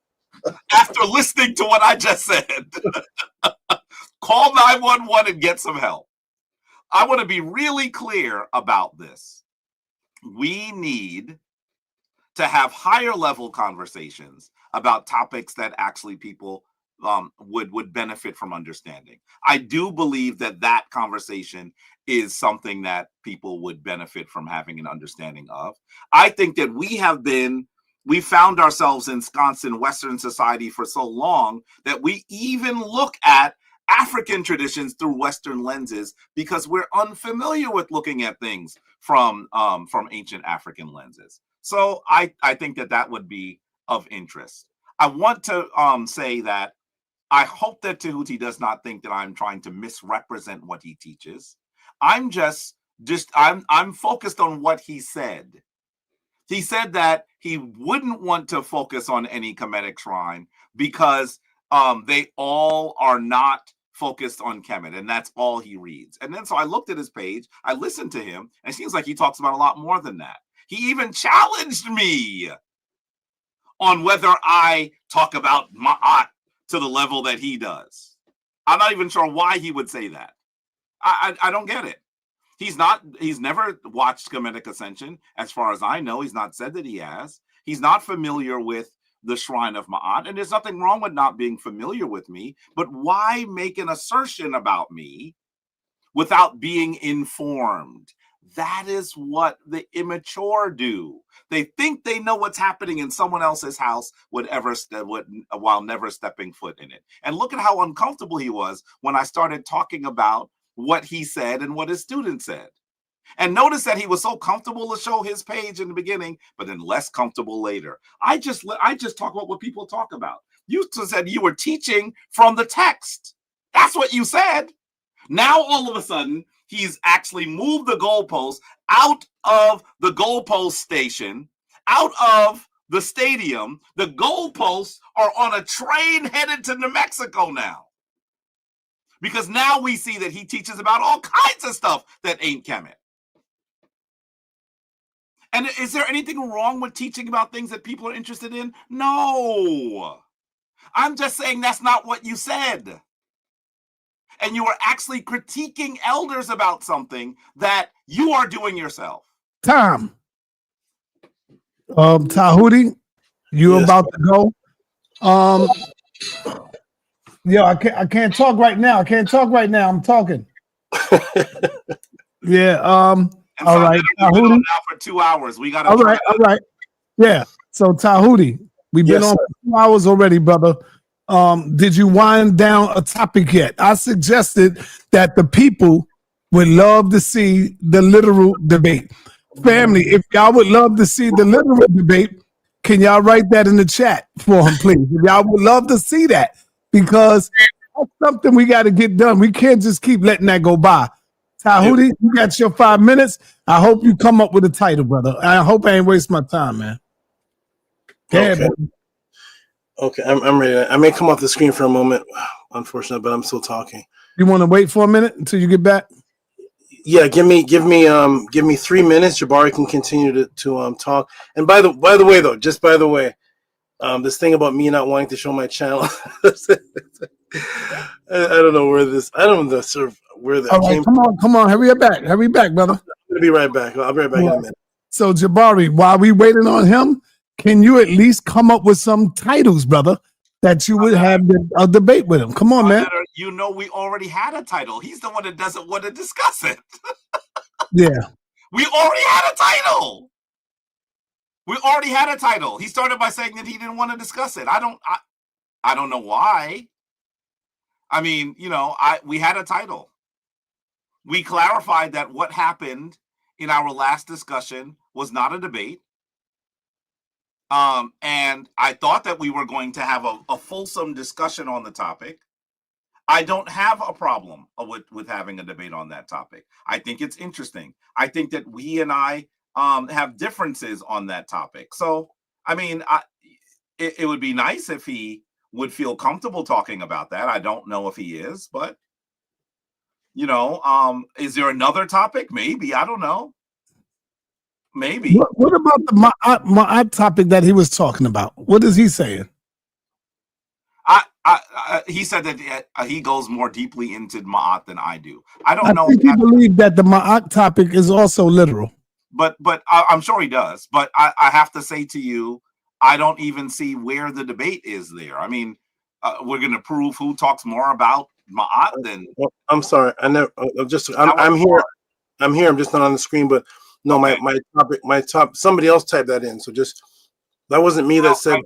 after listening to what I just said? Call 911 and get some help. I want to be really clear about this. We need to have higher level conversations about topics that actually people would benefit from understanding. I do believe that conversation is something that people would benefit from having an understanding of. I think that we found ourselves ensconced in Western society for so long that we even look at African traditions through Western lenses because we're unfamiliar with looking at things from ancient African lenses. So I think that would be of interest. I want to say that I hope that Tehuti does not think that I'm trying to misrepresent what he teaches. I'm I'm focused on what he said. He said that he wouldn't want to focus on any Kemetic shrine because they all are not focused on Kemet, and that's all he reads. And then so I looked at his page, I listened to him, and it seems like he talks about a lot more than that. He even challenged me on whether I talk about Ma'at to the level that he does. I'm not even sure why he would say that. I don't get it. He's never watched Kemetic Ascension. As far as I know, he's not said that he has. He's not familiar with the Shrine of Ma'at, and there's nothing wrong with not being familiar with me, but why make an assertion about me without being informed? That is what the immature do. They think they know what's happening in someone else's house while never stepping foot in it. And look at how uncomfortable he was when I started talking about what he said and what his students said. And notice that he was so comfortable to show his page in the beginning, but then less comfortable later. I just talk about what people talk about. You said you were teaching from the text. That's what you said. Now, all of a sudden, he's actually moved the goalpost out of the goalpost station, out of the stadium. The goalposts are on a train headed to New Mexico now. Because now we see that he teaches about all kinds of stuff that ain't Kemet. And is there anything wrong with teaching about things that people are interested in? No. I'm just saying that's not what you said. And you are actually critiquing elders about something that you are doing yourself. Tom. Tehuti, you about to go? Yeah, I can't talk right now. I'm talking. Yeah. All right. We've been on now for 2 hours. We got to. All right. Yeah. So Tehuti, we've been on for 2 hours already, brother. Did you wind down a topic yet? I suggested that the people would love to see the literal debate. Family, if y'all would love to see the literal debate, can y'all write that in the chat for him, please? If y'all would love to see that, because that's something we got to get done. We can't just keep letting that go by. Tehuti, you got your 5 minutes. I hope you come up with a title, brother. I hope I ain't waste my time, man. Okay, I'm ready. I may come off the screen for a moment, unfortunately, but I'm still talking. You want to wait for a minute until you get back? Yeah, give me 3 minutes. Jabari can continue to talk. And by the way, though, just by the way, this thing about me not wanting to show my channel, I don't know where this. I don't know where that came. Come on, hurry back, brother. I'm gonna be right back. I'll be right back in a minute. So Jabari, while we waiting on him, can you at least come up with some titles, brother, that you would have a debate with him? Come on, man. You know, we already had a title. He's the one that doesn't want to discuss it. Yeah. We already had a title. He started by saying that he didn't want to discuss it. I don't know why. I mean, you know, we had a title. We clarified that what happened in our last discussion was not a debate. And I thought that we were going to have a fulsome discussion on the topic. I don't have a problem with having a debate on that topic. I think it's interesting. I think that we and I have differences on that topic. So, I mean, it would be nice if he would feel comfortable talking about that. I don't know if he is, but, you know, is there another topic? Maybe. I don't know. Maybe. What about the Ma'at topic that he was talking about? What is he saying? He said that he goes more deeply into Ma'at than I do. I don't know. I think he believes that the Ma'at topic is also literal. But I'm sure he does. But I have to say to you, I don't even see where the debate is there. I mean, we're going to prove who talks more about Ma'at than. Well, I'm sorry. I'm here. I'm here. I'm just not on the screen. But no, okay. my top. Somebody else typed that in. So that wasn't me that said.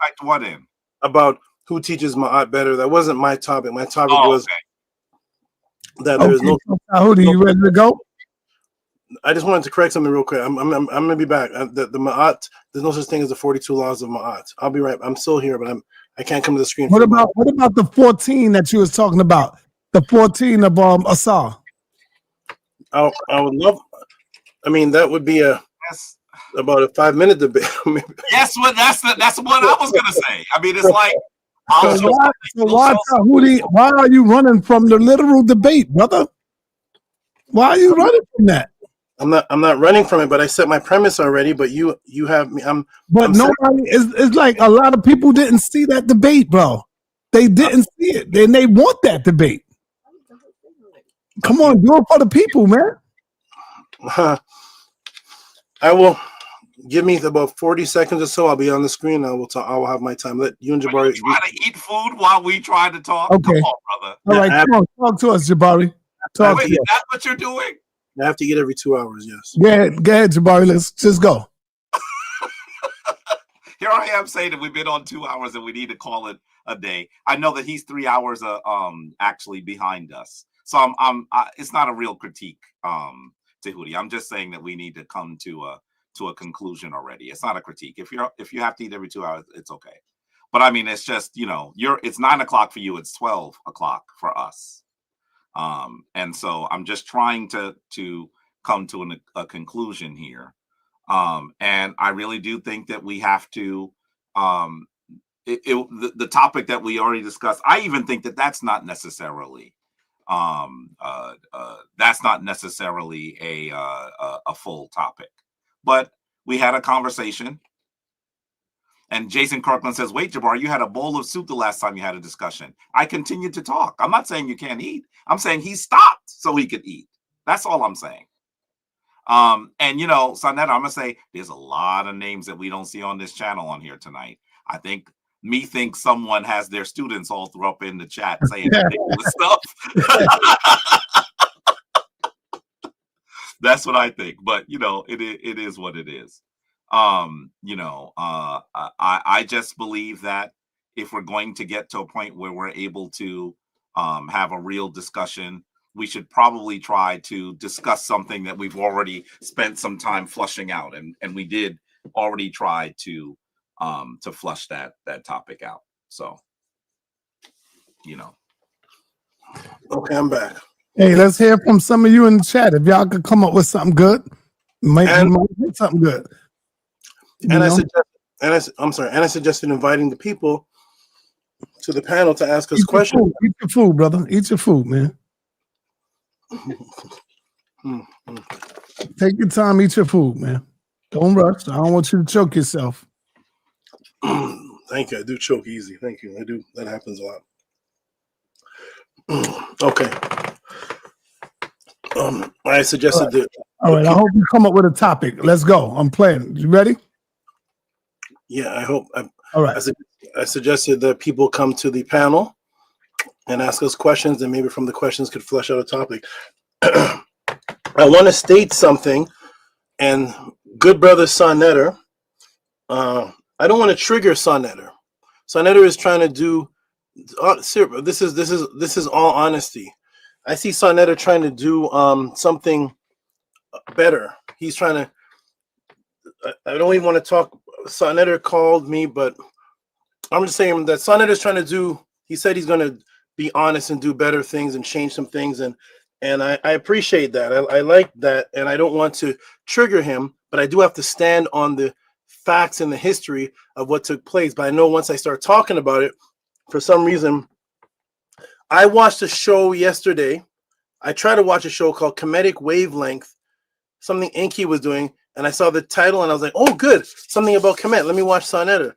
Typed what in? About who teaches Ma'at better. That wasn't my topic. My topic was that there is no. Tehuti, you ready to go? I just wanted to correct something real quick. I'm gonna be back. The Ma'at, there's no such thing as the 42 laws of Ma'at. I'll be right. I'm still here, but I can't come to the screen. What about the 14 that you was talking about? The 14 of Osaze. I would love. I mean, that would be about a 5-minute debate. Yes, that's what I was gonna say. I mean, it's like. Why are you running from the literal debate, brother? Why are you running from that? I'm not running from it, but I set my premise already. But you have me. Nobody. It's like a lot of people didn't see that debate, bro. They didn't see it, and they want that debate. Come on, do it for the people, man. I will. Give me about 40 seconds or so. I'll be on the screen. I will have my time. Let you and Jabari try to eat food while we try to talk. Okay. Come on, brother. All right, come on, talk to us, Jabari. Wait, is that what you're doing? I have to eat every 2 hours. Yes. Go ahead, Jabari. Let's just go. Here I am saying that we've been on 2 hours and we need to call it a day. I know that he's 3 hours actually behind us, so it's not a real critique, Tehuti. I'm just saying that we need to come to a conclusion already. It's not a critique. If you have to eat every 2 hours, it's okay. But I mean, it's just, it's 9 o'clock for you. It's 12 o'clock for us. And so I'm just trying to come to a conclusion here. And I really do think that we have to, the topic that we already discussed, I even think that that's not necessarily a full topic. But we had a conversation, and Jason Kirkland says, wait, Jabari, you had a bowl of soup the last time you had a discussion. I continued to talk. I'm not saying you can't eat. I'm saying he stopped so he could eat. That's all I'm saying. And, sa.neter, I'm going to say there's a lot of names that we don't see on this channel on here tonight. I think someone has their students all through up in the chat saying ridiculous stuff. That's what I think, but it is what it is. I just believe that if we're going to get to a point where we're able to have a real discussion, we should probably try to discuss something that we've already spent some time flushing out, and we did already try to flush that topic out. So, Okay, I'm back. Hey, let's hear from some of you in the chat. If y'all could come up with something good, might get something good. I suggested inviting the people to the panel to ask us questions. Eat your food, brother. Eat your food, man. Take your time, eat your food, man. Don't rush. I don't want you to choke yourself. Thank you. I do choke easy. Thank you. I do. That happens a lot. Okay. I suggested that. All right. I hope you come up with a topic. Let's go. I'm playing. You ready? Yeah, I hope. All right. I suggested that people come to the panel and ask us questions, and maybe from the questions could flesh out a topic. I want to state something, and good brother sa.neter. I don't want to trigger sa.neter. Sa.neter is trying to do. This is all honesty. I see sa.neter trying to do something better. He's trying to. I don't even want to talk. sa.neter called me, but I'm just saying that sa.neter is trying to do. He said he's going to be honest and do better things and change some things, and I appreciate that. I like that, and I don't want to trigger him, but I do have to stand on the facts and the history of what took place. But I know once I start talking about it, for some reason, I watched a show yesterday. I tried to watch a show called Comedic Wavelength, something Inky was doing, and I saw the title and I was like, oh, good, something about Kemet. Let me watch sa.neter.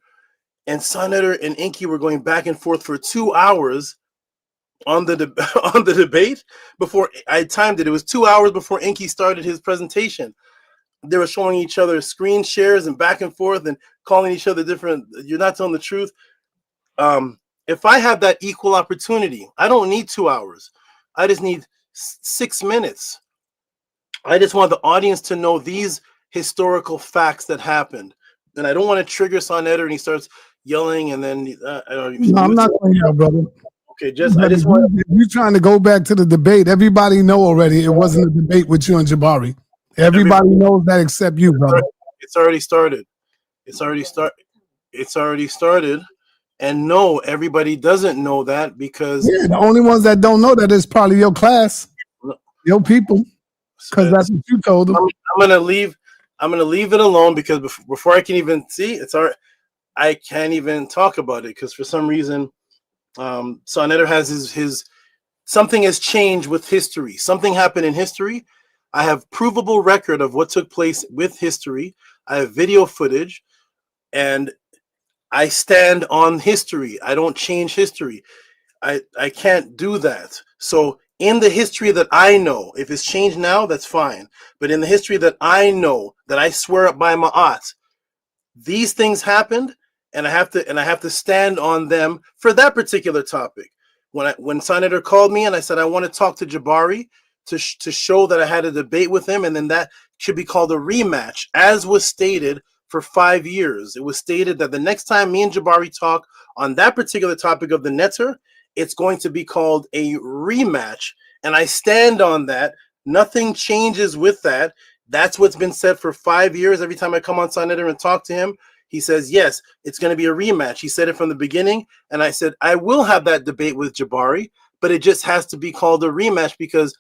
And sa.neter and Inky were going back and forth for 2 hours on the debate. Before I timed it, it was 2 hours before Inky started his presentation. They were showing each other screen shares and back and forth and calling each other different. You're not telling the truth. If I have that equal opportunity, I don't need 2 hours. I just need 6 minutes. I just want the audience to know these historical facts that happened. And I don't want to trigger sa.neter and he starts yelling and then no, I'm not going to yell, brother. Okay, I just want. You trying to go back to the debate? Everybody know already. It wasn't a debate with you and Jabari. Everybody knows that except you, brother. It's already started. It's already started. And no, everybody doesn't know that because the only ones that don't know that is probably your class, your people, because that's what you told them. I'm gonna leave it alone because before I can even see it's I can't even talk about it because for some reason, sa.neter has his something has changed with history. Something happened in history. I have provable record of what took place with history. I have video footage, and I stand on history. I don't change history. I can't do that. So in the history that I know, if it's changed now, that's fine. But in the history that I know, that I swear up by Ma'at, these things happened, and I have to stand on them for that particular topic. When sa.neter called me and I said I want to talk to Jabari to show that I had a debate with him, and then that should be called a rematch, as was stated for 5 years. It was stated that the next time me and Jabari talk on that particular topic of the neter, it's going to be called a rematch, and I stand on that. Nothing changes with that. That's what's been said for 5 years. Every time I come on sa.neter and talk to him, he says, yes, it's going to be a rematch. He said it from the beginning, and I said, I will have that debate with Jabari, but it just has to be called a rematch because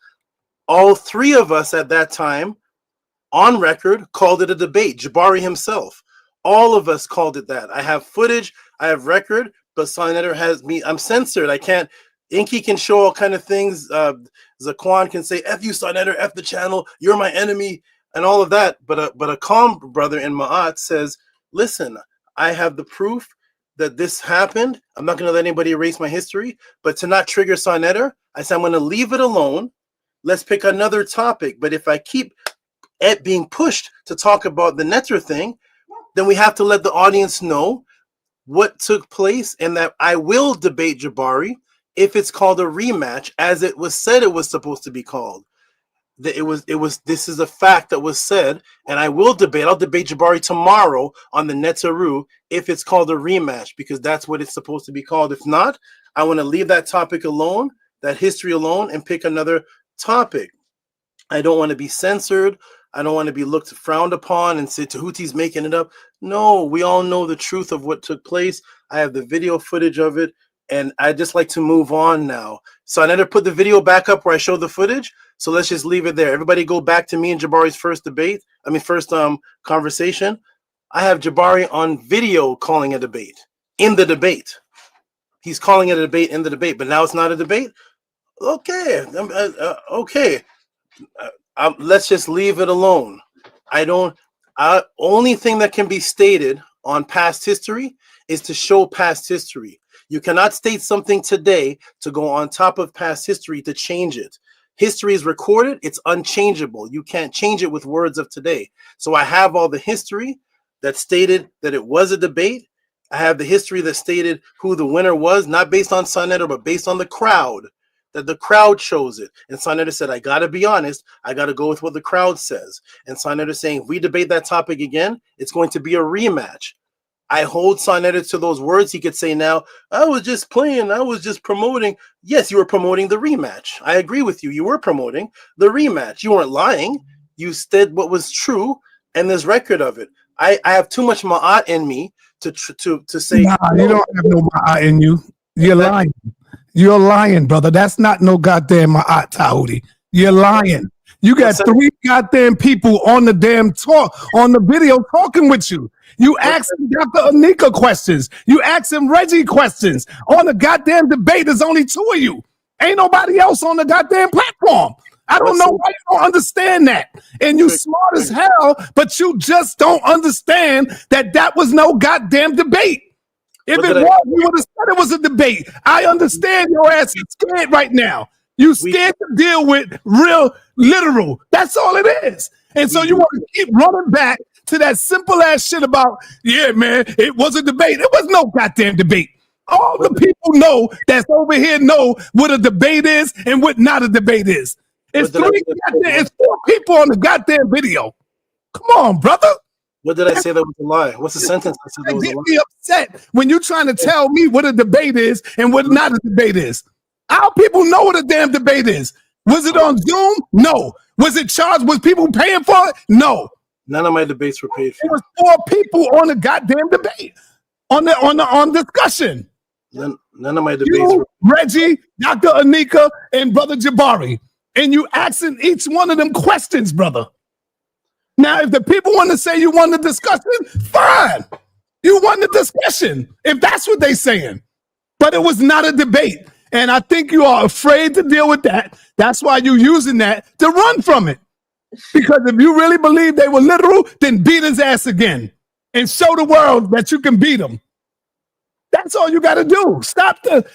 all three of us at that time, on record, called it a debate. Jabari himself. All of us called it that. I have footage, I have record, but sa.neter has me. I'm censored. I can't. Inky can show all kind of things. Zaquan can say, F you, sa.neter, F the channel, you're my enemy, and all of that. But a calm brother in Ma'at says, listen, I have the proof that this happened. I'm not going to let anybody erase my history, but to not trigger sa.neter, I said, I'm going to leave it alone. Let's pick another topic. But if I keep being pushed to talk about the neter thing, then we have to let the audience know what took place and that I will debate Jabari if it's called a rematch, as it was said it was supposed to be called. This is a fact that was said, and I will debate. I'll debate Jabari tomorrow on the Neteru if it's called a rematch, because that's what it's supposed to be called. If not, I want to leave that topic alone, that history alone, and pick another topic. I don't want to be censored. I don't want to be frowned upon and say Tehuti's making it up. No, we all know the truth of what took place. I have the video footage of it, and I just like to move on now. sa.neter put the video back up where I showed the footage, so let's just leave it there. Everybody go back to me and Jabari's first conversation. I have Jabari on video calling a debate, in the debate. He's calling it a debate in the debate, but now it's not a debate? Okay, okay. Let's just leave it alone. Only thing that can be stated on past history is to show past history. You cannot state something today to go on top of past history to change it. History is recorded, it's unchangeable. You can't change it with words of today. So I have all the history that stated that it was a debate. I have the history that stated who the winner was, not based on sa.neter, but based on the crowd, that the crowd chose it. And sa.neter said, I got to be honest, I got to go with what the crowd says. And sa.neter saying, if we debate that topic again, it's going to be a rematch. I hold sa.neter to those words. He could say now, I was just playing, I was just promoting. Yes, you were promoting the rematch. I agree with you. You were promoting the rematch. You weren't lying. You said what was true, and there's record of it. I have too much ma'at in me to say. Nah, you don't have no ma'at in you. You're lying. You're lying, brother. That's not no goddamn ma'at, Tehuti. You're lying. You got 3 goddamn people on the damn on the video talking with you. You asking Dr. Anika questions. You asking Reggie questions. On the goddamn debate, there's only 2 of you. Ain't nobody else on the goddamn platform. I don't know why you don't understand that. And you smart as hell, but you just don't understand that was no goddamn debate. If it was, you would have said it was a debate. I understand your ass is scared right now. You scared to deal with real literal. That's all it is. And so you want to keep running back to that simple ass shit about, yeah, man, it was a debate. It was no goddamn debate. All the people know that's over here know what a debate is and what not a debate is. It's 4 people on the goddamn video. Come on, brother. What did I say that was a lie? What's the sentence I said that was a Get lie? me upset when you're trying to tell me what a debate is and what not a debate is. Our people know what a damn debate is. Was it on Zoom? No. Was it charged? Was people paying for it? No. None of my debates were paid for. It was 4 people on the goddamn debate, on discussion. None of my debates were. Reggie, Dr. Anika, and Brother Jabari. And you asking each one of them questions, brother. Now, if the people want to say you won the discussion, fine. You won the discussion, if that's what they're saying. But it was not a debate. And I think you are afraid to deal with that. That's why you're using that to run from it. Because if you really believe they were literal, then beat his ass again and show the world that you can beat him. That's all you got to do. Stop the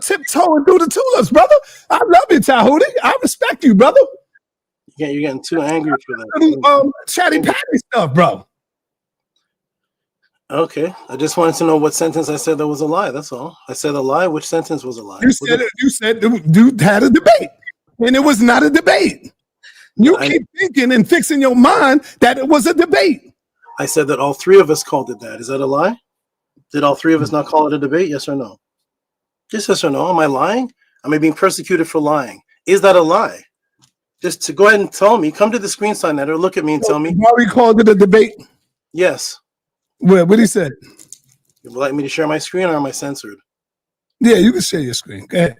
tiptoeing through the tulips, brother. I love you, Tehuti. I respect you, brother. Yeah, you're getting too angry for that. Chatty patty stuff, bro. Okay, I just wanted to know what sentence I said that was a lie. That's all. I said a lie. Which sentence was a lie? You said dude had a debate, and it was not a debate. You keep thinking and fixing your mind that it was a debate. I said that all 3 of us called it that. Is that a lie? Did all 3 of us not call it a debate? Yes or no? Just yes or no. Am I lying? Am I being persecuted for lying? Is that a lie? Just to go ahead and tell me. Come to the screen, sa.neter. Look at me and tell me. Jabari called it a debate. Yes. What did he say? You would like me to share my screen, or am I censored? Yeah, you can share your screen. Go ahead.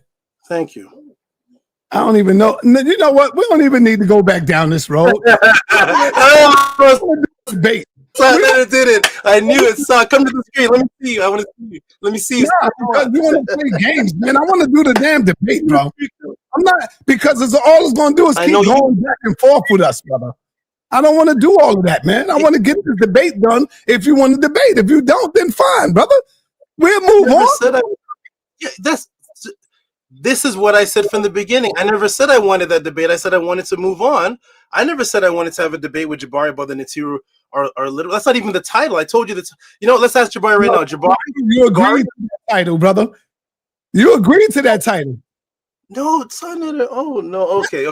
Thank you. I don't even know. You know what? We don't even need to go back down this road. Debate. Sa.neter did it. I knew it. Sa, come to the screen. Let me see you. I want to see you. Let me see you. Nah, because you want to play games, man. I want to do the damn debate, bro. I'm not, because all it's going to do is keep going back and forth with us, brother. I don't want to do all of that, man. I want to get this debate done. If you want to debate, if you don't, then fine, brother. We'll move on. This is what I said from the beginning. I never said I wanted that debate. I said I wanted to move on. I never said I wanted to have a debate with Jabari about the Natiru or literal. That's not even the title. I told you that. You know, let's ask Jabari right now. Jabari, you agreed to that title, brother. You agreed to that title. No, it's sa.neter. Oh no. Okay.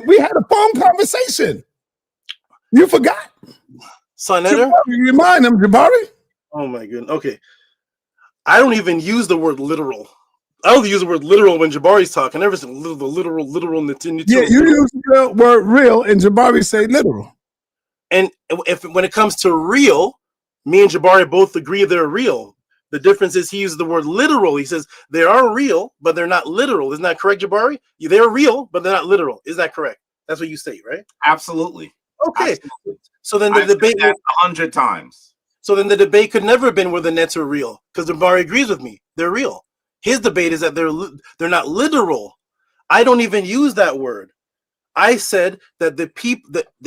We had a phone conversation. You forgot. sa.neter? You remind him, Jabari? Oh my goodness. Okay. I don't even use the word literal. I don't use the word literal when Jabari's talking. I never said the literal. Yeah, you use the word real, and Jabari say literal. And when it comes to real, me and Jabari both agree they're real. The difference is he uses the word literal. He says they are real, but they're not literal. Isn't that correct, Jabari? They're real, but they're not literal. Is that correct? That's what you say, right? Absolutely. Okay. Absolutely. So then the debate 100 times. So then the debate could never have been where the nets are real, because Jabari agrees with me. They're real. His debate is that they're not literal. I don't even use that word. I said that the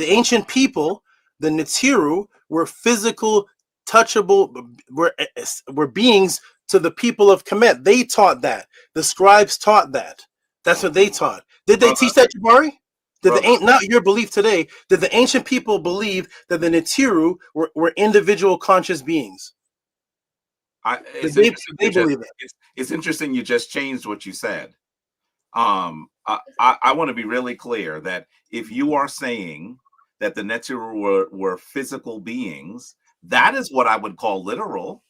ancient people, the Natiru, were physical, touchable, were beings to the people of Kemet. They taught that. The scribes taught that. That's what they taught. Did they teach that, Jabari? Not your belief today. Did the ancient people believe that the Natiru were individual conscious beings? They believe it. It's interesting you just changed what you said. I want to be really clear that if you are saying that the Natiru were physical beings, that is what I would call literal.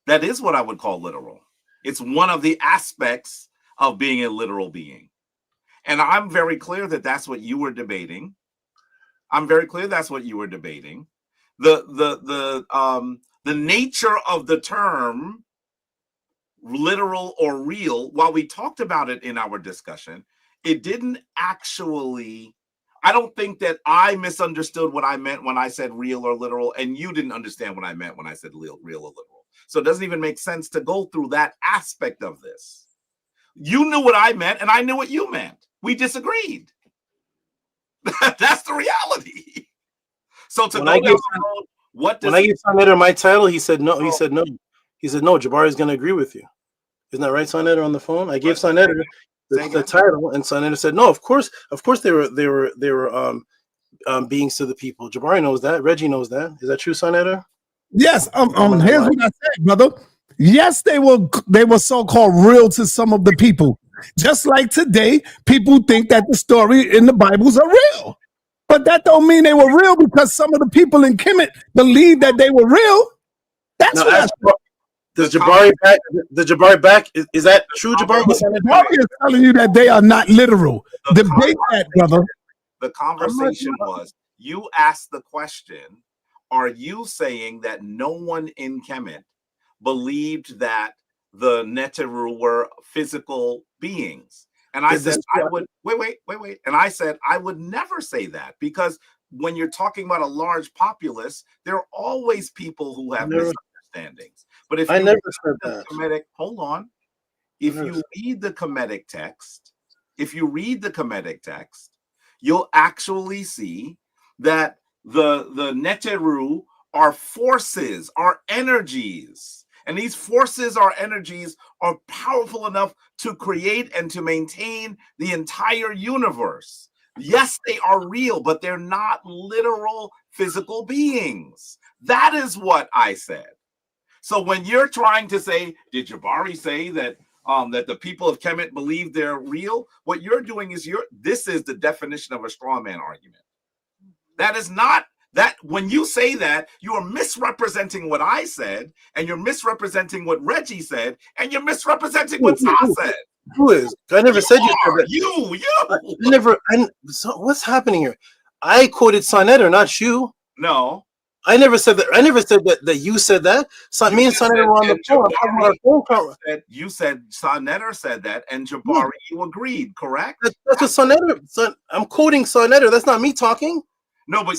That is what I would call literal. It's one of the aspects of being a literal being. And I'm very clear that that's what you were debating. I'm very clear that's what you were debating. The nature of the term literal or real, while we talked about it in our discussion, it didn't actually, I don't think that I misunderstood what I meant when I said real or literal, and you didn't understand what I meant when I said real or literal. So it doesn't even make sense to go through that aspect of this. You knew what I meant, and I knew what you meant. We disagreed. That's the reality. So to when go when I gave sa.neter my title, he said no. He said no. He said no. Jabari's going to agree with you. Isn't that right, sa.neter, on the phone? I gave sa.neter the title, and sa.neter said no. Of course, they were beings to the people. Jabari knows that. Reggie knows that. Is that true, sa.neter? Yes. Here's what I said, brother. Yes, they were so-called real to some of the people. Just like today, people think that the story in the Bibles are real. but that don't mean they were real because some of the people in Kemet believed that they were real. That's Now, what I said. Does Jabari back? The Jabari back? Is that true, Jabari? Jabari is telling you that they are not literal. Debate that, brother. The conversation was, you asked the question, are you saying that no one in Kemet believed that the Neteru were physical beings? And I said, I would, wait. And I said, I would never say that, because when you're talking about a large populace, there are always people who have misunderstandings. But if you never said that. Kemetic, hold on. If you read the Kemetic text, you'll actually see that the Neteru are forces, are energies. And these forces or energies are powerful enough to create and to maintain the entire universe. Yes, they are real, but they're not literal physical beings. That is what I said. So when you're trying to say, did Jabari say that that the people of Kemet believe they're real? What you're doing is this is the definition of a straw man argument. That is not that. When you say that, you are misrepresenting what I said, and you're misrepresenting what Reggie said, and you're misrepresenting what Sa said. Who is? I never said you said that. You. I never. So what's happening here? I quoted sa.neter, not you. No. I never said that. I never said that you said that. So me and sa.neter were on the phone. You said sa.neter said that, and Jabari, you agreed, correct? That's what sa.neter. I'm quoting sa.neter. That's not me talking. No, but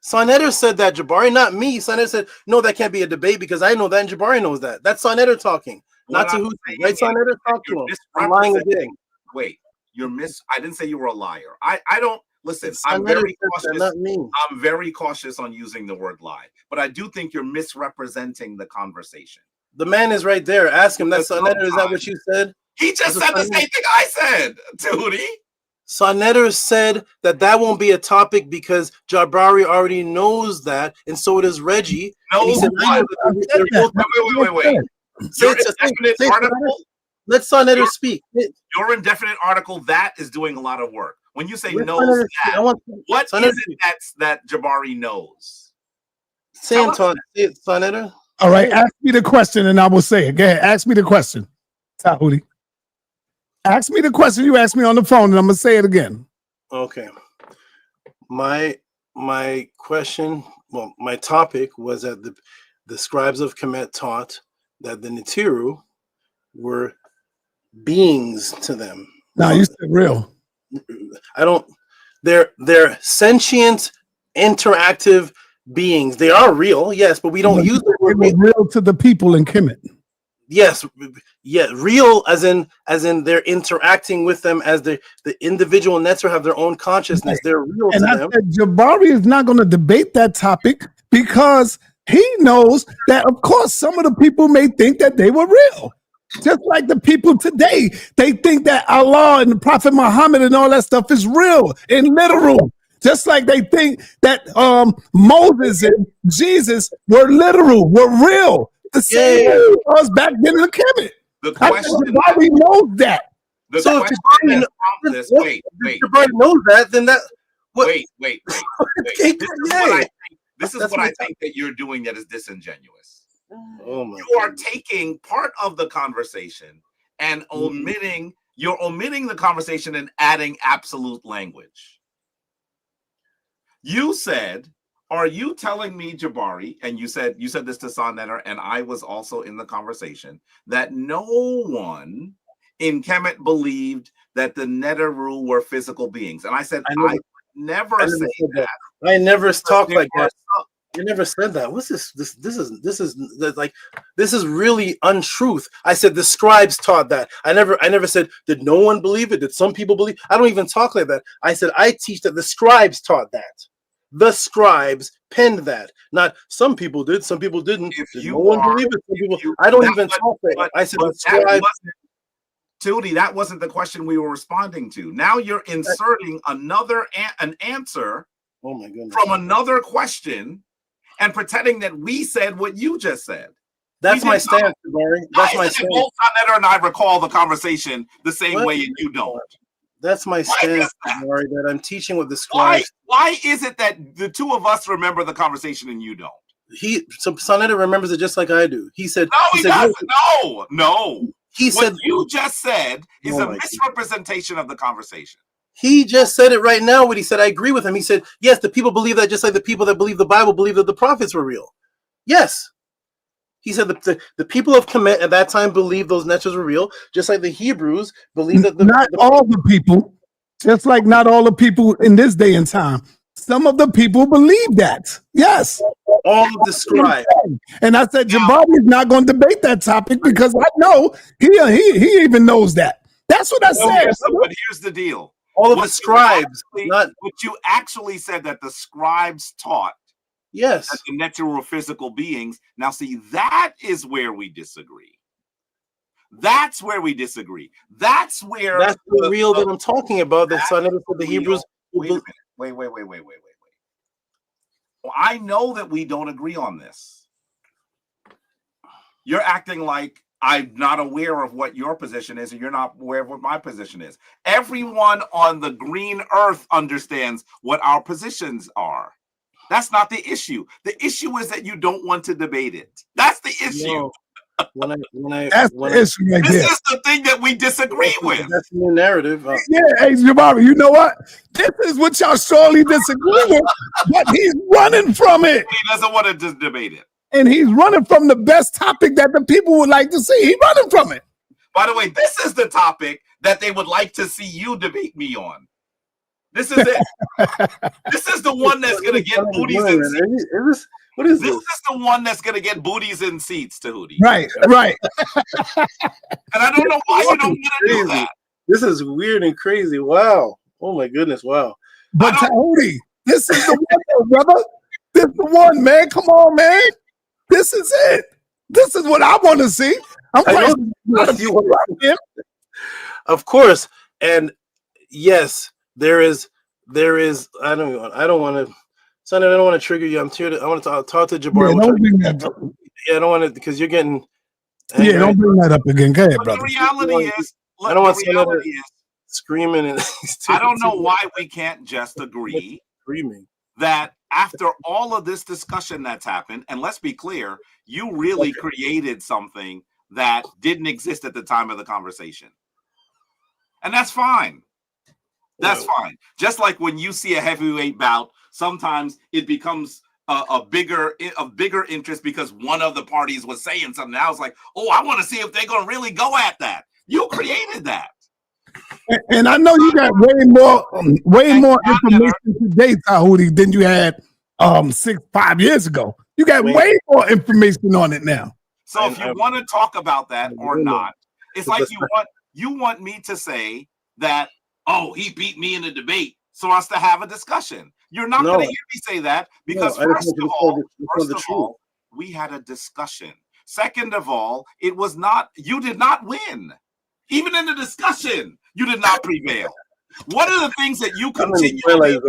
sa.neter said that, Jabari, not me. Sa.neter said, no, that can't be a debate because I know that and Jabari knows that. That's sa.neter talking, not Tehuti. Right, sa.neter, talk to him. I'm lying again. Wait, I didn't say you were a liar. I don't. Listen, I'm very cautious. I'm very cautious on using the word lie, but I do think you're misrepresenting the conversation. The man is right there. Ask him. That's sa.neter. Is that what you said? He just said the same thing I said, Tehuti. Sa.neter said that won't be a topic because Jabari already knows that, and so does Reggie. No, he said, wait. Your indefinite article. Let sa.neter speak. Your indefinite article that is doing a lot of work. When you say knows that, what is it that Jabari knows? Say it, sa.neter. All right, ask me the question and I will say it. Go ahead, ask me the question, Tehuti. Ask me the question you asked me on the phone, and I'm gonna say it again. Okay. My question, well, my topic was that the scribes of Kemet taught that the Neteru were beings to them. No, you said real. They're sentient, interactive beings. They are real, yes, but we don't use the word real to the people in Kemet. Yes, yeah, real as in they're interacting with them as the individual Neter have their own consciousness. They're real to them. Said Jabari is not going to debate that topic because he knows that, of course, some of the people may think that they were real. Just like the people today, they think that Allah and the Prophet Muhammad and all that stuff is real and literal. Just like they think that Moses and Jesus were literal, were real. The same way it was back then in the Kemet. The question Jabari knows that. So if Jabari knows that, then that. Wait. This is what I think that you're doing that is disingenuous. Oh my you are taking part of the conversation and omitting the conversation and adding absolute language. You said, are you telling me, Jabari, and you said this to sa.neter, and I was also in the conversation, that no one in Kemet believed that the Neteru were physical beings? And I said, I never say that. I never talked like that. You never said that. What's this? This is really untruth. I said the scribes taught that. I never said, did no one believe it? Did some people believe? I don't even talk like that. I said I teach that the scribes taught that. The scribes penned that. Not some people did, some people didn't. No one believed it. Some people. I don't even talk like that. I said the scribes. Tehuti, that wasn't the question we were responding to. Now you're inserting an answer from another question and pretending that we said what you just said. That's my stance, Jabari. That's my stance. Both sa.neter and I recall the conversation the same way, and you don't. That's my stance, Jabari, that I'm teaching with the scribes. Why is it that the two of us remember the conversation and you don't? So sa.neter remembers it just like I do. He said, no, he doesn't. No. He said, what you just said is a misrepresentation of the conversation. He just said it right now when he said, I agree with him. He said, yes, the people believe that just like the people that believe the Bible believe that the prophets were real. Yes. He said the people of Kemet at that time believed those neters were real, just like the Hebrews believe that not all the people, just like not all the people in this day and time. Some of the people believe that. Yes. All of the scribes. And I said, Jabari is not going to debate that topic because I know he even knows that. That's what I said. But here's the deal. All of the scribes. What you actually said that the scribes taught. Yes. That the neter were physical beings. Now, see, that is where we disagree. That's where we disagree. That's where the real that I'm talking about. That sa.neter said the Hebrews. Wait a minute. Wait. Well, I know that we don't agree on this. You're acting like I'm not aware of what your position is, and you're not aware of what my position is. Everyone on the green earth understands what our positions are. That's not the issue. The issue is that you don't want to debate it. That's the issue. No. That's the issue right there. This is the thing that we disagree with. That's the new narrative. Yeah, hey, Jabari, you know what? This is what y'all sorely disagree with, but he's running from it. He doesn't want to just debate it. And he's running from the best topic that the people would like to see. He's running from it. By the way, this is the topic that they would like to see you debate me on. This is it. This is the one that's going to get booties in seats. What is this? This is the one that's going to get booties in seats, Tehuti. Right. And I don't know why you don't want to do that. This is weird and crazy. Wow. Oh, my goodness. Wow. But Tehuti, this is the one, brother. This is the one, man. Come on, man. This is it. This is what I want to see. Of course. And yes, there is. I don't want to. Son, I don't want to trigger you. I want to talk to Jabari. Yeah, don't bring that up. Yeah, I don't want to because you're getting. Yeah, don't bring that up again. Go ahead, brother. The reality is, I don't want someone screaming. And I don't know why we can't just agree that after all of this discussion that's happened, and let's be clear, you really created something that didn't exist at the time of the conversation, and that's fine. That's fine. Just like when you see a heavyweight bout, sometimes it becomes a bigger interest because one of the parties was saying something. I was like, oh, I want to see if they're going to really go at that. You created that. And I know you got way more information today, Tehuti, than you had 5 years ago. You got way more information on it now. So if you want to talk about that or not, it's like you want me to say that, oh, he beat me in a debate, so us to have a discussion. You're not going to hear me say that because first of all, we had a discussion. Second of all, you did not win. Even in the discussion, you did not prevail. One of the things that you continually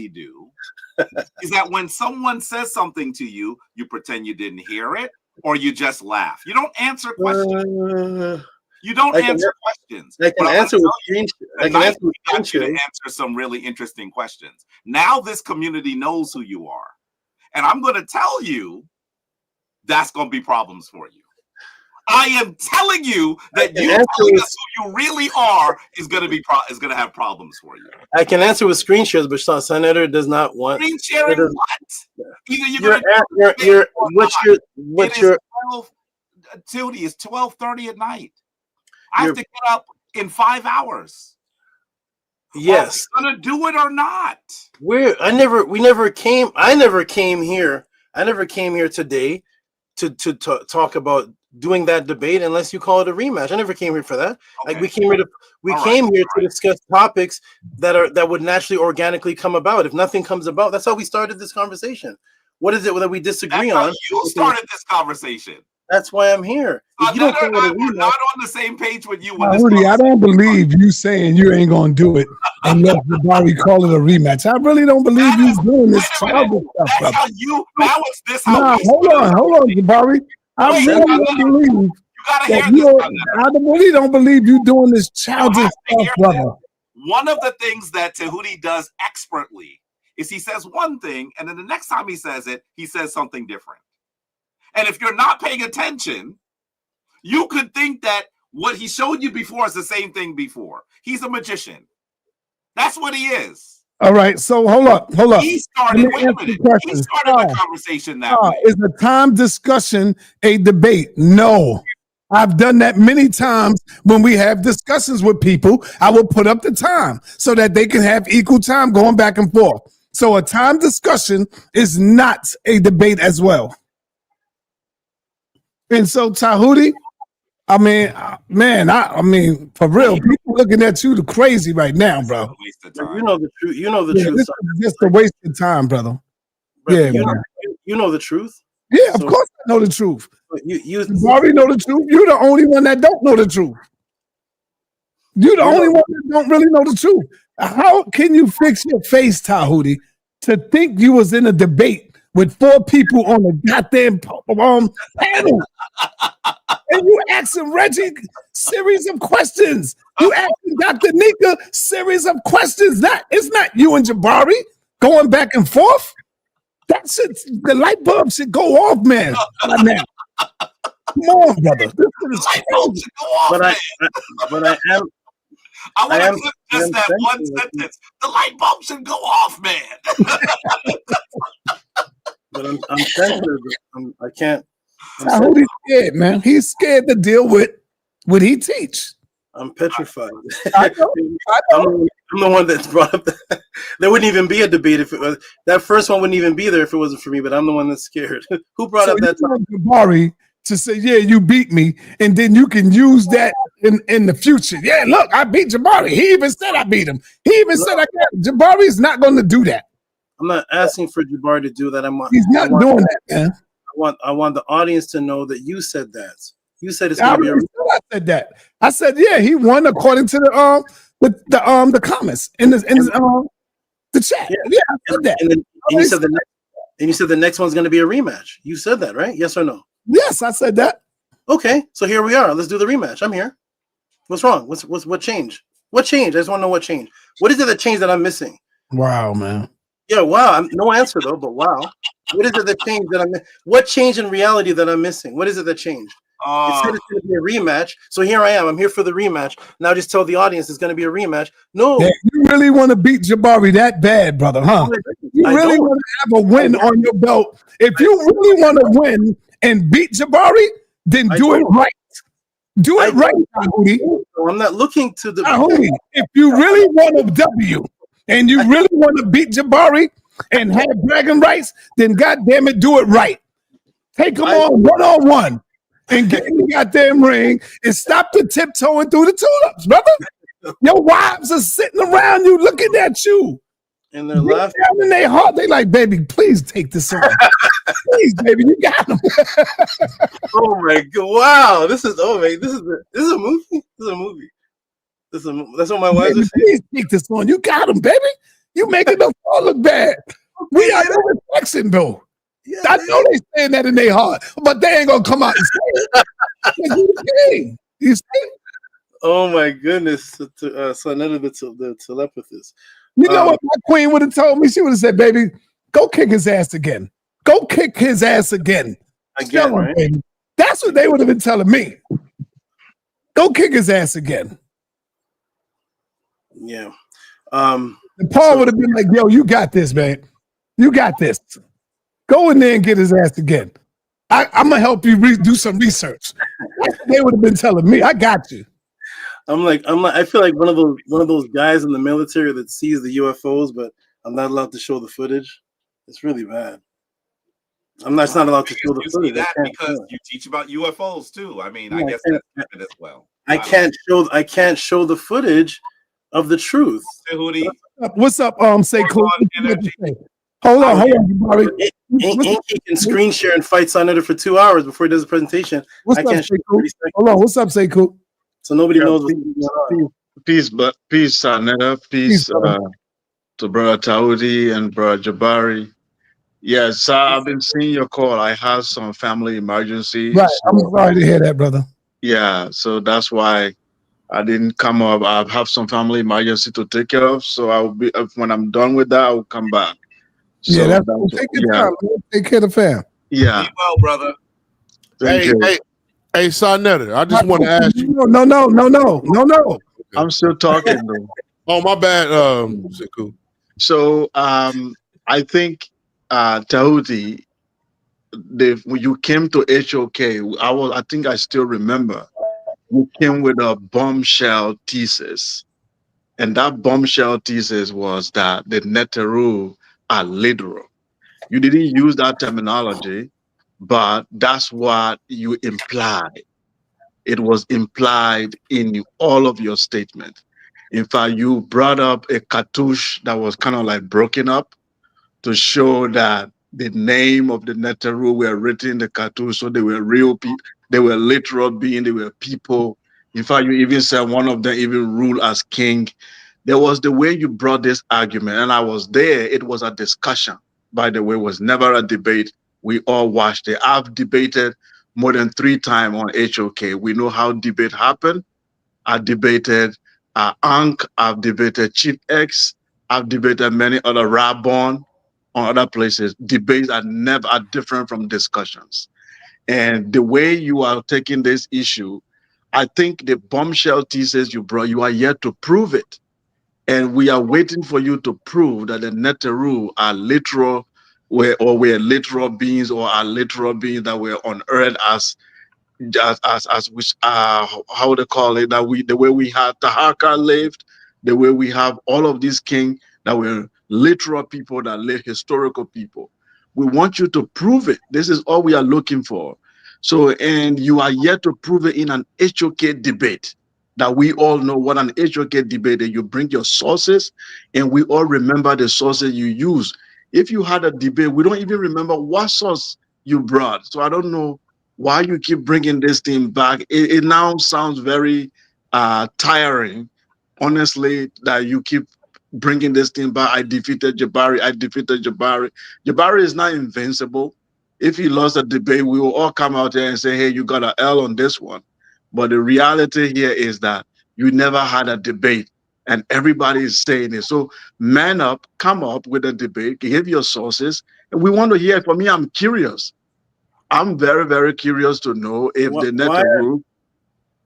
do is that when someone says something to you, you pretend you didn't hear it or you just laugh. You don't answer questions. You don't answer questions. I can answer with got you to answer some really interesting questions. Now this community knows who you are. And I'm going to tell you that's going to be problems for you. I am telling you that you telling us who you really are is going to have problems for you. I can answer with screen shares, but sa.neter does not want screen sharing. What? Either it's 12:30 at night. I have to get up in 5 hours. Yes. Are we gonna do it or not? I never came here. I never came here today to talk about doing that debate unless you call it a rematch. I never came here for that. Okay. Like we came here to discuss topics that would naturally organically come about. If nothing comes about, that's how we started this conversation. What is it that we disagree on? You started this conversation. That's why I'm here. We're not on the same page with you. Rudy, I don't believe you saying you ain't gonna do it unless Jabari call it a rematch. I really don't believe you doing this childish stuff. That's how you. Now it's this. Hold on, Jabari. I really don't believe gotta hear that this. I really don't believe you doing this childish stuff, brother. One of the things that Tehuti does expertly is he says one thing, and then the next time he says it, he says something different. And if you're not paying attention, you could think that what he showed you before is the same thing before. He's a magician. That's what he is. All right, so hold up. He started, wait a minute. He started the conversation that way. Is a time discussion a debate? No. I've done that many times when we have discussions with people. I will put up the time so that they can have equal time going back and forth. So a time discussion is not a debate as well. And so Tehuti, I mean, man, I mean, for real, people looking at you crazy right now, bro. You know the truth. You know the truth. This is just a waste of time, brother. You know the truth. Yeah, of course I know the truth. You already know the truth. You're the only one that don't know the truth. You're the only one that don't really know the truth. How can you fix your face, Tehuti, to think you was in a debate with 4 people on the goddamn panel? And you asking Reggie series of questions. You asking Dr. Nika series of questions. It's not you and Jabari going back and forth. That shit, the light bulb should go off, man. Right now. Come on, brother. This is light bulb should go off, but man. I want to clip just that one sentence. The light bulb should go off, man. But I'm sensitive. I can't. He's scared, man. He's scared to deal with what he teach. I'm petrified. I know. I'm the one that's brought up that. There wouldn't even be a debate if it was that first one. Wouldn't even be there if it wasn't for me. But I'm the one that's scared. Who brought up that topic? Jabari to say, yeah, you beat me, and then you can use that in the future. Yeah, look, I beat Jabari. He even said I beat him. He even said I got him. Jabari's not going to do that. I'm not asking for Jabari to do that. He's not doing that, man. I want the audience to know that you said that. You said it's going to be. I said that. I said, yeah, he won according to the comments in the chat. Yeah, I said that. And you said the next one's going to be a rematch. You said that, right? Yes or no? Yes, I said that. Okay, so here we are. Let's do the rematch. I'm here. What's wrong? What changed? What changed? I just want to know what changed. What is it that changed that I'm missing? Wow, man. Yeah, wow. No answer though, but wow. What is it that changed that I'm? What changed in reality that I'm missing? What is it that changed? It said it's going to be a rematch, so here I am. I'm here for the rematch. Now just tell the audience it's going to be a rematch. No, yeah, you really want to beat Jabari that bad, brother, huh? You really want to have a win on your belt. If you really want to win and beat Jabari, then do it right. Do it right, Tehuti. I'm not looking to the. If you really want a W and you really want to beat Jabari and have bragging rights, then goddamn it, do it right. Take them on one-on-one. And get in the goddamn ring and stop the tiptoeing through the tulips, brother. Your wives are sitting around you looking at you. And they're laughing. In their heart, they like, baby, please take this on. Please, baby, you got them. Oh my god! Wow, this is a movie. This is a movie. That's what my wife is saying. Please take this on. You got them, baby. You making us all look bad. We are no reflection, though. Yeah, I know they saying that in their heart, but they ain't gonna come out and say it. You see? Oh my goodness, sa.neter the telepathist. You know what my queen would have told me? She would have said, "Baby, go kick his ass again. Go kick his ass again." Again, right? Baby. That's what they would have been telling me. Go kick his ass again. Yeah. And Paul would have been like, "Yo, you got this, man. You got this. Go in there and get his ass again. I'm gonna help you do some research." They would have been telling me, "I got you." I'm like, I feel like one of those guys in the military that sees the UFOs, but I'm not allowed to show the footage. It's really bad. I'm not allowed to show the footage. That because you teach about UFOs too. I mean, I guess that's it as well. I can't show the footage of the truth. Tehuti. What's up? Say cool. Hold on, Jabari. Inky can screen share and fight sa.neter for 2 hours before he does a presentation. I can't show 30 seconds. Hold on, what's up, Say Cool? So nobody knows what's going on. Peace, sa.neter. Peace to brother Tehuti and brother Jabari. Yes, I've been seeing your call. I have some family emergencies. Right, I'm sorry to hear that, brother. Yeah, so that's why I didn't come up. I have some family emergency to take care of, so I'll be when I'm done with that, I'll come back. Yeah, So that's cool. Take your time. Man. Take care of the fam. Yeah. Be well, brother. Thank you. Hey, sa.neter, I just want to ask you. No. I'm still talking though. Oh, my bad. Cool. So I think Tehuti, when you came to HOK, I think I still remember you came with a bombshell thesis. And that bombshell thesis was that the Neteru are literal. You didn't use that terminology, but that's what you implied. It was implied in all of your statement. In fact, you brought up a cartouche that was kind of like broken up to show that the name of the Neteru were written in the cartouche, so they were real people, they were literal beings, they were people. In fact, you even said one of them even ruled as king. There was the way you brought this argument, and I was there. It was a discussion, by the way, it was never a debate. We all watched it. I've debated more than 3 times on HOK. We know how debate happened. I debated Ankh, I've debated Chief X, I've debated many other Rabon on other places. Debates are different from discussions. And the way you are taking this issue, I think the bombshell thesis you brought, you are yet to prove it. And we are waiting for you to prove that the Neteru are literal, were literal beings, or are literal beings that were on earth as which how would they call it, that the way we had Tahaka lived, the way we have all of these kings that were literal people, that live historical people. We want you to prove it. This is all we are looking for. So, and you are yet to prove it in an HOK debate, that we all know what an HOK debate is. You bring your sources, and we all remember the sources you use. If you had a debate, we don't even remember what source you brought. So I don't know why you keep bringing this thing back. It now sounds very tiring, honestly, that you keep bringing this thing back. I defeated Jabari. Jabari is not invincible. If he lost a debate, we will all come out here and say, hey, you got an L on this one. But the reality here is that you never had a debate, and everybody is saying it. So man up, come up with a debate, give your sources, and we want to hear it. For me, I'm curious. I'm very, very curious to know if the Neteru,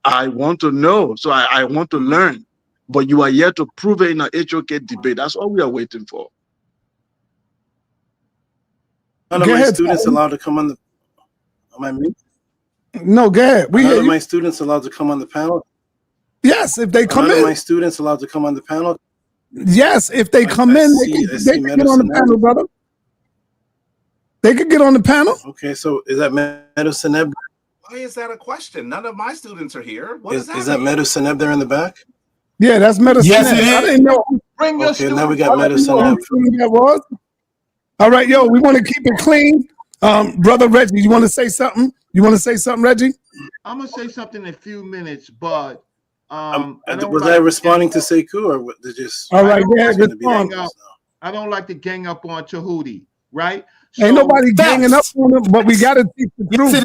I want to know. So I want to learn. But you are yet to prove it in an HOK debate. That's all we are waiting for. None of my students allowed to come on the... Am I mute? No, go ahead. None of my students allowed to come on the panel? Yes, if they come in. None of my students allowed to come on the panel? Yes, if they come in, they can get on the panel, brother. They could get on the panel. Okay, so is that Meadow Seneb? Why is that a question? None of my students are here. What Is that Meadow Seneb there in the back? Yeah, that's Meadow Seneb. Yes, it is. I didn't know. Bring your okay, now we got Meadow Seneb. That was. All right, yo, we want to keep it clean. Brother Reggie, you want to say something? Reggie? I'm gonna say something in a few minutes, but was I responding to Sekou, or what? Just all right, yeah, respond. I don't like to gang up on Tehuti, right? Ain't nobody ganging up on him, but we gotta teach the truth.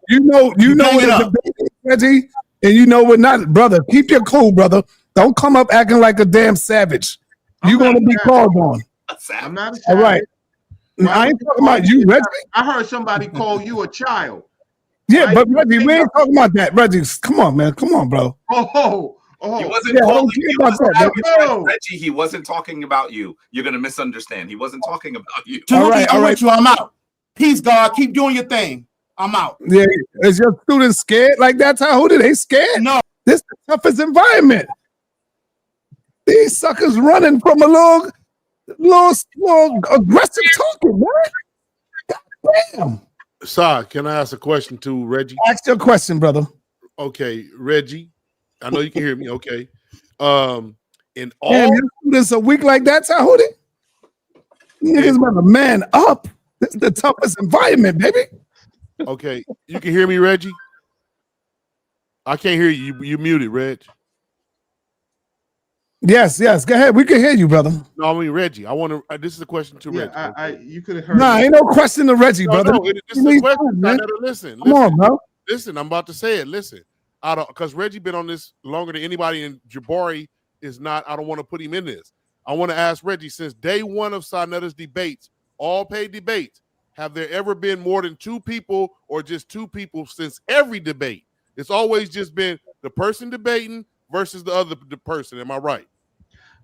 You know what the debate is, Reggie, and you know what not, brother. Keep your cool, brother. Don't come up acting like a damn savage. You're gonna be called on. I'm not a savage. All right. I ain't talking about you, Reggie. I heard somebody call you a child. Yeah, right? But Reggie, we ain't talking about that. Reggie, come on, man. Come on, bro. He wasn't calling you Reggie. He wasn't talking about you. You're gonna misunderstand. He wasn't talking about you. All right. I'm out. Peace, God. Keep doing your thing. I'm out. Yeah, is your students scared like that? Who did they scared? No. This is the toughest environment. These suckers running from a little aggressive talking, man. God damn. Sa, can I ask a question to Reggie? Ask your question, brother. Okay, Reggie. I know you can hear me. Okay. In all your students a week like that, Tehuti? Niggas about to man up. This is the toughest environment, baby. Okay, you can hear me, Reggie? I can't hear you. You muted, Reg. Yes. Go ahead. We can hear you, brother. No, I mean Reggie. I want to. This is a question to Reggie. Yeah, okay? you could have heard. Nah, ain't no question to Reggie, brother. No, this is a question. Listen. Come on, bro. Listen, I'm about to say it. Listen, because Reggie been on this longer than anybody, and Jabari is not. I don't want to put him in this. I want to ask Reggie, since day one of sa.neter's debates, all paid debates, have there ever been more than two people or just two people since every debate? It's always just been the person debating versus the other person. Am I right?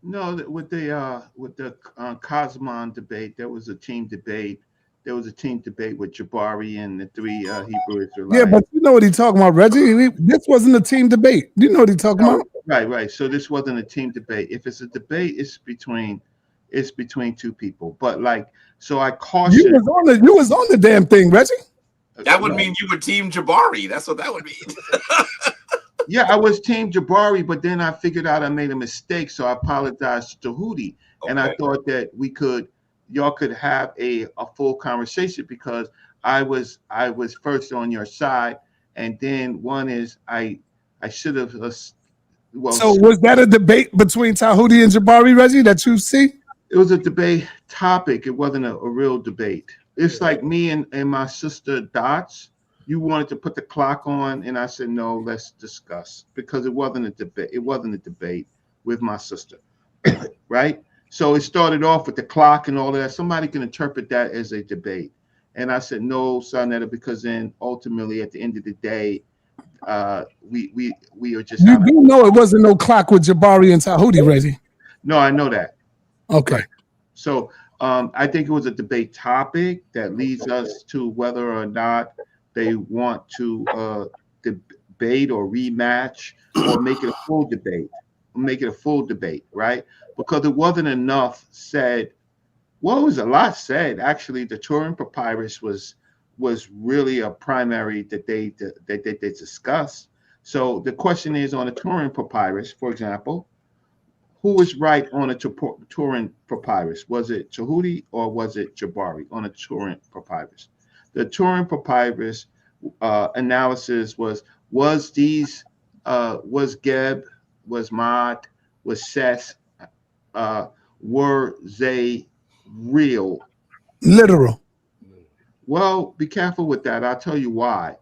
No, with the Cosmon debate, there was a team debate. There was a team debate with Jabari and the three Hebrew Israelites. Yeah, but you know what he's talking about, Reggie. This wasn't a team debate. You know what he's talking about? Right. So this wasn't a team debate. If it's a debate, it's between two people. But like, so I caution. You was on the damn thing, Reggie. That would mean you were Team Jabari. That's what that would mean. Yeah, I was Team Jabari, but then I figured out I made a mistake, so I apologized to Tehuti, and I thought that y'all could have a full conversation because I was first on your side, and then one is I should have. So was that a debate between Tehuti and Jabari, Reggie, that you see? It was a debate topic. It wasn't a real debate. It's like me and my sister Dots. You wanted to put the clock on, and I said, no, let's discuss, because it wasn't a debate. It wasn't a debate with my sister, right? So it started off with the clock and all of that. Somebody can interpret that as a debate. And I said, no, sa.neter, because then ultimately at the end of the day, we are just. You do know it wasn't no clock with Jabari and Tehuti, Reggie. No, I know that. Okay. Right. So I think it was a debate topic that leads us to whether or not they want to debate or rematch or make it a full debate. Right? Because it wasn't enough said. Well, it was a lot said. Actually, the Turin Papyrus was really a primary that they discussed. So the question is, on the Turin Papyrus, for example, who was right on a Turin Papyrus? Was it Tehuti or was it Jabari on a Turin Papyrus? The Turin Papyrus analysis was Geb, was Mad, was Ses, were they real? Literal. Well, be careful with that. I'll tell you why.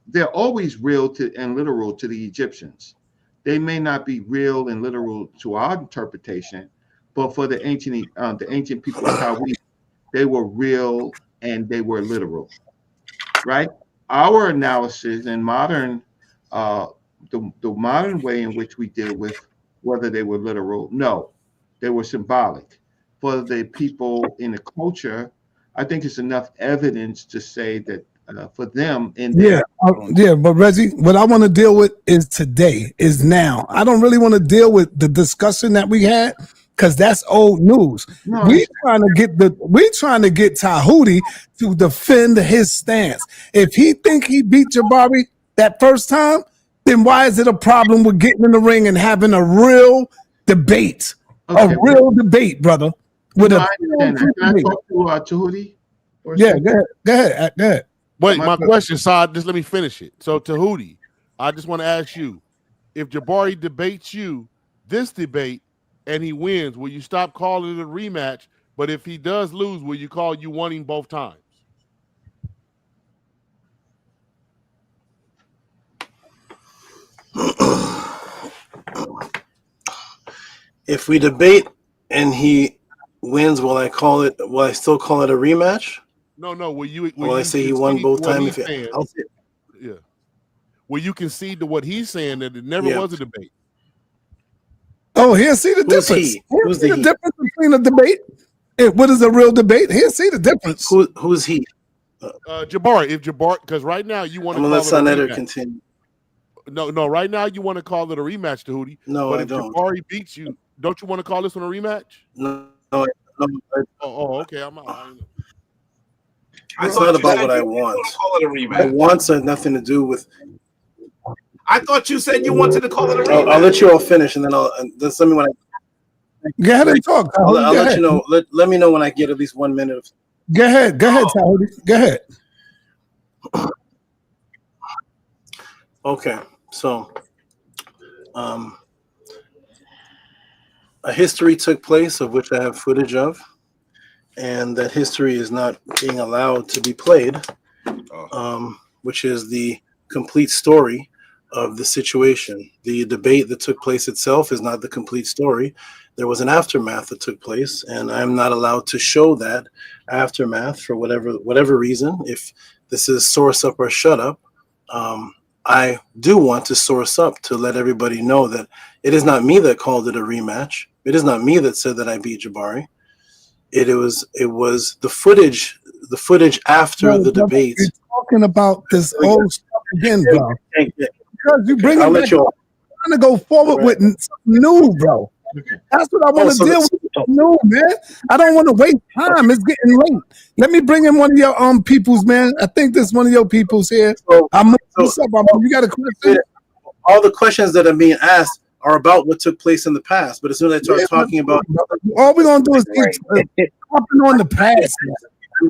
They're always real and literal to the Egyptians. They may not be real and literal to our interpretation, but for the ancient people of Tawi, they were real and they were literal, right? Our analysis and modern, the modern way in which we deal with whether they were literal, no, they were symbolic. For the people in the culture, I think it's enough evidence to say that for them but Reggie, what I want to deal with is today, is now. I don't really want to deal with the discussion that we had because that's old news. No, we're trying to get Tehuti to defend his stance. If he think he beat Jabari that first time, then why is it a problem with getting in the ring and having a real debate? Okay. A real debate, brother. With I understand that. Can I talk to Tehuti? Yeah, go ahead. Wait, my question, Saad, just let me finish it. So, Tehuti, I just want to ask you, if Jabari debates you this debate and he wins, will you stop calling it a rematch? But if he does lose, will you call you winning both times? If we debate and he wins, will I still call it a rematch? No. Will I say he won both times? Yeah. Well, you concede to what he's saying that it never was a debate. Oh, he'll see the difference. Who's the difference between a debate and what is a real debate? He'll see the difference. Who's he? Jabari. Because right now you want to call it a sa.neter rematch. Continue. No. Right now you want to call it a rematch, Tehuti. No, but I if don't. Jabari beats you, don't you want to call this one a rematch? No. Okay. I'm out. It's not about what I want. Call it a rematch. I want had nothing to do with. I thought you said you wanted to call it a rematch. I'll let you all finish, and then just let me when I. Go ahead and talk. I'll let you know. Let me know when I get at least 1 minute. Go ahead, Tehuti. Go ahead. Okay, so a history took place of which I have footage of, and that history is not being allowed to be played which is the complete story of the situation. The debate that took place itself is not the complete story. There was an aftermath that took place, and I'm not allowed to show that aftermath for whatever reason. If this is source up or shut up, I do want to source up to let everybody know that it is not me that called it a rematch. It is not me that said that I beat Jabari. It was the footage after the debates. You're talking about this old stuff again, bro. Because you bring it back. I'm trying to go forward with something new, bro. That's what I want to deal with. No, man. I don't want to waste time. It's getting late. Let me bring in one of your peoples, man. I think this one of your peoples here. What's up, you got a question? All the questions that are being asked are about what took place in the past. But as soon as I start talking about, all we're gonna do is keep hopping on the past.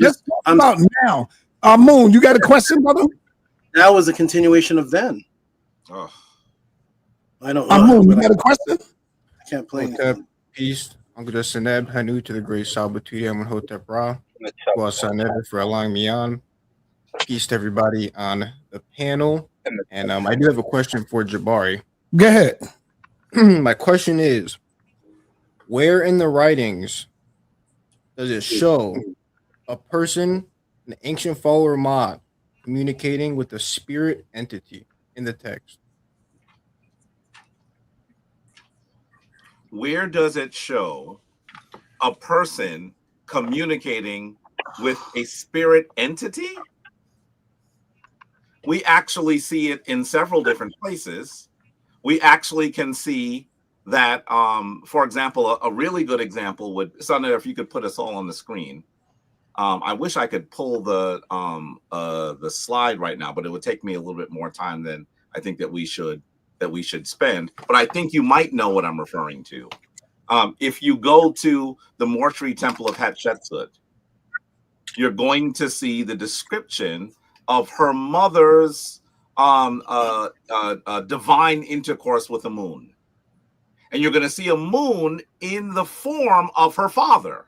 Let's talk about now. Moon, you got a question, brother? That was a continuation of then. Oh. I don't. Moon, you got a question? I can't play. Peace. Uncle Seneb, Hanu to the great Salvatore Amenhotep Ra. Well, sa.neter for allowing me on. Peace to everybody on the panel. And I do have a question for Jabari. Go ahead. My question is, where in the writings does it show a person, an ancient follower mod, communicating with a spirit entity in the text? Where does it show a person communicating with a spirit entity? We actually see it in several different places. We actually can see that, for example, a really good example would, sa.neter, if you could put us all on the screen. I wish I could pull the slide right now, but it would take me a little bit more time than I think that we should spend. But I think you might know what I'm referring to. If you go to the mortuary temple of Hatshepsut, you're going to see the description of her mother's divine intercourse with the moon. And you're going to see a moon in the form of her father.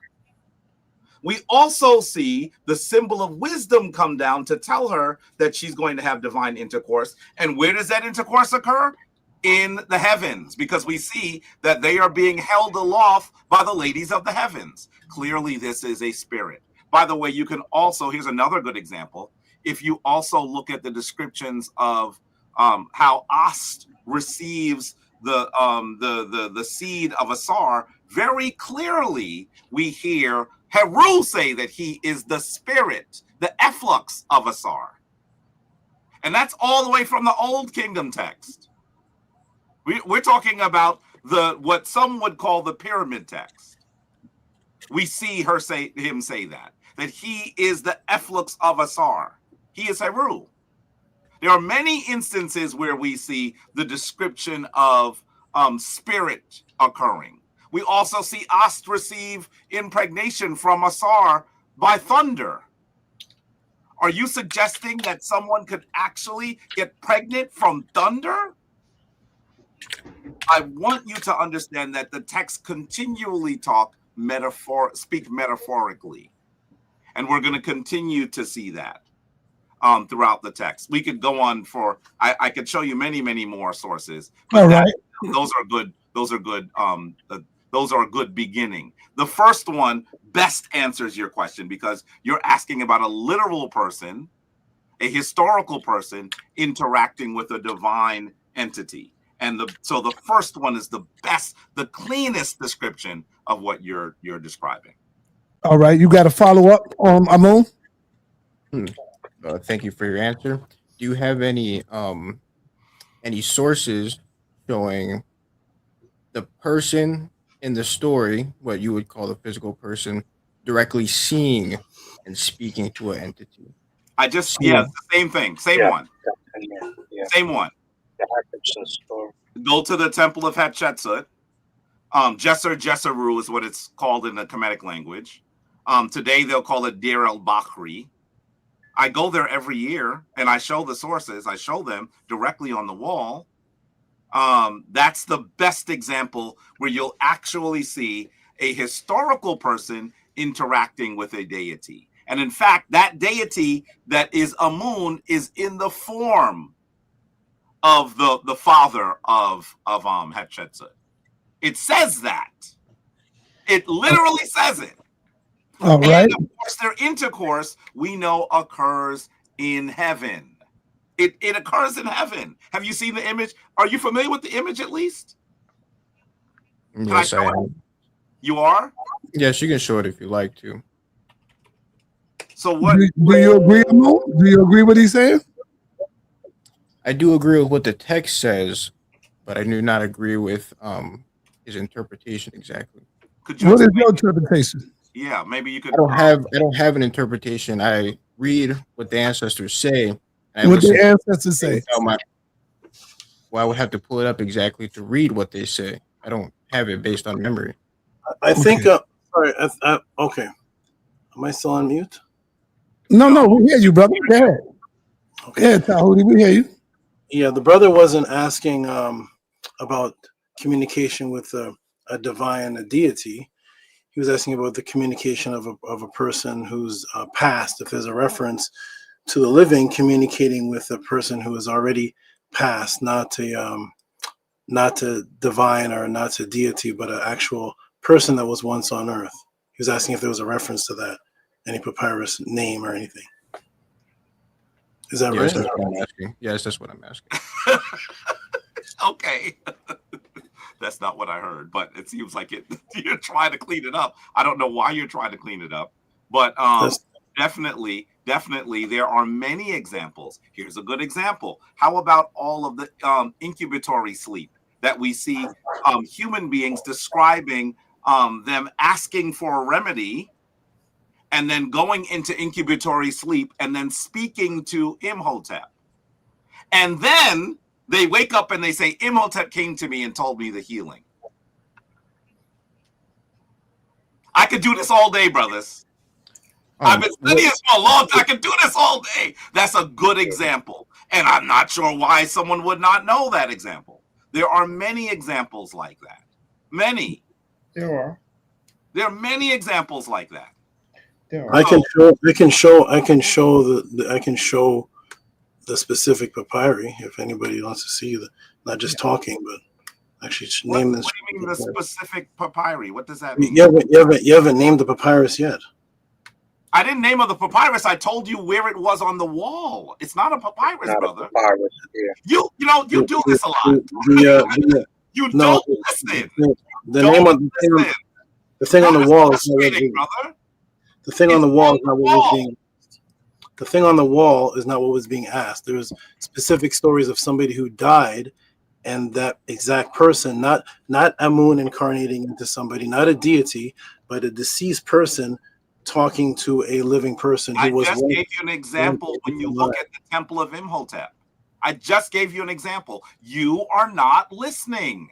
We also see the symbol of wisdom come down to tell her that she's going to have divine intercourse. And where does that intercourse occur? In the heavens, because we see that they are being held aloft by the ladies of the heavens. Clearly, this is a spirit. By the way, you can also, here's another good example. If you also look at the descriptions of how Ast receives the seed of Asar, very clearly we hear Heru say that he is the spirit, the efflux of Asar. And that's all the way from the Old Kingdom text. We're talking about what some would call the pyramid text. We see him say that he is the efflux of Asar. He is Heru. There are many instances where we see the description of spirit occurring. We also see Ast receive impregnation from Asar by thunder. Are you suggesting that someone could actually get pregnant from thunder? I want you to understand that the text continually speak metaphorically. And we're going to continue to see that throughout the text. We could go on I could show you many, many more sources. But those are good. Those are a good beginning. The first one best answers your question because you're asking about a literal person, a historical person interacting with a divine entity. And so the first one is the best, the cleanest description of what you're describing. All right, you got to follow up, Amun. Thank you for your answer. Do you have any sources showing the person in the story, what you would call the physical person, directly seeing and speaking to an entity? Same thing, same one. Go to the Temple of Hatshepsut. Jeseru is what it's called in the Kemetic language. Today they'll call it Deir el-Bakhri. I go there every year and I show the sources. I show them directly on the wall. That's the best example where you'll actually see a historical person interacting with a deity. And in fact, that deity that is Amun is in the form of the father of Hatshepsut. It says that. It literally says it. All right. And of course, their intercourse we know occurs in heaven. It occurs in heaven. Have you seen the image? Are you familiar with the image at least? Yes, I am. You are? Yes, you can show it if you like to. So what? Do you agree, Mo? Do you agree what he's saying? I do agree with what the text says, but I do not agree with his interpretation exactly. What is your interpretation? Yeah, maybe you could. I don't have an interpretation. I read what the ancestors say. What the ancestors say? Well, I would have to pull it up exactly to read what they say. I don't have it based on memory. I think. Sorry. Okay. Am I still on mute? No, we hear you, brother. Go ahead. Okay. Yeah, Tehuti, we hear you. Yeah, the brother wasn't asking about communication with a divine, a deity. He was asking about the communication of a person who's passed. If there's a reference to the living communicating with a person who is already passed, not to divine or not to deity, but an actual person that was once on earth. He was asking if there was a reference to that, any papyrus name or anything. Is that Yes, right? that's what I'm asking. Yes, that's what I'm asking. Okay. That's not what I heard, but it seems like you're trying to clean it up. I don't know why you're trying to clean it up, but definitely there are many examples. Here's a good example. How about all of the incubatory sleep that we see human beings describing them asking for a remedy and then going into incubatory sleep and then speaking to Imhotep. And then they wake up and they say, Imhotep came to me and told me the healing. I could do this all day, brothers. I've been studying this for a long time. I can do this all day. That's a good example. And I'm not sure why someone would not know that example. There are many examples like that. Many. There are. There are many examples like that. I can show the specific papyri if anybody wants to see not just talking, but actually name this. What do you mean the specific papyri? What does that mean? You haven't named the papyrus yet. I didn't name the papyrus. I told you where it was on the wall. It's not a papyrus, brother. Papyrus, yeah. You do this a lot. You don't listen. The name of the thing on the wall is not brother. The thing on the wall is not what was being. The thing on the wall is not what was being asked. There's specific stories of somebody who died, and that exact person, not Amun incarnating into somebody, not a deity, but a deceased person talking to a living person who was. I just gave you an example when you look at the Temple of Imhotep. I just gave you an example. You are not listening.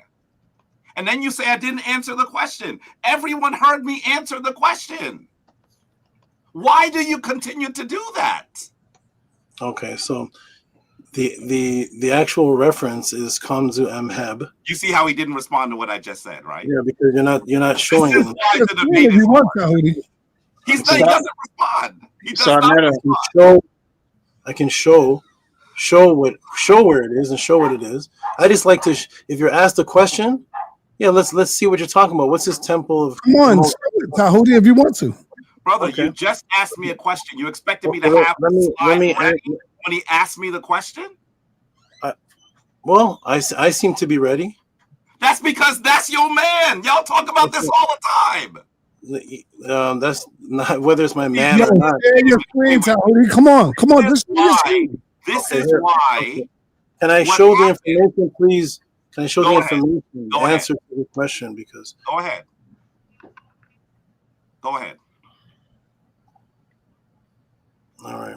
And then you say I didn't answer the question. Everyone heard me answer the question. Why do you continue to do that? Okay, so the actual reference is Kanzu Mheb. You see how he didn't respond to what I just said, right? Yeah, because you're not showing him. He doesn't respond. He does not respond. I can show where it is and show what it is. I just like to if you're asked a question, yeah, let's see what you're talking about. What's this temple of? Come on, Tehuti, if you want to. Brother, you just asked me a question. You expected me to have let me ready when he asked me the question? Well, I seem to be ready. That's because that's your man. Y'all talk about this all the time. That's not whether it's my man or not. Your screen, Tehuti. Come on. This is why. Can I show the information, please? Can I show the information? The answer to the question, because. Go ahead. Go ahead. All right.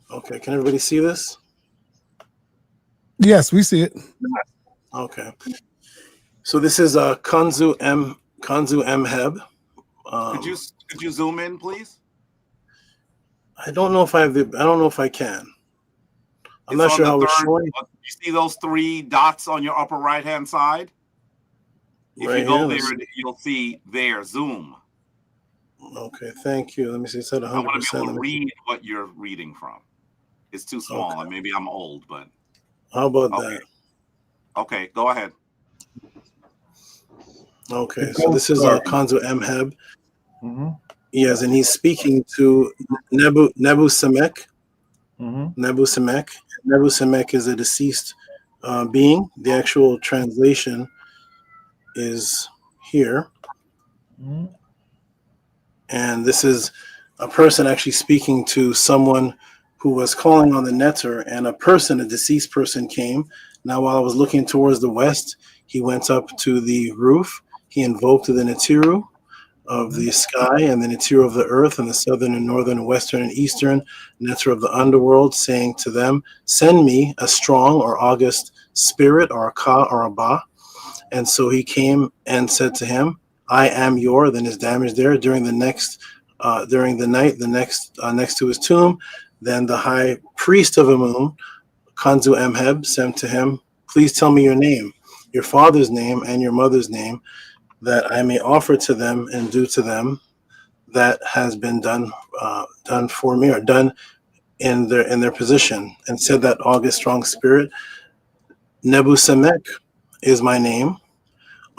Okay, can everybody see this? Yes, we see it. Okay. So this is Kanzu Mheb. Could you zoom in, please? I don't know if I can. I'm not sure how it's showing. You see those three dots on your upper right-hand side? If you go there, you'll see there, zoom. Okay, thank you. Let me see. It said I want to be 100%. able to read what you're reading from. It's too small, and maybe I'm old, but how about okay. that? Okay, go ahead. Okay, so this is Kanzu Mheb. Mm-hmm. Yes, and he's speaking to Nebu Semek. Mm-hmm. Nebu Semek. Nebu Semek is a deceased being. The actual translation is here. Mm-hmm. And this is a person actually speaking to someone who was calling on the neter, and a deceased person came. Now, while I was looking towards the west, he went up to the roof. He invoked the Netiru of the sky and the Netiru of the earth, and the southern and northern and western and eastern neter of the underworld, saying to them, send me a strong or august spirit, or a ka or a ba. And so he came and said to him, I am your, then his damage there during the night, next to his tomb. Then the high priest of Amun, Kanzu Mheb, said to him, please tell me your name, your father's name and your mother's name, that I may offer to them and do to them that has been done for me, or done in their position. And said that august strong spirit, Nebu Semek is my name,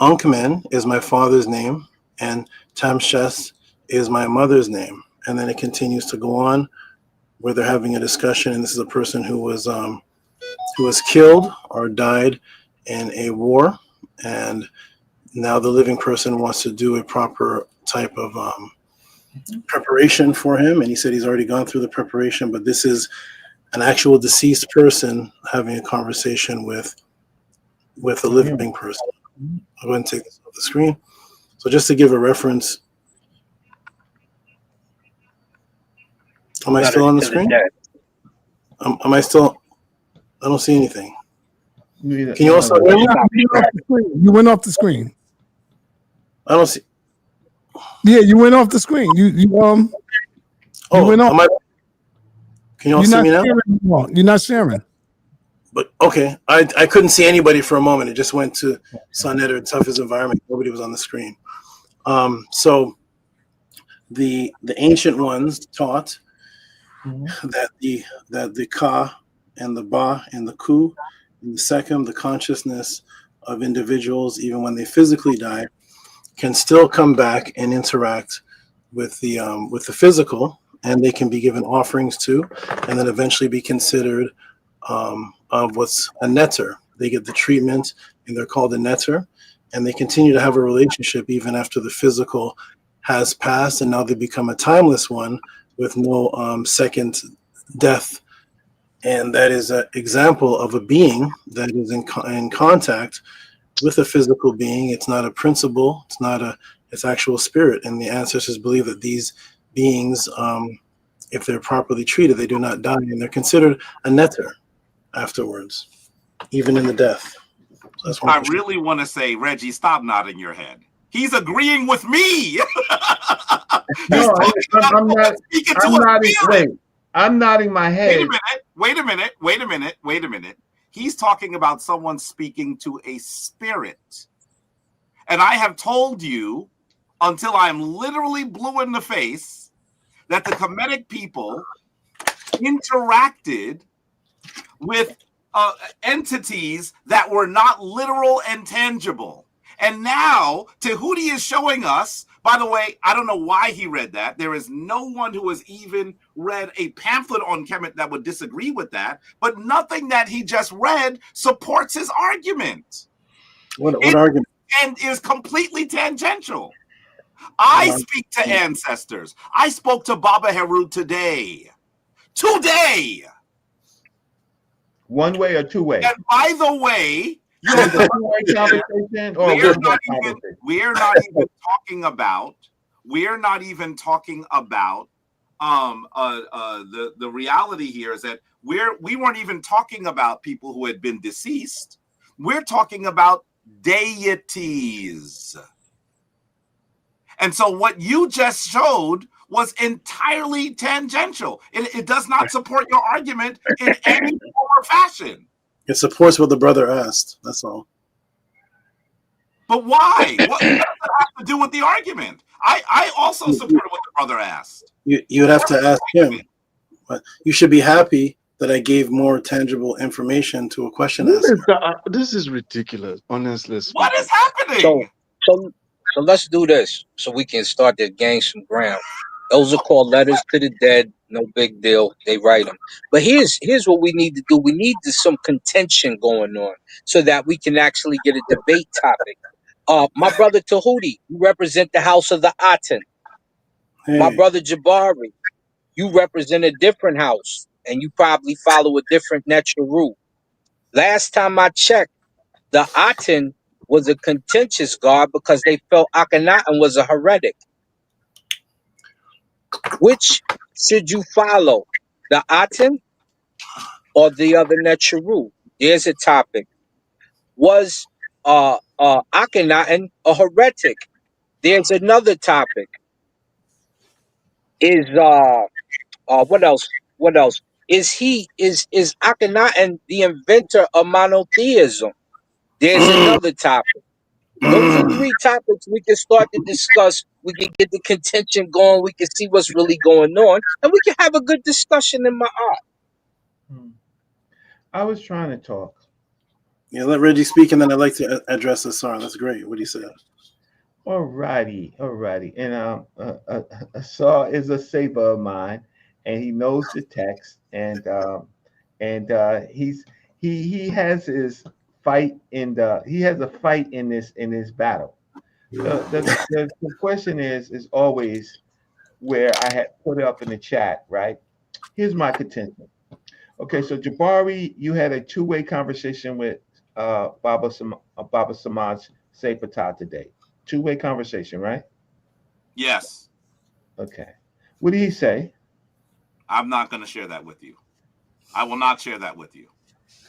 Unkmen is my father's name, and Tamshes is my mother's name. And then it continues to go on where they're having a discussion, and this is a person who was killed or died in a war, and now the living person wants to do a proper type of preparation for him, and he said he's already gone through the preparation, but this is an actual deceased person having a conversation with a living person. I'll go ahead and take this off the screen. So just to give a reference, am I still on the screen? Am I still? I don't see anything. Can you also hear me? You went off the screen. I don't see. Yeah, you went off the screen. You went off. Can you all see me now? You're not sharing. But okay, I couldn't see anybody for a moment. It just went to sa.neter, toughest environment. Nobody was on the screen. So the ancient ones taught that the ka and the ba and the ku and the sekum, the consciousness of individuals, even when they physically die, can still come back and interact with the physical, and they can be given offerings to, and then eventually be considered of what's a neter. They get the treatment, and they're called a neter, and they continue to have a relationship even after the physical has passed, and now they become a timeless one with no second death. And that is an example of a being that is in contact with a physical being. It's not a principle, it's actual spirit. And the ancestors believe that these beings, if they're properly treated, they do not die, and they're considered a neter afterwards, even in the death. So that's I really want to say, Reggie, stop nodding your head. He's agreeing with me. No, I'm not. I'm nodding my head. Wait a minute. He's talking about someone speaking to a spirit. And I have told you, until I'm literally blue in the face, that the Kemetic people interacted with entities that were not literal and tangible. And now Tehuti is showing us, by the way, I don't know why he read that. There is no one who has even read a pamphlet on Kemet that would disagree with that, but nothing that he just read supports his argument. What argument? And is completely tangential. I speak to ancestors. I spoke to Baba Heru today. One way or two way? And by the way, we're not even talking about the reality here is that we weren't even talking about people who had been deceased. We're talking about deities. And so what you just showed was entirely tangential. It does not support your argument in any form or fashion. It supports what the brother asked. That's all. But why? What does it have to do with the argument? I also supported what the brother asked. You'd have to ask him. But you should be happy that I gave more tangible information to a question asker. This is ridiculous, honestly. What is happening? So let's do this so we can start to gain some ground. Those are called letters to the dead. No big deal. They write them. But here's what we need to do. We need some contention going on so that we can actually get a debate topic. My brother Tehuti, you represent the house of the Aten. My brother Jabari, you represent a different house, and you probably follow a different natural rule. Last time I checked, the Aten was a contentious god because they felt Akhenaten was a heretic. Which should you follow, the Aten or the other Necharu? There's a topic. Was Akhenaten a heretic? There's another topic. Is what else? What else? Is Akhenaten the inventor of monotheism? There's another topic. Those are three topics we can start to discuss. We can get the contention going. We can see what's really going on, and we can have a good discussion in my art. I was trying to talk. Yeah, let Reggie speak, and then I'd like to address Asar. That's great. What he said. Alrighty. And Asar is a saver of mine, and he knows the text, and he has his fight he has a fight in this battle. The question is always where I had put it up in the chat, right? Here's my contention. Okay, so Jabari, you had a two-way conversation with Baba Samaj Sepatah today. Two-way conversation, right? Yes. Okay. What did he say? I'm not going to share that with you. I will not share that with you.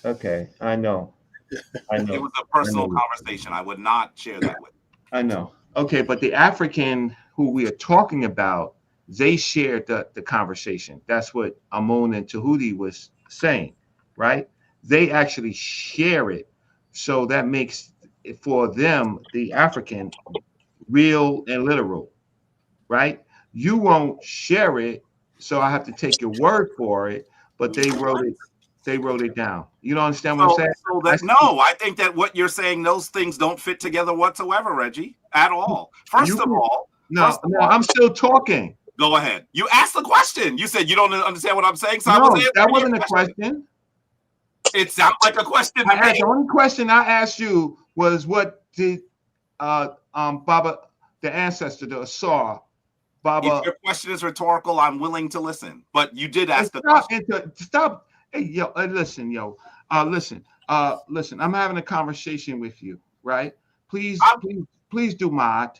Okay, I know. It was a personal conversation. I would not share that with you. I know. Okay, but the African who we are talking about, they shared the conversation. That's what Amun and Tehuti was saying, right? They actually share it. So that makes it for them, the African, real and literal, right? You won't share it, so I have to take your word for it, but they wrote it down. You don't understand what I'm saying? I think that what you're saying, those things don't fit together whatsoever, Reggie, at all. First of all, I'm still talking. Go ahead. You asked the question. You said you don't understand what I'm saying. So that wasn't a question. It sounds like a question. The only question I asked you was, what did Baba, the ancestor, the Asar, Baba? If your question is rhetorical, I'm willing to listen. But you did ask the question. Stop. Hey, listen. Listen. I'm having a conversation with you, right? Please do mod.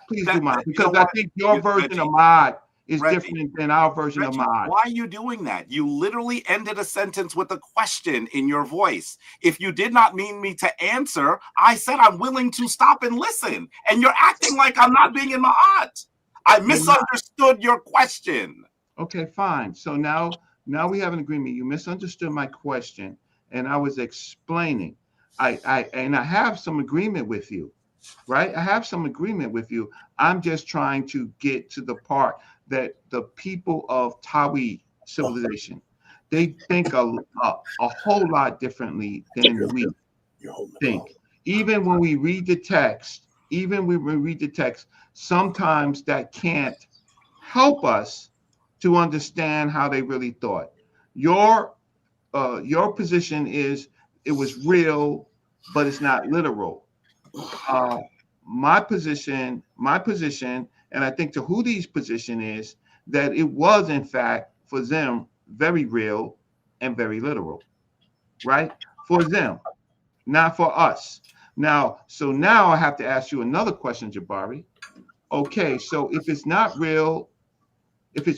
Please do mod, because I think your version of mod is different than our version of mod. Why are you doing that? You literally ended a sentence with a question in your voice. If you did not mean me to answer, I said I'm willing to stop and listen. And you're acting like I'm not being in my art. I misunderstood your question. Okay, fine. So now we have an agreement. You misunderstood my question, and I was explaining. I have some agreement with you, right? I have some agreement with you. I'm just trying to get to the part that the people of Tawi civilization, they think a whole lot differently than we think. Even when we read the text, sometimes that can't help us to understand how they really thought. Your position is it was real, but it's not literal. My position, and I think Tehuti's position is that it was, in fact, for them, very real and very literal, right? For them, not for us. Now I have to ask you another question, Jabari. Okay, so if it's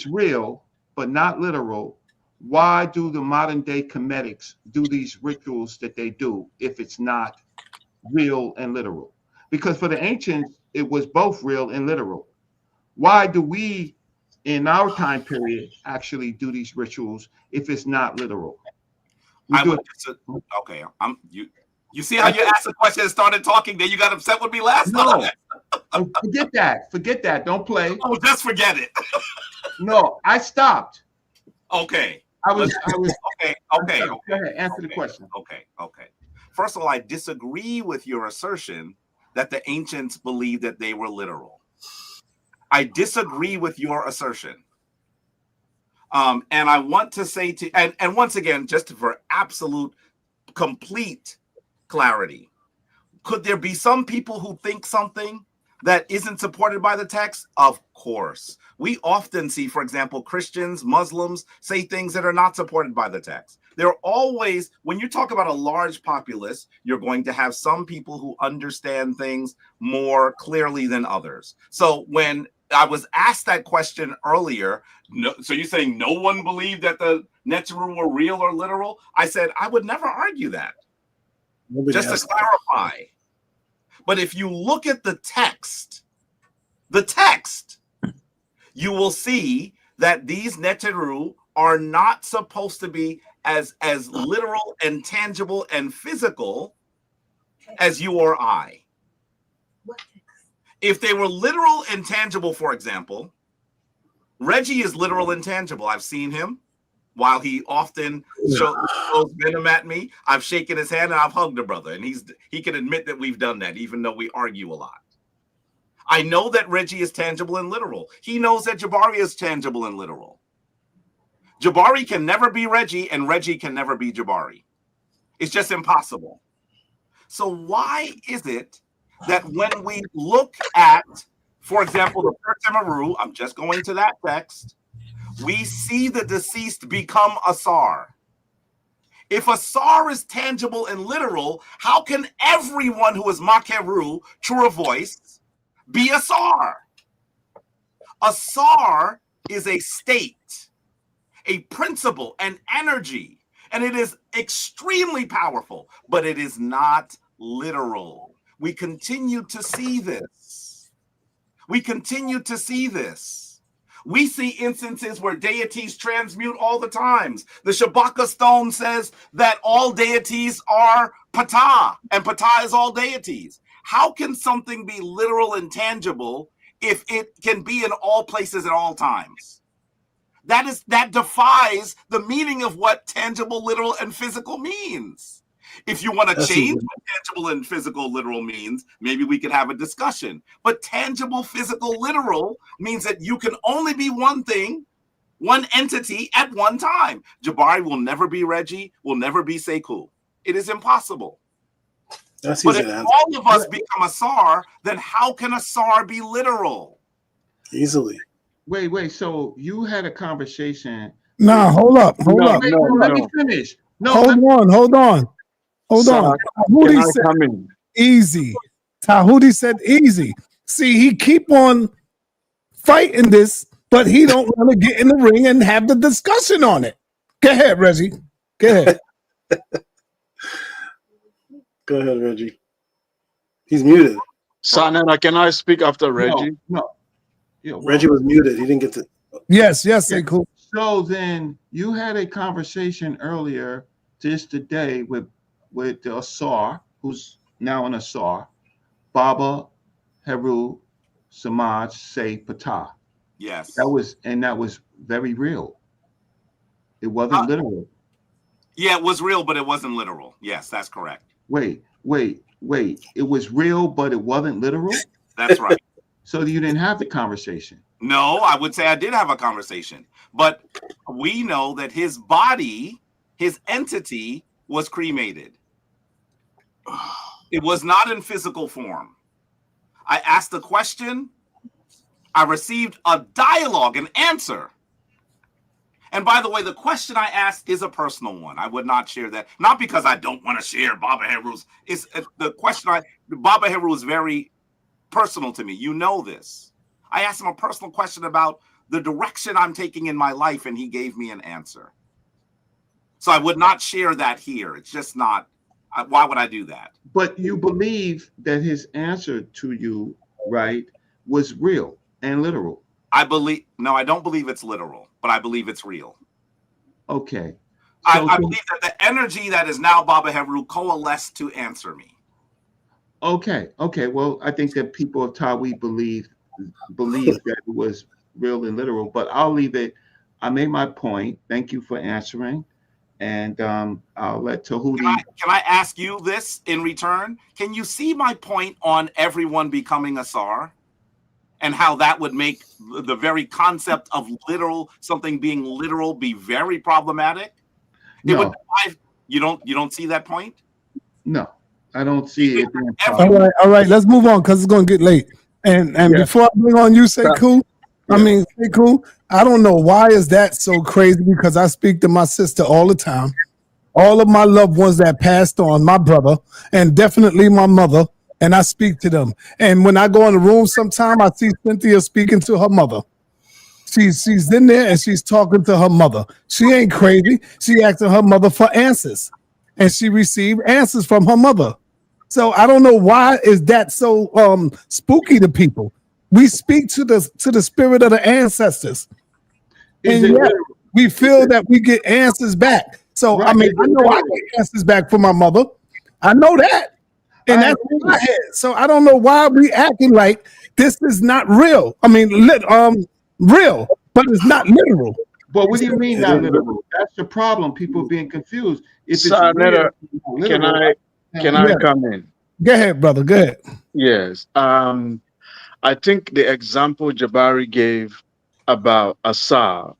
real, but not literal, why do the modern day Kemetics do these rituals that they do if it's not real and literal? Because for the ancients, it was both real and literal. Why do we, in our time period, actually do these rituals if it's not literal? Okay, You see how you asked a question and started talking, then you got upset with me last time? No, forget that. Forget that. Don't play. Oh, just forget it. No, I stopped. Okay. I was. Okay. Go ahead. Answer the question. Okay. First of all, I disagree with your assertion that the ancients believed that they were literal. I disagree with your assertion. And I want to say and once again, just for absolute, complete clarity, could there be some people who think something that isn't supported by the text? Of course. We often see, for example, Christians, Muslims say things that are not supported by the text. There are always, when you talk about a large populace, you're going to have some people who understand things more clearly than others. So when I was asked that question earlier, so you're saying no one believed that the Neteru were real or literal? I said, I would never argue that. Just to clarify. But if you look at the text, you will see that these Neteru are not supposed to be as literal and tangible and physical as you or I. If they were literal and tangible, for example, Reggie is literal and tangible. I've seen him. While he often shows venom at me, I've shaken his hand and I've hugged the brother, and he can admit that we've done that, even though we argue a lot. I know that Reggie is tangible and literal. He knows that Jabari is tangible and literal. Jabari can never be Reggie, and Reggie can never be Jabari. It's just impossible. So why is it that when we look at, for example, the first Emaru, I'm just going to that text, we see the deceased become a sar. If a sar is tangible and literal, how can everyone who is makeru, true voice, be a sar? A sar is a state, a principle, an energy, and it is extremely powerful, but it is not literal. We continue to see this. We see instances where deities transmute all the times. The Shabaka stone says that all deities are Ptah, and Ptah is all deities. How can something be literal and tangible if it can be in all places at all times? That defies the meaning of what tangible, literal, and physical means. If you want to change what tangible and physical literal means, maybe we could have a discussion. But tangible, physical, literal means that you can only be one thing, one entity at one time. Jabari will never be Reggie, will never be Sekou. It is impossible. But if all of us become a SAR, then how can a SAR be literal? Easily. Wait. So you had a conversation. Nah, hold up. Let me finish. Hold on. Tahuti said easy. Tahuti said easy. See, he keep on fighting this, but he don't want to get in the ring and have the discussion on it. Go ahead, Reggie. Go ahead. Go ahead, Reggie. He's muted. Sa.neter, can I speak after Reggie? No. Reggie was muted. He didn't get to. Yes, cool. So then you had a conversation earlier just today with the Asar, who's now an Asar, Baba, Heru, Samaj, say Ptah. Yes. That was very real. It wasn't literal. Yeah, it was real, but it wasn't literal. Yes, that's correct. Wait. It was real, but it wasn't literal? That's right. So you didn't have the conversation. No, I would say I did have a conversation. But we know that his body, his entity, was cremated. It was not in physical form. I asked a question. I received a dialogue, an answer. And by the way, the question I asked is a personal one. I would not share that. Not because I don't want to share Baba Heru's. It's the question Baba Heru is very personal to me. You know this. I asked him a personal question about the direction I'm taking in my life, and he gave me an answer. So I would not share that here. It's just not. Why would I do that? But you believe that his answer to you, right, was real and literal. No, I don't believe it's literal, but I believe it's real. Okay. I believe that the energy that is now Baba Heru coalesced to answer me. Okay. Well, I think that people of Tawi believe that it was real and literal, but I'll leave it. I made my point. Thank you for answering, and I'll let Tehuti. Can I ask you this in return? Can you see my point on everyone becoming a Sar, and how that would make the very concept of something being literal be very problematic? No. You don't see that point? No, I don't see it. All right. Let's move on because it's gonna get late. And before I bring on you, Sekou, Sekou, I don't know why is that so crazy, because I speak to my sister all the time. All of my loved ones that passed on, my brother, and definitely my mother, and I speak to them. And when I go in the room sometime, I see Cynthia speaking to her mother. She's in there and she's talking to her mother. She ain't crazy. She asking her mother for answers, and she received answers from her mother. So I don't know why is that so spooky to people. We speak to the spirit of the ancestors, and yet we feel that we get answers back. So I mean, I know I get answers back from my mother. I know that, and that's in my head. So I don't know why we acting like this is not real. I mean, real, but it's not literal. But what do you mean not literal? That's the problem. People being confused. If it's sa.neter, real, can I come in? Go ahead, brother. Go ahead. Yes. I think the example Jabari gave about Asa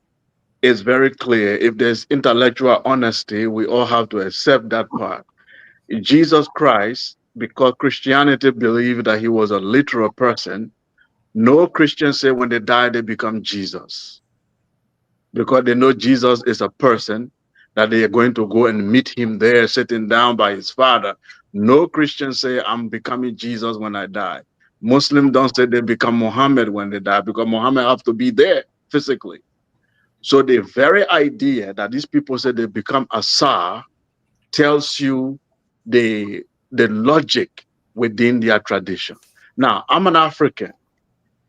is very clear. If there's intellectual honesty, we all have to accept that part. Jesus Christ, because Christianity believed that he was a literal person, no Christian say when they die, they become Jesus. Because they know Jesus is a person, that they are going to go and meet him there, sitting down by his Father. No Christian say, I'm becoming Jesus when I die. Muslims don't say they become Muhammad when they die, because Muhammad have to be there physically. So the very idea that these people say they become Asa tells you the logic within their tradition. Now, I'm an African,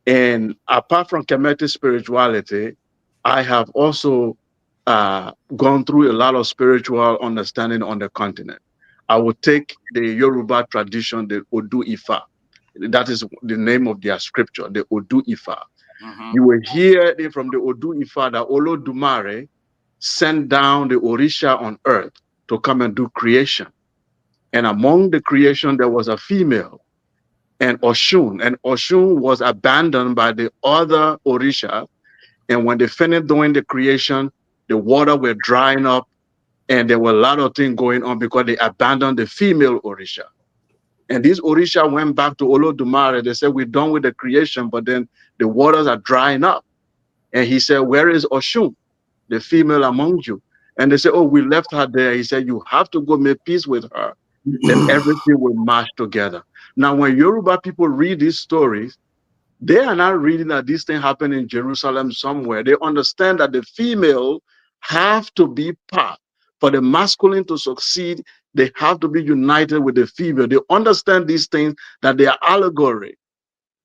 and apart from Kemetic spirituality, I have also gone through a lot of spiritual understanding on the continent. I would take the Yoruba tradition, the Odu Ifa. That is the name of their scripture, the Odu Ifa. You will hear it from the Odu Ifa that Olodumare sent down the Orisha on earth to come and do creation. And among the creation, there was a female, and Oshun was abandoned by the other Orisha. And when they finished doing the creation, the water were drying up, and there were a lot of things going on because they abandoned the female Orisha. And these Orisha went back to Olodumare. They said, we're done with the creation, but then the waters are drying up. And he said, where is Oshun, the female among you? And they said, oh, we left her there. He said, you have to go make peace with her. Then everything will march together. Now, when Yoruba people read these stories, they are not reading that this thing happened in Jerusalem somewhere. They understand that the female have to be part. For the masculine to succeed, they have to be united with the female. They understand these things, that they are allegory.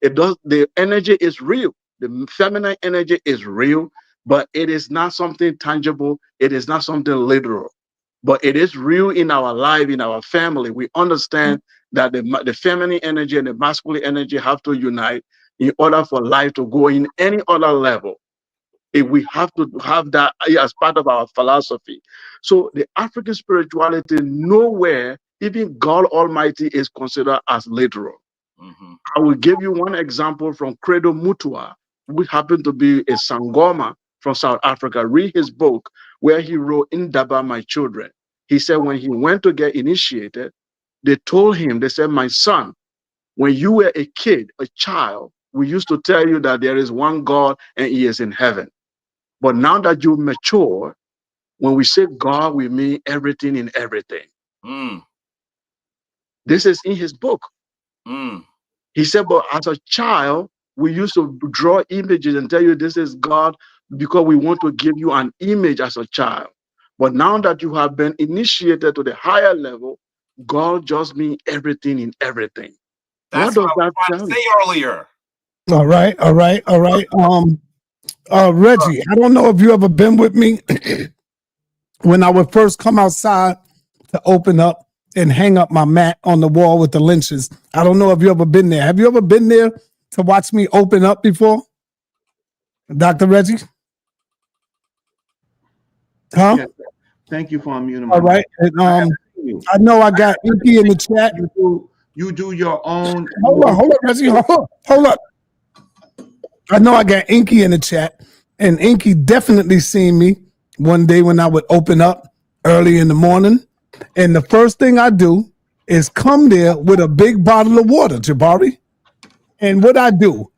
The energy is real. The feminine energy is real, but it is not something tangible. It is not something literal. But it is real in our life, in our family. We understand that the feminine energy and the masculine energy have to unite in order for life to go in any other level. If we have to have that as part of our philosophy. So the African spirituality, nowhere, even God Almighty is considered as literal. I will give you one example from Credo Mutua, who happened to be a Sangoma from South Africa. Read his book where he wrote, Indaba, My Children. He said when he went to get initiated, they told him, they said, my son, when you were a kid, a child, we used to tell you that there is one God and he is in heaven. But now that you mature, when we say God, we mean everything in everything. This is in his book. He said, but as a child, we used to draw images and tell you this is God because we want to give you an image as a child. But now that you have been initiated to the higher level, God just means everything in everything. That's what I was trying to say earlier. All right. Reggie, I don't know if you ever been with me when I would first come outside to open up and hang up my mat on the wall with the lynches. I don't know if you ever been there. Have you ever been there to watch me open up before? Dr. Reggie? Huh? Yes. Thank you for unmuting my All right. mic. And, I know I got Inky in the chat. You do your own. Hold on, Reggie. Hold up. I know I got Inky in the chat, and Inky definitely seen me one day when I would open up early in the morning. And the first thing I do is come there with a big bottle of water, Jabari. And what I do,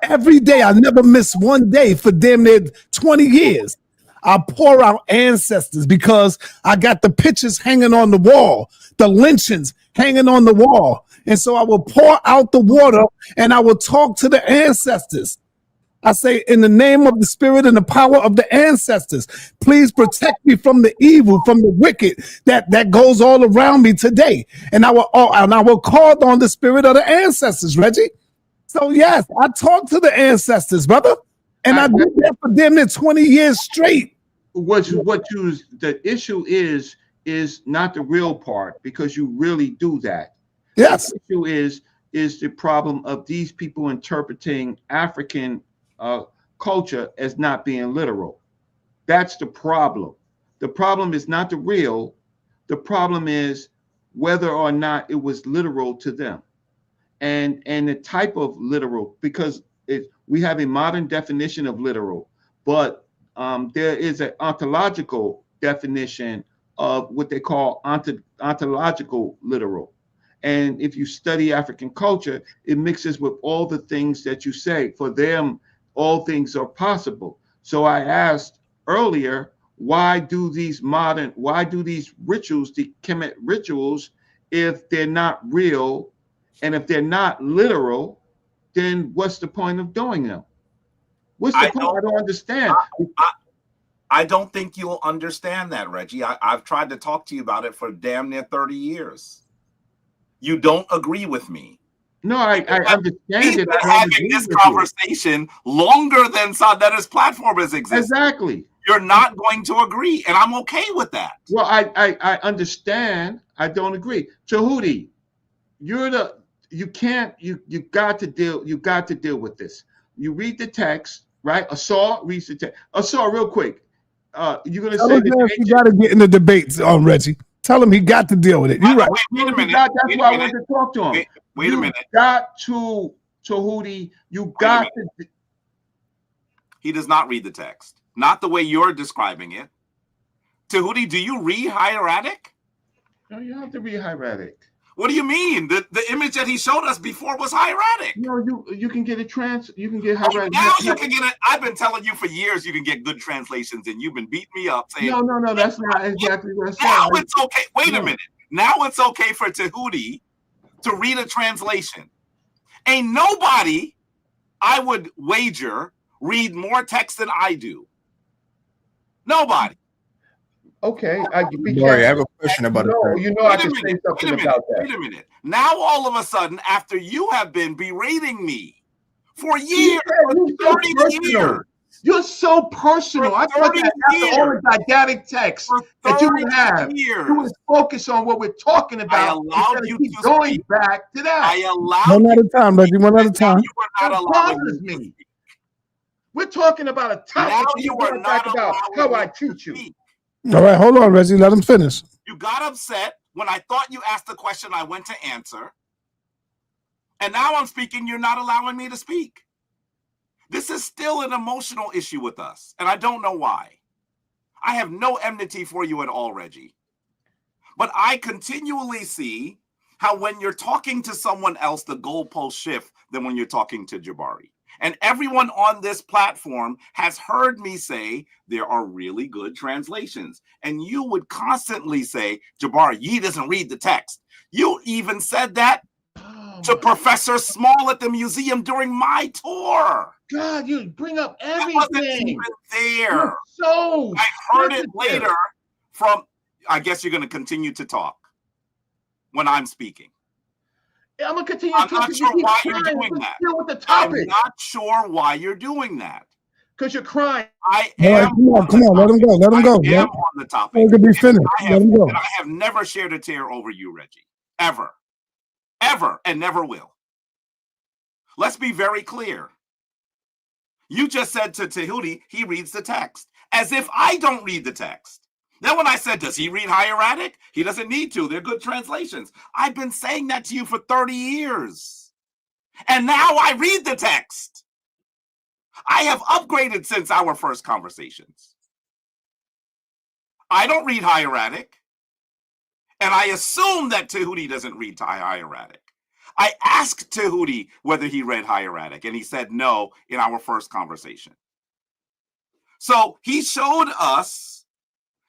every day, I never miss one day for damn near 20 years. I pour out ancestors because I got the pictures hanging on the wall, the lynchings hanging on the wall. And so I will pour out the water and I will talk to the ancestors. I say, in the name of the spirit and the power of the ancestors, please protect me from the evil, from the wicked that goes all around me today. And I will call on the spirit of the ancestors, Reggie. So yes, I talk to the ancestors, brother. And I did that for damn near 20 years straight. The issue is not the real part, because you really do that. Yes. The issue is the problem of these people interpreting African culture as not being literal. That's the problem. The problem is not the real. The problem is whether or not it was literal to them, and the type of literal, because we have a modern definition of literal, but there is an ontological definition of what they call ontological literal. And if you study African culture, it mixes with all the things that you say. For them, all things are possible. So I asked earlier, why do these rituals, the Kemet rituals, if they're not real and if they're not literal, then what's the point of doing them? What's the point? I don't understand. I don't think you'll understand that, Reggie. I've tried to talk to you about it for damn near 30 years. You don't agree with me. No, I understand it. We've been having this conversation longer than sa.neter's platform has existed. Exactly. You're not going to agree, and I'm okay with that. Well, I understand. I don't agree. Tehuti, you got to deal with this. You read the text, right? Asa reads the text. Asa, real quick. You're gonna say that you got to get in the debates on Reggie. Tell him he got to deal with it. You're right. Wait a minute. That's why I wanted to talk to him. Wait a minute. Got to Tehuti. You got to. He does not read the text. Not the way you're describing it. Tehuti, do you read hieratic? No, you don't have to read hieratic. What do you mean? The image that he showed us before was hieratic. No, you can get you can get hieratic. Now you can get it. I've been telling you for years you can get good translations, and you've been beating me up saying no, that's not exactly what I said. Now it's okay. Wait a minute. Now it's okay for Tehuti to read a translation. Ain't nobody, I would wager, read more text than I do. Nobody. Okay, I have a question about it. I can say something about that. Wait a minute. Now all of a sudden, after you have been berating me for years, for 30 years. You're so personal. I thought that after all the didactic text that you would have, you would focus on what we're talking about. I allowed you to going back to that. I allowed one at a time, Reggie. One at a time. You were not allowing me. We're talking about a topic. Now you are not about how I teach you. All right, hold on, Reggie. Let him finish. You got upset when I thought you asked the question I went to answer. And now I'm speaking, you're not allowing me to speak. This is still an emotional issue with us, and I don't know why. I have no enmity for you at all, Reggie. But I continually see how when you're talking to someone else, the goalposts shift than when you're talking to Jabari. And everyone on this platform has heard me say there are really good translations. And you would constantly say, Jabari, he doesn't read the text. You even said that to Professor Small at the museum during my tour. God, you bring up everything. I wasn't even there. So I heard it later from, I guess you're going to continue to talk when I'm speaking. I'm going to continue I'm not sure why you're doing that. With the topic. I'm not sure why you're doing that. Because you're crying. I All right, am come on, on come the on, let him topic. go, let him I go. am Let on the topic. it be finished. Let him go. And I have never shared a tear over you, Reggie. Ever. Ever, and never will. Let's be very clear. You just said to Tehuti, he reads the text, as if I don't read the text. Then when I said, does he read hieratic? He doesn't need to. They're good translations. I've been saying that to you for 30 years. And now I read the text. I have upgraded since our first conversations. I don't read hieratic. And I assume that Tehuti doesn't read hieratic. I asked Tehuti whether he read hieratic, and he said no in our first conversation. So he showed us,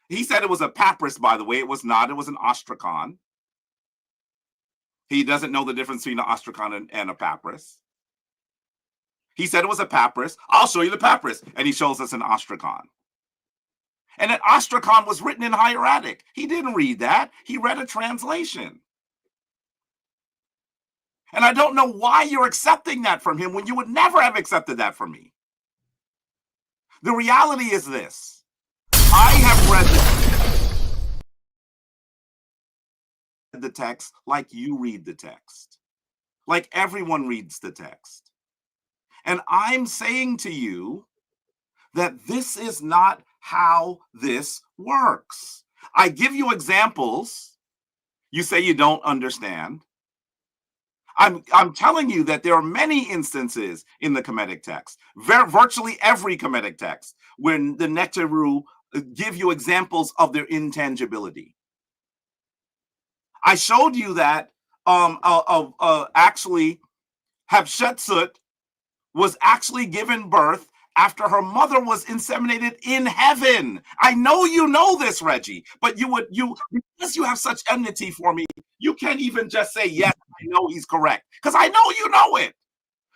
he said it was a papyrus, by the way. It was not. It was an ostrakon. He doesn't know the difference between an ostrakon and a papyrus. He said it was a papyrus. I'll show you the papyrus. And he shows us an ostrakon. And an ostrakon was written in hieratic. He didn't read that. He read a translation. And I don't know why you're accepting that from him when you would never have accepted that from me. The reality is this. I have read the text like you read the text. Like everyone reads the text. And I'm saying to you that this is not how this works. I give you examples. You say you don't understand. I'm telling you that there are many instances in the Kemetic text, virtually every Kemetic text, when the Neteru give you examples of their intangibility. I showed you that actually Hatshepsut was actually given birth after her mother was inseminated in heaven. I know you know this, Reggie, but because you have such enmity for me, you can't even just say, yes, I know he's correct, because I know you know it.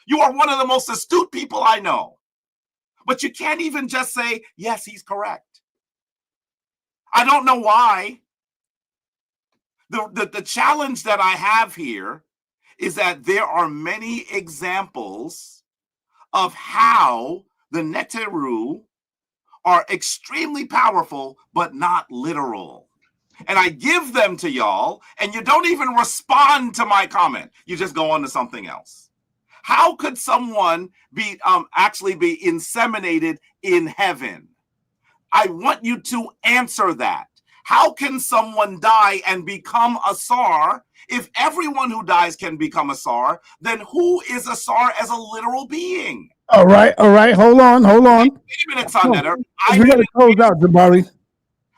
You are one of the most astute people I know. But you can't even just say, yes, he's correct. I don't know why. The challenge that I have here is that there are many examples of how the Neteru are extremely powerful, but not literal. And I give them to y'all, and you don't even respond to my comment. You just go on to something else. How could someone be actually be inseminated in heaven? I want you to answer that. How can someone die and become a Sar? If everyone who dies can become a Sar, then who is a Sar as a literal being? All right. Hold on. Wait a minute, sa.neter. We got to close out, Jabari.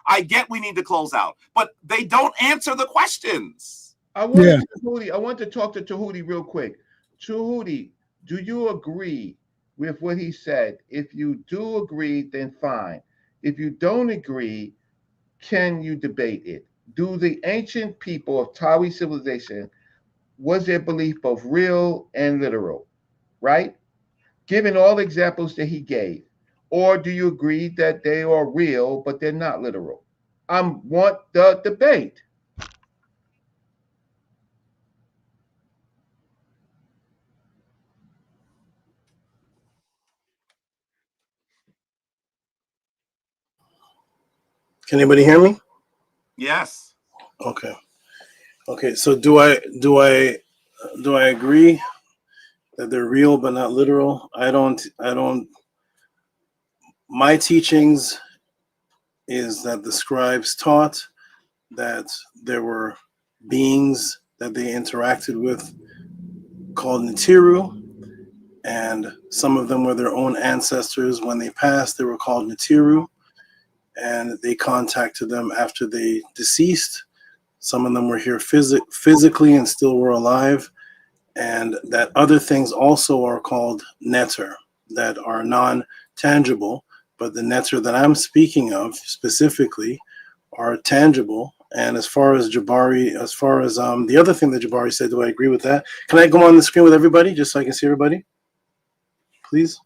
I get we need to close out, but they don't answer the questions. I want to talk to Tehuti real quick. Tehuti, do you agree with what he said? If you do agree, then fine. If you don't agree, can you debate it? Do the ancient people of Tawi civilization, was their belief both real and literal, right? Given all the examples that he gave, or do you agree that they are real, but they're not literal? I want the debate. Can anybody hear me? Yes. Okay. So do I agree that they're real but not literal? I don't. My teachings is that the scribes taught that there were beings that they interacted with called Netiru, and some of them were their own ancestors. When they passed, they were called Netiru, and they contacted them after they deceased. Some of them were here physically and still were alive, and that other things also are called neter, that are non-tangible, but the neter that I'm speaking of specifically are tangible. And as far as Jabari, the other thing that Jabari said, do I agree with that? Can I go on the screen with everybody just so I can see everybody, please?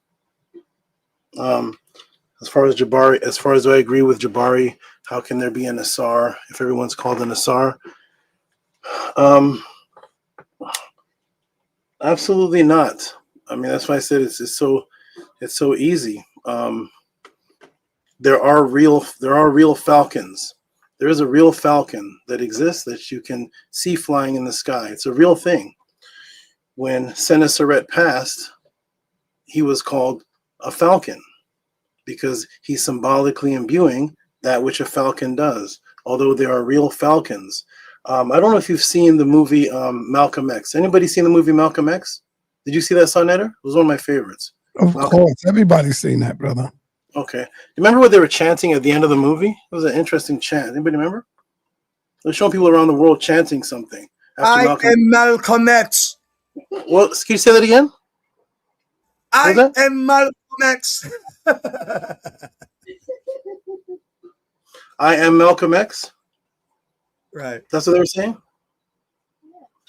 As far as do I agree with Jabari, how can there be an Asar if everyone's called an Asar? Absolutely not. I mean, that's why I said it's so easy. there are real falcons. There is a real falcon that exists that you can see flying in the sky. It's a real thing. When sa.neter passed, he was called a falcon because he's symbolically imbuing that which a falcon does, although there are real falcons. I don't know if you've seen the movie Malcolm X. Anybody seen the movie Malcolm X? Did you see that, sa.neter? It was one of my favorites. Of course, everybody's seen that, brother. Okay. You remember what they were chanting at the end of the movie? It was an interesting chant. Anybody remember? They're showing people around the world chanting something. I am Malcolm X. Well, can you say that again? I am Malcolm X. I am Malcolm X. Right. That's what they were saying?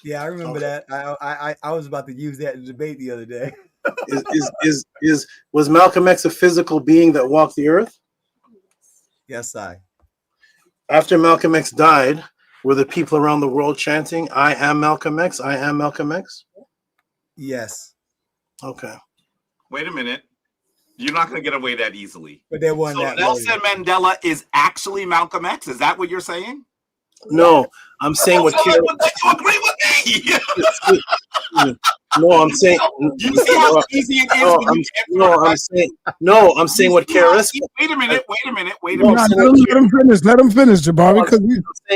Yeah, I remember that. I was about to use that in the debate the other day. Was Malcolm X a physical being that walked the earth? Yes, I. After Malcolm X died, were the people around the world chanting, I am Malcolm X, I am Malcolm X? Yes. Okay. Wait a minute. You're not going to get away that easily. But there wasn't So that Nelson Mandela is actually Malcolm X? Is that what you're saying? No, I'm saying what you agree with me. No, I'm saying. You see how easy it is. I'm saying what KRS. Wait a minute. Let him finish. Let him finish, Jabari, because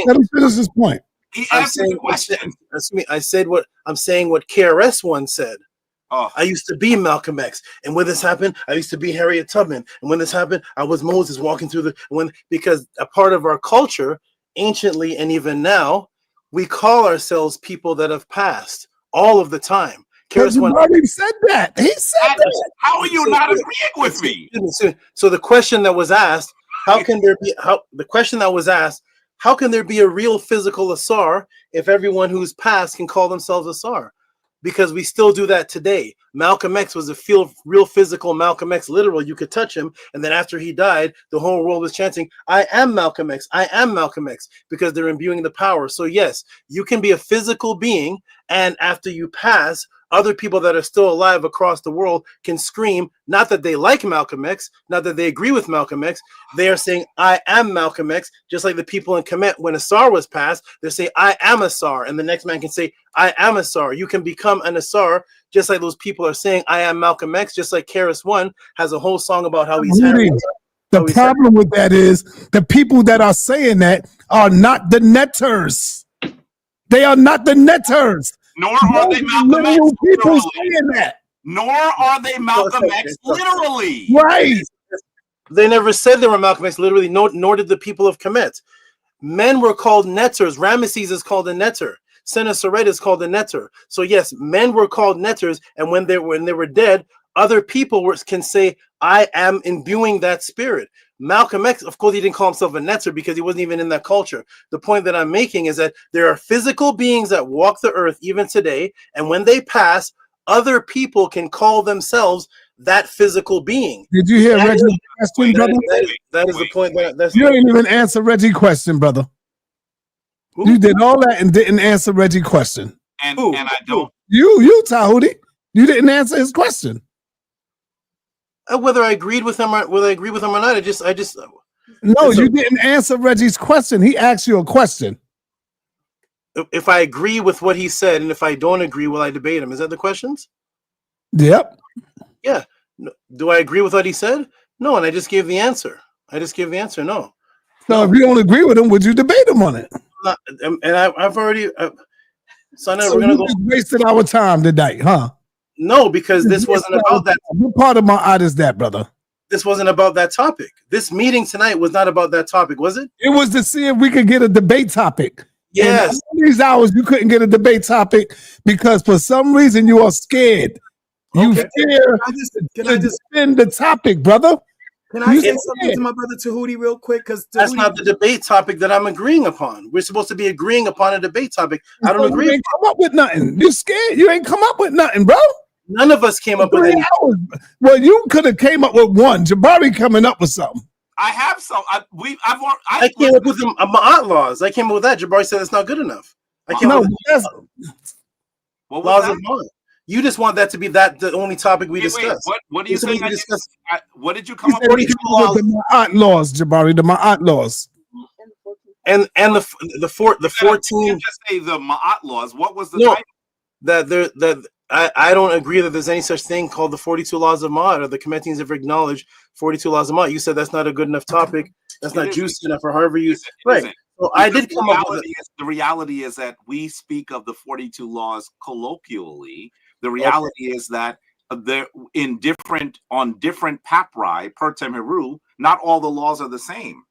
let him finish his point. He answered the question. I'm saying what KRS once said. Oh. I used to be Malcolm X, and when this happened, I used to be Harriet Tubman, and when this happened, I was Moses walking through because a part of our culture, anciently and even now, we call ourselves people that have passed all of the time. Jabari said that. He said that. How are you not agreeing with me? So the question that was asked, how can there be a real physical Asar if everyone who's passed can call themselves Asar? Because we still do that today. Malcolm X was a real physical Malcolm X, literal. You could touch him, and then after he died, the whole world was chanting, I am Malcolm X, I am Malcolm X, because they're imbuing the power. So yes, you can be a physical being, and after you pass, other people that are still alive across the world can scream, not that they like Malcolm X, not that they agree with Malcolm X, they are saying, I am Malcolm X, just like the people in Kemet, when Asar was passed, they say, I am Asar, and the next man can say, I am Asar. You can become an Asar, just like those people are saying, I am Malcolm X, just like Karis One has a whole song about how he's The problem with that is the people that are saying that are not the netters. They are not the netters. Nor are they Malcolm X people literally. saying that. Nor are they Malcolm X literally. Right. They never said they were Malcolm X literally, nor did the people of Kemet. Men were called netters. Ramesses is called a netter. sa.neter is called a netter. So yes, men were called netters, and when they were dead, other people can say, I am imbuing that spirit. Malcolm X, of course, he didn't call himself a netter because he wasn't even in that culture. The point that I'm making is that there are physical beings that walk the earth even today, and when they pass, other people can call themselves that physical being. Did you hear Reggie's question, brother? That is the point. You didn't even answer Reggie's question, brother. You did all that and didn't answer Reggie's question. And I don't. You, Tehuti. You didn't answer his question. Whether I agreed with him or not, I just. No, you didn't answer Reggie's question. He asked you a question. If I agree with what he said, and if I don't agree, will I debate him? Is that the questions? Yep. Yeah. Do I agree with what he said? No, and I just gave the answer. No. So if you don't agree with him, would you debate him on it? And I've already. So we're gonna just wasted our time today, huh? No, because this wasn't about that. What part of my art is that, brother? This wasn't about that topic. This meeting tonight was not about that topic, was it? It was to see if we could get a debate topic. Yes. And all these hours you couldn't get a debate topic because for some reason you are scared. You fear can I just defend the topic, brother. Can I say something to my brother Tehuti real quick? Because that's not the debate topic that I'm agreeing upon. We're supposed to be agreeing upon a debate topic. I don't agree. You ain't come up with nothing. You're scared. You ain't come up with nothing, bro. None of us came up with anything. Well, you could have came up with one. Jabari coming up with something. I have some. I came up with them. Ma'at laws. I came up with that. Jabari said it's not good enough. I came up with what laws was of Ma'at. You just want that to be the only topic we discuss. What do you think? What did you He come up said with? he came up with the Ma'at laws, Jabari, the Ma'at laws. And the 14. You just say the Ma'at laws. What was the No, title? I don't agree that there's any such thing called the 42 laws of Ma'at, or the Kemetins have acknowledged 42 laws of Ma'at. You said that's not a good enough topic. That's not juicy enough, or however you right. So I did come up with it. The reality is that we speak of the 42 laws colloquially. The reality is that they're on different papyri per Temeru, not all the laws are the same.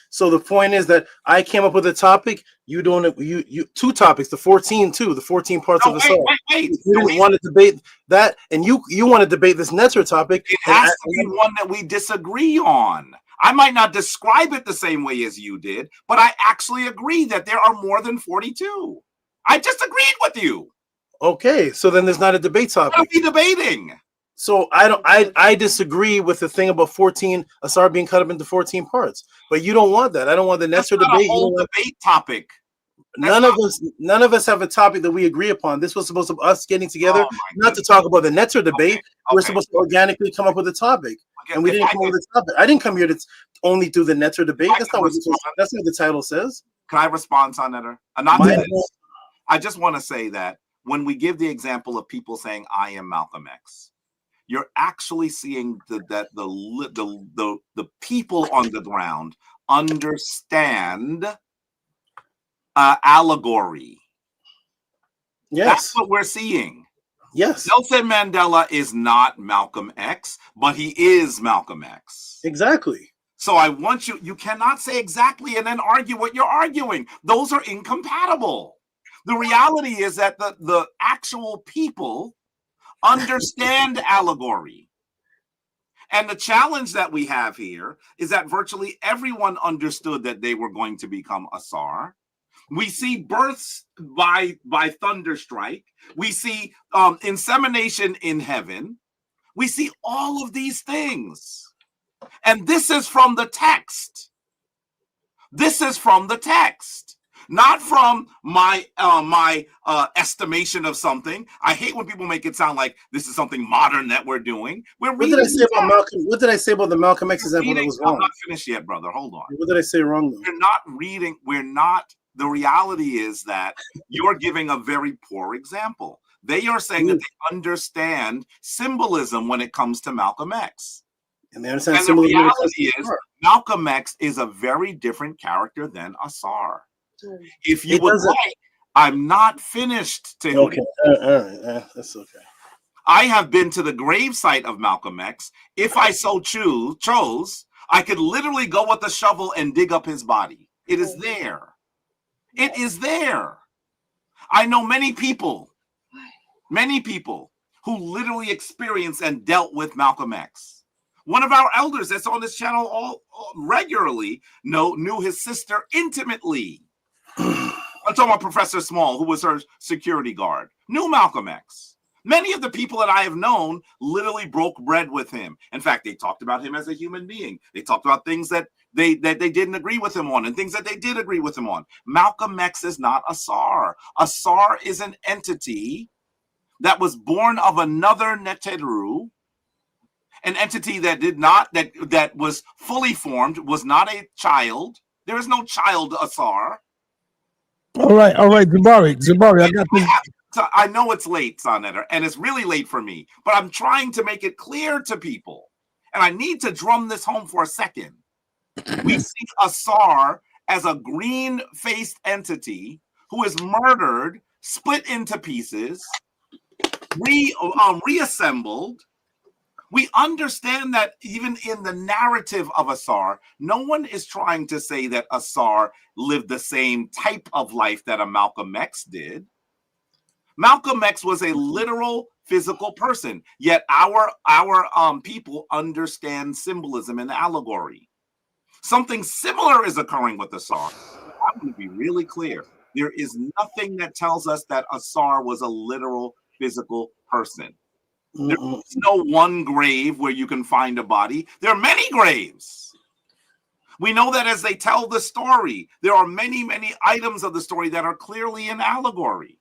So the point is that I came up with a topic. You don't. You two topics. The 14 too. The 14 parts of the soul. Wait. You didn't want to debate that, and you want to debate this Neter topic. It has to be one that we disagree on. I might not describe it the same way as you did, but I actually agree that there are more than 42. I just agreed with you. Okay, so then there's not a debate topic. What are we debating? So I disagree with the thing about 14 Asar being cut up into 14 parts. But you don't want that. I don't want the Neter debate. A whole debate topic. None of us have a topic that we agree upon. This was supposed to be us getting together, not to talk about the Neter debate. We're supposed to organically come up with a topic. And we didn't come up with a topic. I didn't come here to only do the Neter debate. That's not what the title says. Can I respond, sa.neter? I just want to say that when we give the example of people saying, I am Malcolm X, you're actually seeing that the people on the ground understand allegory. Yes. That's what we're seeing. Yes. Nelson Mandela is not Malcolm X, but he is Malcolm X. Exactly. So I want you cannot say exactly and then argue what you're arguing. Those are incompatible. The reality is that the actual people understand allegory. And the challenge that we have here is that virtually everyone understood that they were going to become Asar. We see births by thunderstrike. We see insemination in heaven. We see all of these things. And this is from the text. This is from the text. Not from my estimation of something. I hate when people make it sound like this is something modern that we're doing. What did I say about Malcolm? What did I say about the Malcolm X example that was wrong? I'm not finished yet, brother. Hold on. What did I say wrong though? We're not reading. We're not. The reality is that you're giving a very poor example. They are saying that they understand symbolism when it comes to Malcolm X. And they understand the symbolism. reality is Malcolm X is a very different character than Asar. If you would like, I'm not finished, Tehuti. Okay, all right, that's okay. I have been to the gravesite of Malcolm X. If I so chose, I could literally go with a shovel and dig up his body. It is there. It is there. I know many people who literally experienced and dealt with Malcolm X. One of our elders that's on this channel all regularly knew his sister intimately. I'm talking about Professor Small, who was her security guard, knew Malcolm X. Many of the people that I have known literally broke bread with him. In fact, they talked about him as a human being. They talked about things that they didn't agree with him on and things that they did agree with him on. Malcolm X is not Asar. Asar is an entity that was born of another Neteru, an entity that did not, that was fully formed, was not a child. There is no child Asar. All right, Jabari, I got this. I know it's late, sa.neter, and it's really late for me, but I'm trying to make it clear to people, and I need to drum this home for a second. We see Asar as a green-faced entity who is murdered, split into pieces, reassembled. We understand that even in the narrative of Asar, no one is trying to say that Asar lived the same type of life that a Malcolm X did. Malcolm X was a literal physical person, yet our people understand symbolism and allegory. Something similar is occurring with Asar. I'm going to be really clear. There is nothing that tells us that Asar was a literal physical person. There is no one grave where you can find a body. There are many graves. We know that as they tell the story, there are many, many items of the story that are clearly an allegory.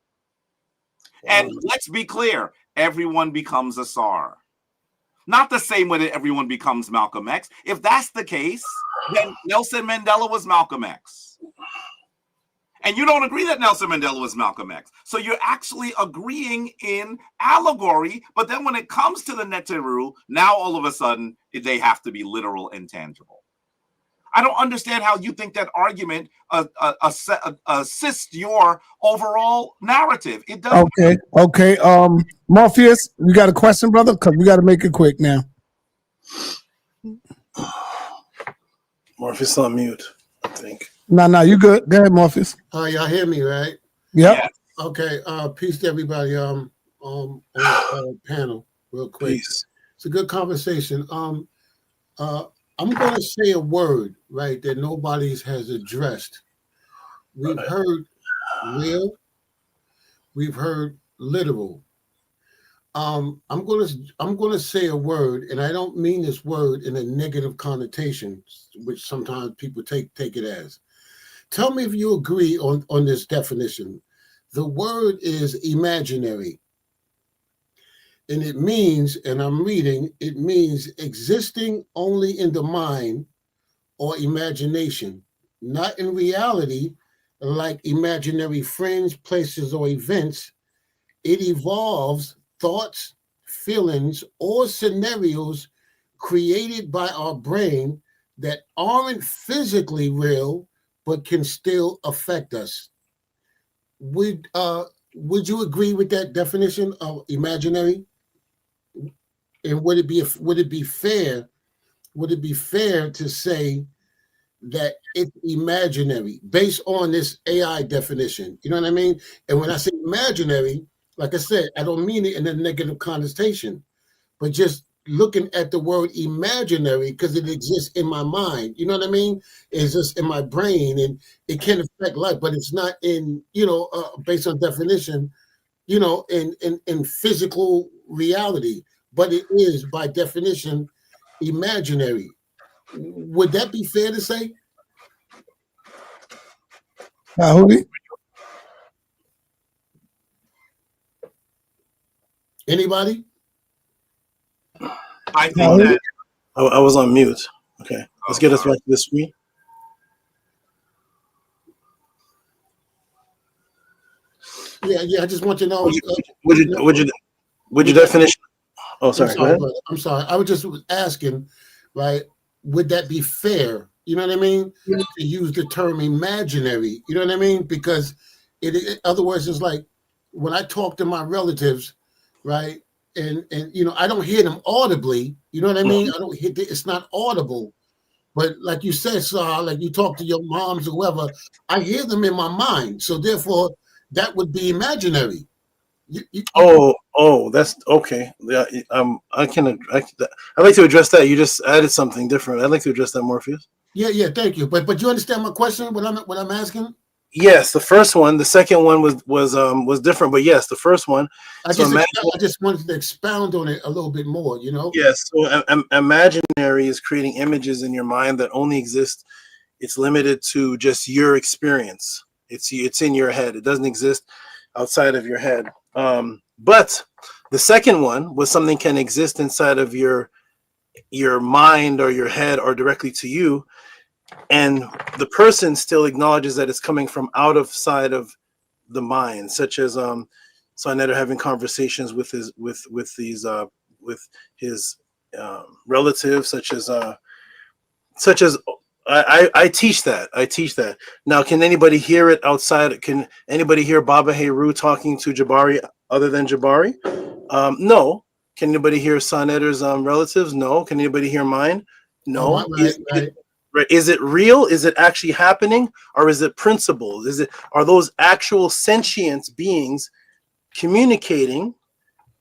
And let's be clear, everyone becomes a SAR. Not the same way that everyone becomes Malcolm X. If that's the case, then Nelson Mandela was Malcolm X. And you don't agree that Nelson Mandela was Malcolm X. So you're actually agreeing in allegory, but then when it comes to the Neteru, now all of a sudden they have to be literal and tangible. I don't understand how you think that argument assists your overall narrative. It doesn't. Okay. Morpheus, you got a question, brother? Because we got to make it quick now. Morpheus on mute, I think. No, you good. Go ahead, Morpheus. Y'all hear me, right? Yep. Yeah. Okay. Peace to everybody. On the panel, real quick. Peace. It's a good conversation. I'm going to say a word, right, that nobody has addressed. We've heard real. We've heard literal. I'm gonna say a word, and I don't mean this word in a negative connotation, which sometimes people take it as. Tell me if you agree on this definition. The word is imaginary. And it means, and I'm reading, it means existing only in the mind or imagination, not in reality, like imaginary friends, places, or events. It evolves thoughts, feelings, or scenarios created by our brain that aren't physically real, but can still affect us. Would you agree with that definition of imaginary? And would it be fair to say that it's imaginary based on this AI definition? You know what I mean? And when I say imaginary, like I said, I don't mean it in a negative connotation, but just looking at the word imaginary because it exists in my mind. You know what I mean? It's just in my brain, and it can affect life, but it's not in, based on definition, in physical reality. But it is, by definition, imaginary. Would that be fair to say? Anybody? I think that I was on mute. Okay, let's get us back to the screen. Yeah. I just want to know. Would you definition? Oh, sorry. Go ahead. I'm sorry. I was just asking, right? Would that be fair? You know what I mean? To use the term imaginary. You know what I mean? Because in other words, it's like when I talk to my relatives, right? And I don't hear them audibly. You know what I mean? I don't hear it's not audible. But like you said, Sar, like you talk to your moms or whoever, I hear them in my mind. So therefore, that would be imaginary. That's okay. Yeah, I'd like to address that. You just added something different. I'd like to address that, Morpheus. Yeah, thank you. But you understand my question? What I'm asking? Yes, the first one. The second one was different, but yes, the first one. I just wanted to expound on it a little bit more. Yes. So imaginary is creating images in your mind that only exist. It's limited to just your experience. It's in your head. It doesn't exist outside of your head. But the second one was something can exist inside of your mind or your head or directly to you, and the person still acknowledges that it's coming from outside of the mind, such as sa.neter having conversations with his relatives, such as I teach that. Now, can anybody hear it outside? Can anybody hear Baba Heru talking to Jabari other than Jabari? No. Can anybody hear sa.neter's relatives? No. Can anybody hear mine? No. Right. Is it real? Is it actually happening? Or is it principles? Are those actual sentient beings communicating?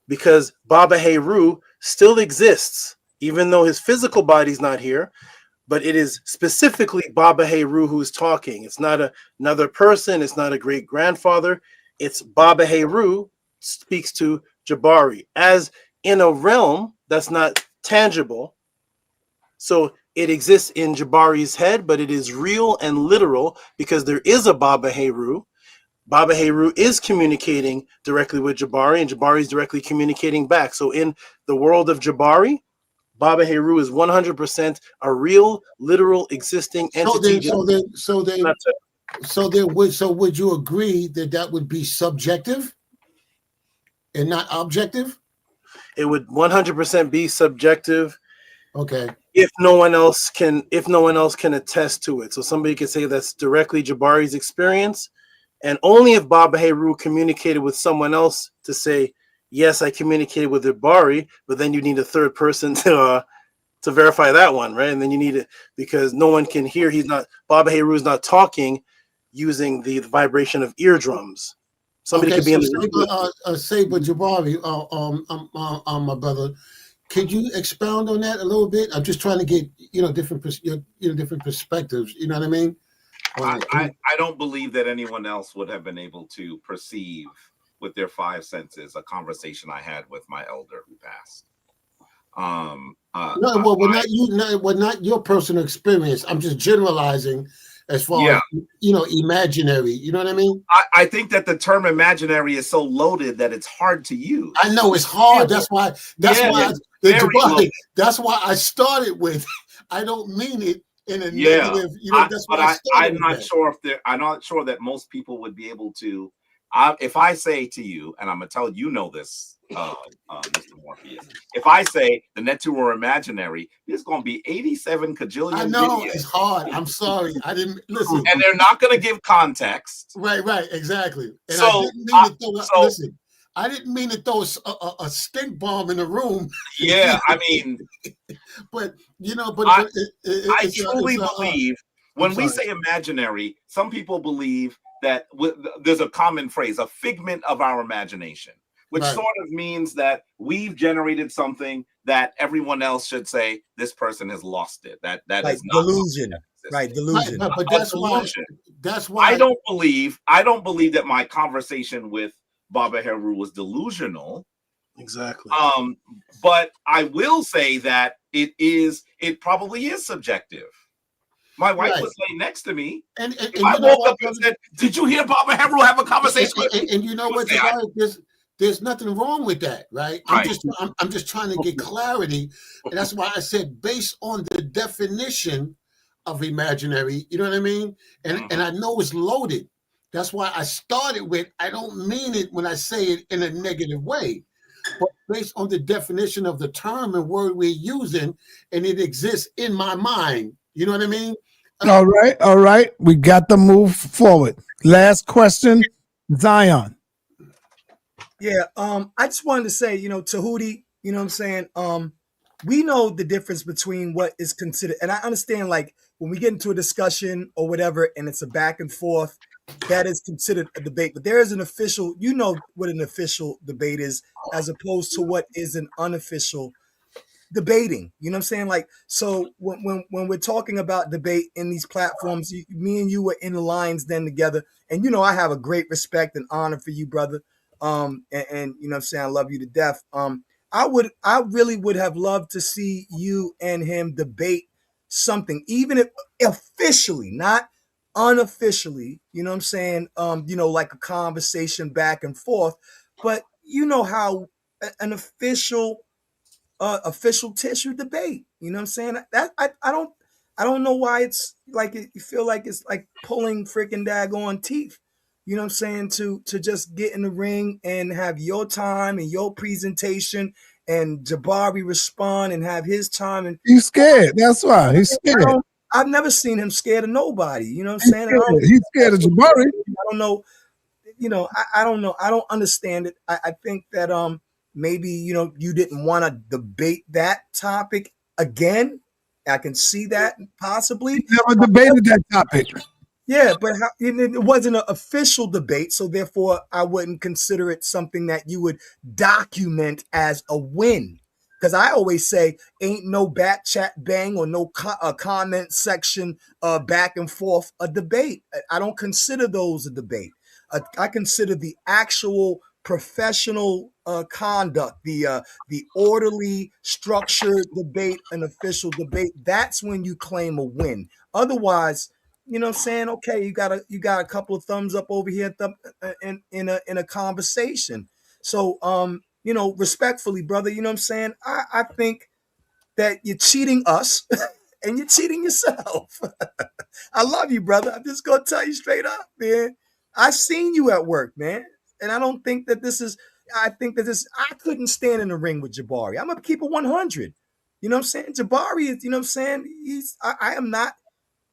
Because Baba Heru still exists, even though his physical body's not here. But it is specifically Baba Heru who's talking. It's not another person. It's not a great grandfather. It's Baba Heru speaks to Jabari as in a realm that's not tangible. So it exists in Jabari's head, but it is real and literal because there is a Baba Heru. Baba Heru is communicating directly with Jabari, and Jabari is directly communicating back. So in the world of Jabari, Baba Heru is 100% a real, literal, existing entity. So would you agree that that would be subjective and not objective? It would 100% be subjective. Okay. If no one else can attest to it. So somebody could say that's directly Jabari's experience. And only if Baba Heru communicated with someone else to say, yes, I communicated with Jabari, but then you need a third person to verify that one, right? And then you need it because no one can hear. Baba Heru is not talking using the vibration of eardrums. Somebody could be in the room. Say, but Jabari, my brother, could you expound on that a little bit? I'm just trying to get different perspectives. You know what I mean? I don't believe that anyone else would have been able to perceive with their five senses a conversation I had with my elder who passed. Not your personal experience. I'm just generalizing as far as imaginary. You know what I mean? I think that the term imaginary is so loaded that it's hard to use. I know it's hard. That's why I started with. I don't mean it in a negative. I'm not sure that most people would be able to. If I say to you, and I'm gonna tell you this, Mr. Morpheus, if I say the Netu were imaginary, there's gonna be 87 cajillion. I know videos. it's hard. I'm sorry, I didn't listen. And they're not gonna give context. Right, exactly. And I didn't mean to throw a stink bomb in the room. Yeah, I mean, but I truly believe when we say imaginary, some people believe that there's a common phrase, a figment of our imagination, which sort of means that we've generated something that everyone else should say this person has lost it. That is not delusion, right? Delusion. But that's why I don't believe that my conversation with Baba Heru was delusional. Exactly. But I will say that it probably is subjective. My wife was laying next to me, and I woke up and said, "Did you hear Baba Heru have a conversation with me?" And you know what? There's nothing wrong with that, right? I'm just trying to get clarity, and that's why I said based on the definition of imaginary. You know what I mean? And I know it's loaded. That's why I started with. I don't mean it when I say it in a negative way, but based on the definition of the term and word we're using, and it exists in my mind. You know what I mean? All right. We got to move forward. Last question, Zion. Yeah, I just wanted to say, Tehuti, you know what I'm saying? We know the difference between what is considered, and I understand like when we get into a discussion or whatever, and it's a back and forth, that is considered a debate. But there is an official, what an official debate is, as opposed to what is an unofficial debating. You know what I'm saying? Like, so when we're talking about debate in these platforms, me and you were in the lines then together, and I have a great respect and honor for you, brother. And you know what I'm saying, I love you to death. I really would have loved to see you and him debate something, even if officially, not unofficially, you know what I'm saying? Like a conversation back and forth, but you know how an official tissue debate. You know what I'm saying? That I don't know why it's like you feel like it's like pulling freaking daggone teeth. You know what I'm saying? To just get in the ring and have your time and your presentation and Jabari respond and have his time. And he's scared. That's why he's scared. I've never seen him scared of nobody. You know what I'm saying? He's scared of Jabari. I don't know. I don't know. I don't understand it. I think that maybe you didn't want to debate that topic again. I can see that possibly. He never debated that topic. Yeah, but it wasn't an official debate, so therefore I wouldn't consider it something that you would document as a win. Because I always say, ain't no back chat bang or no comment section back and forth a debate. I don't consider those a debate. I consider the actual professional conduct, the orderly, structured debate, an official debate. That's when you claim a win. Otherwise, you know what I'm saying? Okay, you got a couple of thumbs up over here in a conversation. So you know, respectfully, brother, you know what I'm saying? I think that you're cheating us and you're cheating yourself. I love you, brother. I'm just gonna tell you straight up, man. I've seen you at work, man. And I don't think that this is, I think that this, I couldn't stand in the ring with Jabari. I'm gonna keep it 100. You know what I'm saying? Jabari is, you know what I'm saying? I am not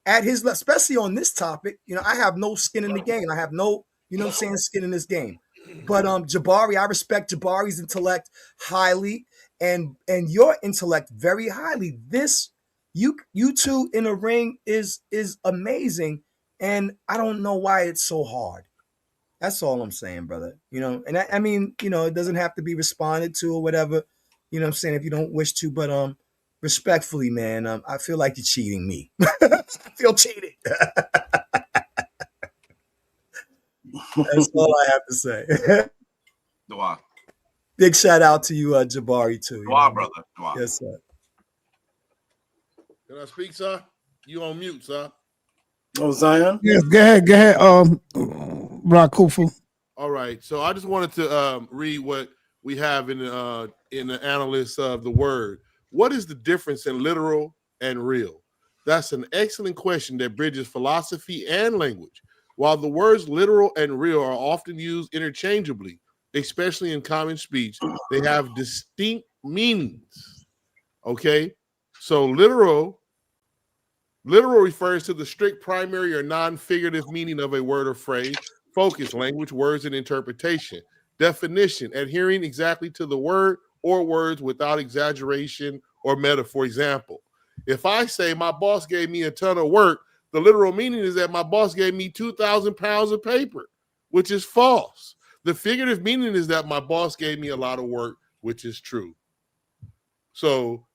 at his, especially on this topic. You know, I have no skin in the game. I have no, you know what I'm saying, skin in this game. But Jabari, I respect Jabari's intellect highly, and your intellect very highly. This, you two in a ring is amazing, and I don't know why it's so hard. That's all I'm saying, brother. You know, and I mean, you know, it doesn't have to be responded to or whatever. You know what I'm saying, if you don't wish to, but respectfully, man, I feel like you're cheating me. I feel cheated. That's all I have to say. Dua. Big shout out to you, Jabari, too. Dua, brother. Dua. Yes, sir. Can I speak, sir? You on mute, sir. Oh, Zion? Yes, go ahead. Rakufu. All right. So I just wanted to read what we have in the analyst of the word. What is the difference in literal and real? That's an excellent question that bridges philosophy and language. While the words literal and real are often used interchangeably, especially in common speech, they have distinct meanings. Okay? So literal refers to the strict primary or non-figurative meaning of a word or phrase. Focus, language, words, and interpretation. Definition, adhering exactly to the word or words without exaggeration or metaphor. For example, if I say my boss gave me a ton of work, the literal meaning is that my boss gave me 2,000 pounds of paper, which is false. The figurative meaning is that my boss gave me a lot of work, which is true. So,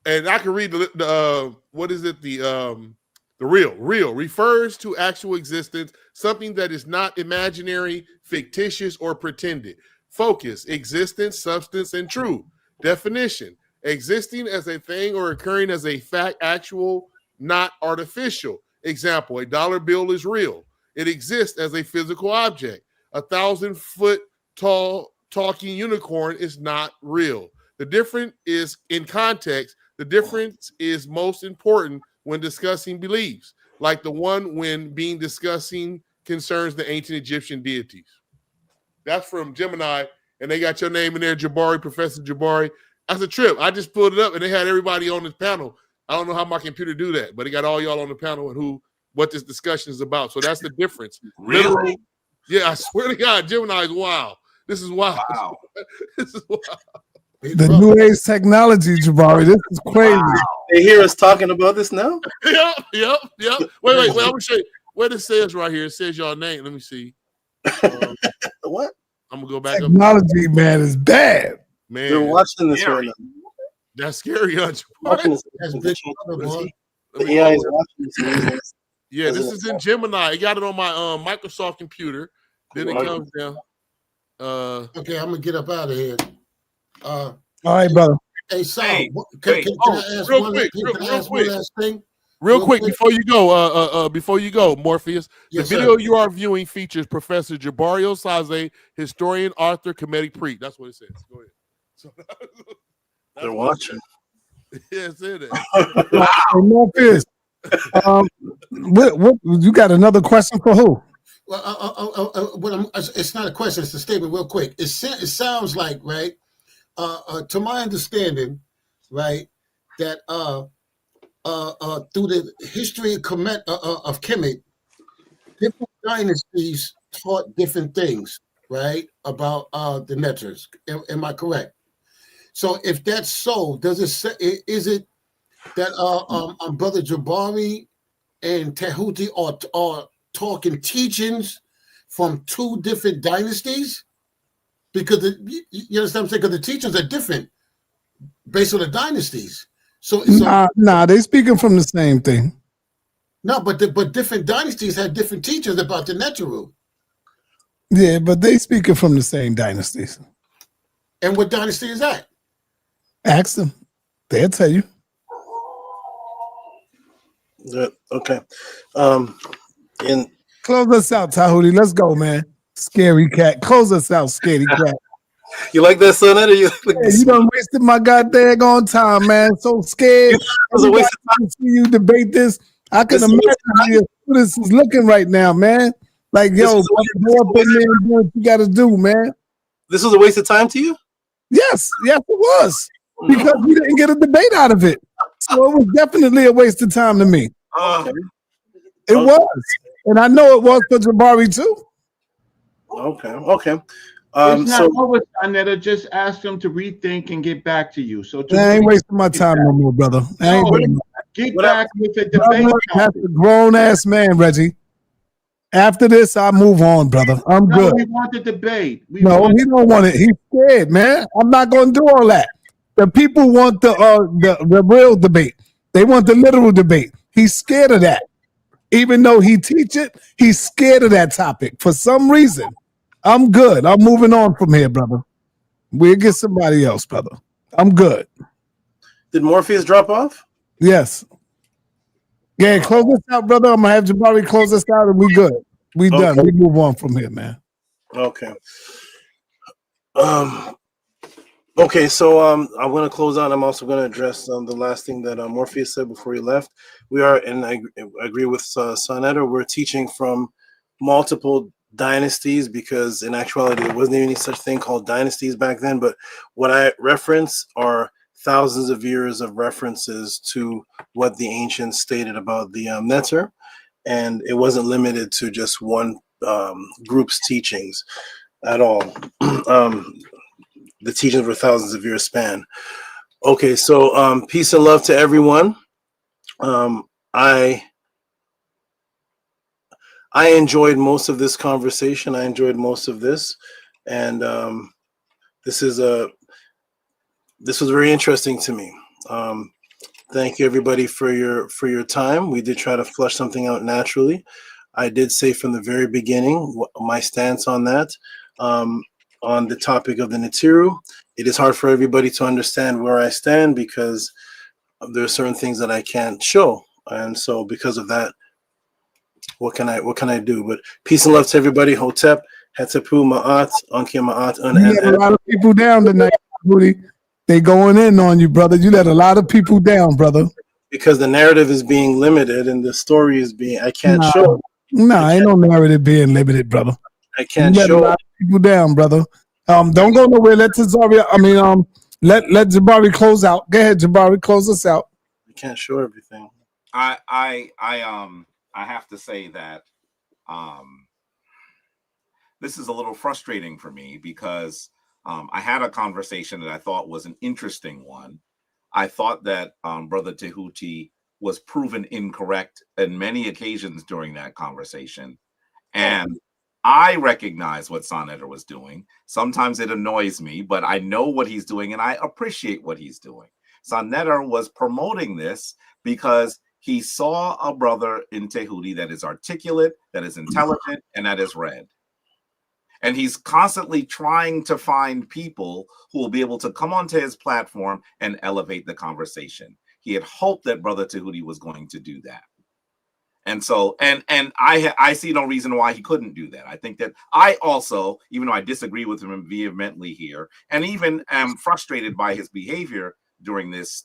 and I can read the what is it? The real. Real refers to actual existence, something that is not imaginary, fictitious, or pretended. Focus, existence, substance, and true. Definition, existing as a thing or occurring as a fact, actual, not artificial. Example, a dollar bill is real. It exists as a physical object. 1,000-foot tall talking unicorn is not real. The difference is in context. The difference is most important when discussing beliefs, like the one when being discussing concerns the ancient Egyptian deities. That's from Gemini, and they got your name in there, Jabari, Professor Jabari. That's a trip. I just pulled it up, and they had everybody on this panel. I don't know how my computer do that, but it got all y'all on the panel and what this discussion is about. So that's the difference. Really? Literally, yeah, I swear to God, Gemini is wild. This is wild. Wow. This is wild. The new age technology, Jabari. This is crazy. Wow. They hear us talking about this now? Yep. Wait. I'm gonna show you what it says right here. It says y'all name. Let me see. What? I'm gonna go back technology, up. Man, is bad. Man, they're watching this scary. right now. That's scary, huh? Watching That's big. the AI is watching this. Yeah, this is in Gemini. I got it on my Microsoft computer. Then it comes down. Okay, I'm gonna get up out of here. All right, brother. Hey, Sal, Hey, can wait. I ask Real one quick, one last thing? Real quick, before you go, Morpheus, Yes, the video sir. you are viewing features Professor Jabari Osaze, historian, author, comedic preach. That's what it says. Go ahead. So, they're watching. Yeah, it's in it. Hey, Morpheus, what you got another question for who? Well, it's not a question; it's a statement. Real quick, it sounds like, right? To my understanding, right, that through the history of Kemet, different dynasties taught different things, right, about the Neters. Am I correct? So, if that's so, is it that Brother Jabari and Tehuti are talking teachings from two different dynasties? Because you understand what I'm saying? Because the teachings are different based on the dynasties. So Nah, they speaking from the same thing. No, but different dynasties had different teachings about the Neteru. Yeah, but they speaking from the same dynasties. And what dynasty is that? Ask them. They'll tell you. Good. Okay. In Close us out, Tehuti. Let's go, man. Scary cat. Close us out, scary cat. You like that, Sonetta? You like Yeah, you done wasted my goddamn on time, man. So scared. was a waste of time to see you debate this. I can This imagine was- how your students is looking right now, man. Like, yo, was go up in there and do what you got to do, man. This was a waste of time to you? Yes, it was. Because we didn't get a debate out of it. So it was definitely a waste of time to me. It was. And I know it was for Jabari too. Okay. It's not So over, sa.neter. Just ask them to rethink and get back to you. So I ain't wasting my time no more, brother. I ain't wasting get back with the brother, debate. that's a grown ass man, Reggie. After this, I move on, brother. I'm No, good. we want the debate. He Don't want it. He's scared, man. I'm not going to do all that. The people want the real debate. They want the literal debate. He's scared of that. Even though he teach it, he's scared of that topic for some reason. I'm good. I'm moving on from here, brother. We'll get somebody else, brother. I'm good. Did Morpheus drop off? Yes. Yeah, close us out, brother. I'm gonna have Jabari close us out, and we good. We done. We move on from here, man. Okay. Okay, so I'm going to close out. I'm also going to address the last thing that Morpheus said before he left. We are, and I agree with sa.neter, we're teaching from multiple dynasties because in actuality there wasn't any such thing called dynasties back then. But what I reference are thousands of years of references to what the ancients stated about the neter, and it wasn't limited to just one group's teachings at all. The teachings were thousands of years span. Okay, so peace and love to everyone. I enjoyed most of this conversation. I enjoyed most of this, and this was very interesting to me. Thank you everybody for your time. We did try to flush something out naturally. I did say from the very beginning my stance on that. On the topic of the Netiru, it is hard for everybody to understand where I stand because there are certain things that I can't show, and so because of that, what can I do? But peace and love to everybody. Hotep, Hetepu, Ma'at, Anki Ma'at, You let a lot of people down tonight, Booty. They going in on you, brother. You let a lot of people down, brother. Because the narrative is being limited and the story is being, I can't show. Ain't no narrative being limited, brother. I can't you let show. a lot of people down, brother. Don't go nowhere. Let Tazaria, let Jabari close out. Go ahead, Jabari, close us out. I can't show everything. I have to say that this is a little frustrating for me because I had a conversation that I thought was an interesting one. I thought that Brother Tehuti was proven incorrect on many occasions during that conversation. And I recognize what sa.neter was doing. Sometimes it annoys me, but I know what he's doing and I appreciate what he's doing. Sa.neter was promoting this because he saw a brother in Tehuti that is articulate, that is intelligent, and that is read. And he's constantly trying to find people who will be able to come onto his platform and elevate the conversation. He had hoped that Brother Tehuti was going to do that. And so, and I see no reason why he couldn't do that. I think that I also, even though I disagree with him vehemently here, and even am frustrated by his behavior during this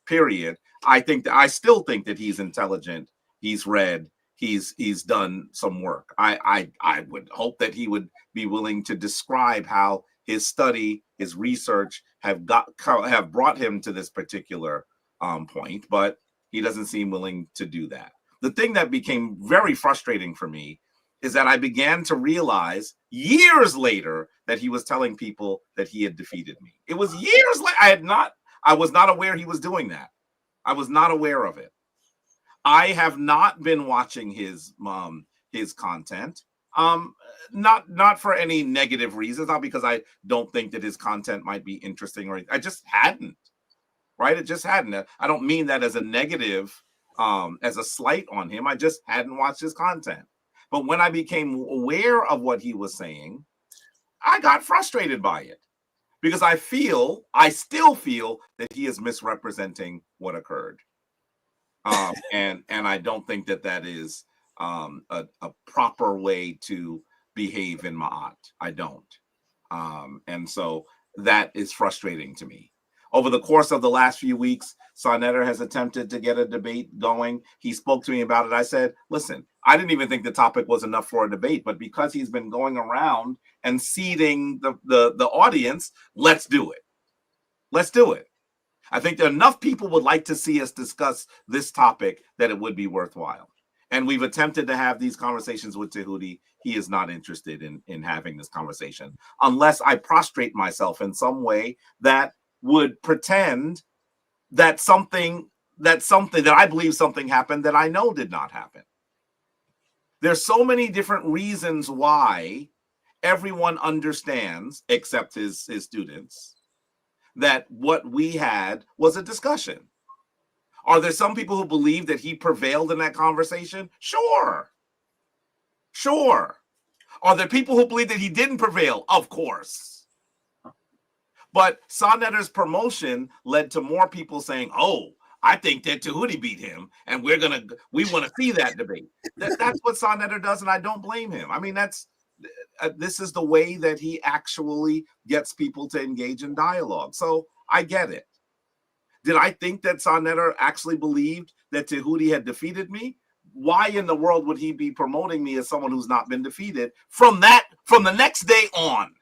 period, I still think that he's intelligent, he's read, he's done some work. I would hope that he would be willing to describe how his study, his research have brought him to this particular point, but he doesn't seem willing to do that. The thing that became very frustrating for me is that I began to realize years later that he was telling people that he had defeated me. It was years later. I was not aware he was doing that. I was not aware of it. I have not been watching his content. Not for any negative reasons, not because I don't think that his content might be interesting or I just hadn't. Right? It just hadn't. I don't mean that as a negative, as a slight on him. I just hadn't watched his content. But when I became aware of what he was saying, I got frustrated by it because I still feel that he is misrepresenting what occurred. And I don't think that that is a proper way to behave in Ma'at. I don't. And so that is frustrating to me. Over the course of the last few weeks, sa.neter has attempted to get a debate going. He spoke to me about it. I said, listen, I didn't even think the topic was enough for a debate, but because he's been going around and seeding the audience, let's do it. Let's do it. I think that enough people would like to see us discuss this topic that it would be worthwhile. And we've attempted to have these conversations with Tehuti. He is not interested in having this conversation unless I prostrate myself in some way that would pretend that that I believe something happened that I know did not happen. There's so many different reasons why everyone understands, except his students, that what we had was a discussion. Are there some people who believe that he prevailed in that conversation? Sure. Sure. Are there people who believe that he didn't prevail? Of course. But sa.neter's promotion led to more people saying, oh, I think that Tehuti beat him, and we want to see that debate. That's what sa.neter does, and I don't blame him. I mean, this is the way that he actually gets people to engage in dialogue. So I get it. Did I think that sa.neter actually believed that Tehuti had defeated me? Why in the world would he be promoting me as someone who's not been defeated from the next day on?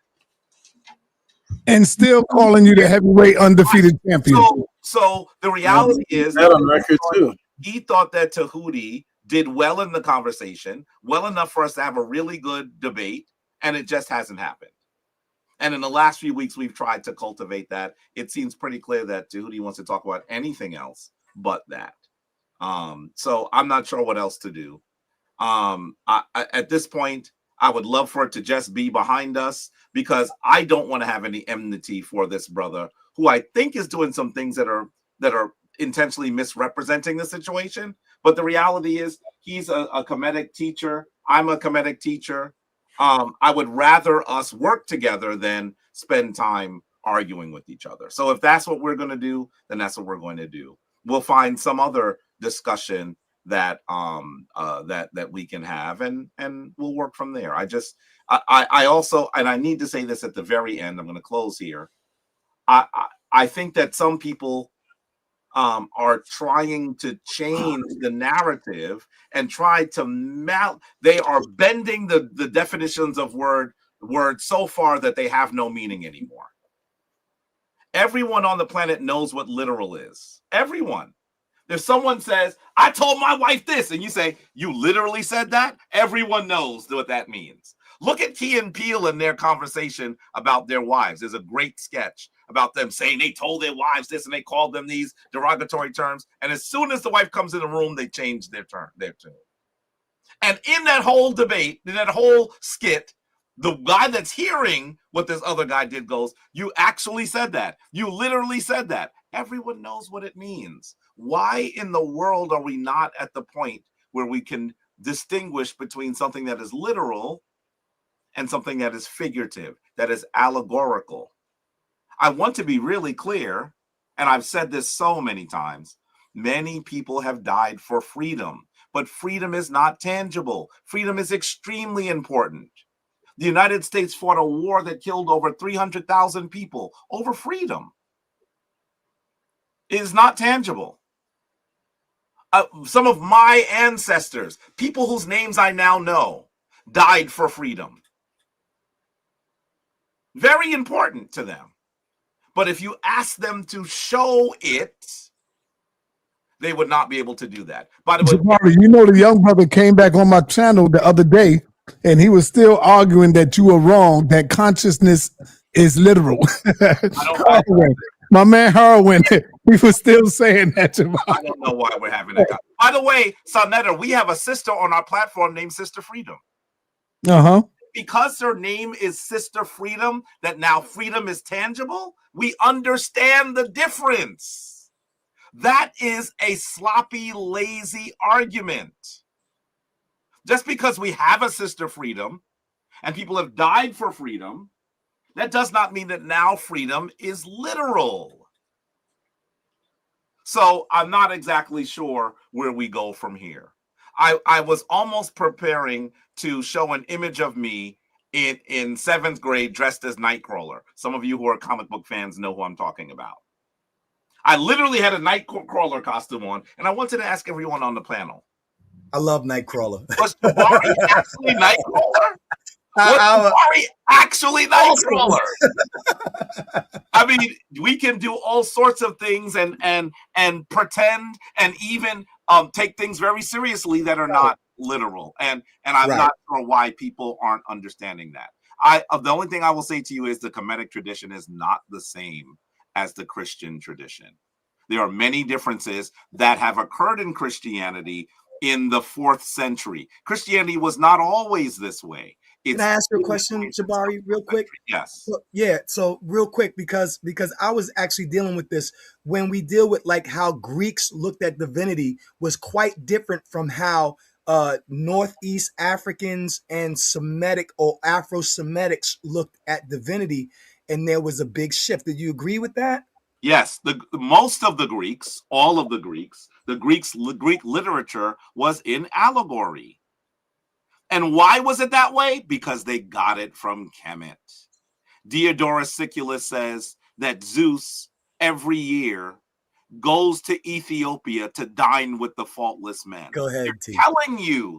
And still calling you the heavyweight undefeated champion. So the reality is that on record too. He thought that Tehuti did well in the conversation, well enough for us to have a really good debate, and it just hasn't happened. And in the last few weeks, we've tried to cultivate that. It seems pretty clear that Tehuti wants to talk about anything else but that. So I'm not sure what else to do. At this point, I would love for it to just be behind us, because I don't want to have any enmity for this brother, who I think is doing some things that are intentionally misrepresenting the situation. But the reality is he's a Kemetic teacher. I'm a Kemetic teacher. I would rather us work together than spend time arguing with each other. So if that's what we're going to do, then that's what we're going to do. We'll find some other discussion that that we can have, and we'll work from there. I also, and I need to say this at the very end, I'm going to close here. I think that some people are trying to change the narrative and try to they are bending the definitions of words so far that they have no meaning anymore. Everyone on the planet knows what literal is. Everyone. If someone says, I told my wife this, and you say, you literally said that, everyone knows what that means. Look at Key and Peele in their conversation about their wives. There's a great sketch about them saying they told their wives this and they called them these derogatory terms. And as soon as the wife comes in the room, they change their tune. And in that whole debate, in that whole skit, the guy that's hearing what this other guy did goes, you actually said that. You literally said that. Everyone knows what it means. Why in the world are we not at the point where we can distinguish between something that is literal and something that is figurative, that is allegorical? I want to be really clear, and I've said this so many times. Many people have died for freedom, but freedom is not tangible. Freedom is extremely important. The United States fought a war that killed over 300,000 people over freedom. It is not tangible. Some of my ancestors, people whose names I now know, died for freedom. Very important to them. But if you ask them to show it, they would not be able to do that. By the way, Jabari, you know, the young brother came back on my channel the other day, and he was still arguing that you were wrong, that consciousness is literal. My man Harwin, he was still saying that. Jabari. I don't know why we're having that. By the way, sa.neter, we have a sister on our platform named Sister Freedom. Uh-huh. Because her name is Sister Freedom, that now freedom is tangible, we understand the difference. That is a sloppy, lazy argument. Just because we have a Sister Freedom and people have died for freedom, that does not mean that now freedom is literal. So I'm not exactly sure where we go from here. I was almost preparing to show an image of me in 7th grade dressed as Nightcrawler. Some of you who are comic book fans know who I'm talking about. I literally had a Nightcrawler costume on, and I wanted to ask everyone on the panel. I love Nightcrawler. Was Jabari actually Nightcrawler? Was Jabari actually Nightcrawler? I mean, we can do all sorts of things and pretend and even take things very seriously that are not literal. And I'm not sure why people aren't understanding that. The only thing I will say to you is the Kemetic tradition is not the same as the Christian tradition. There are many differences that have occurred in Christianity in the 4th century. Christianity was not always this way. Can I ask you a question, Jabari, real quick? Yes. So, yeah. So real quick, because I was actually dealing with this when we deal with like how Greeks looked at divinity was quite different from how Northeast Africans and Semitic or Afro-Semitics looked at divinity, and there was a big shift. Did you agree with that? Yes, most of the Greeks, all of the Greeks, Greek literature was in allegory. And why was it that way? Because they got it from Kemet. Diodorus Siculus says that Zeus every year goes to Ethiopia to dine with the faultless men. Go ahead,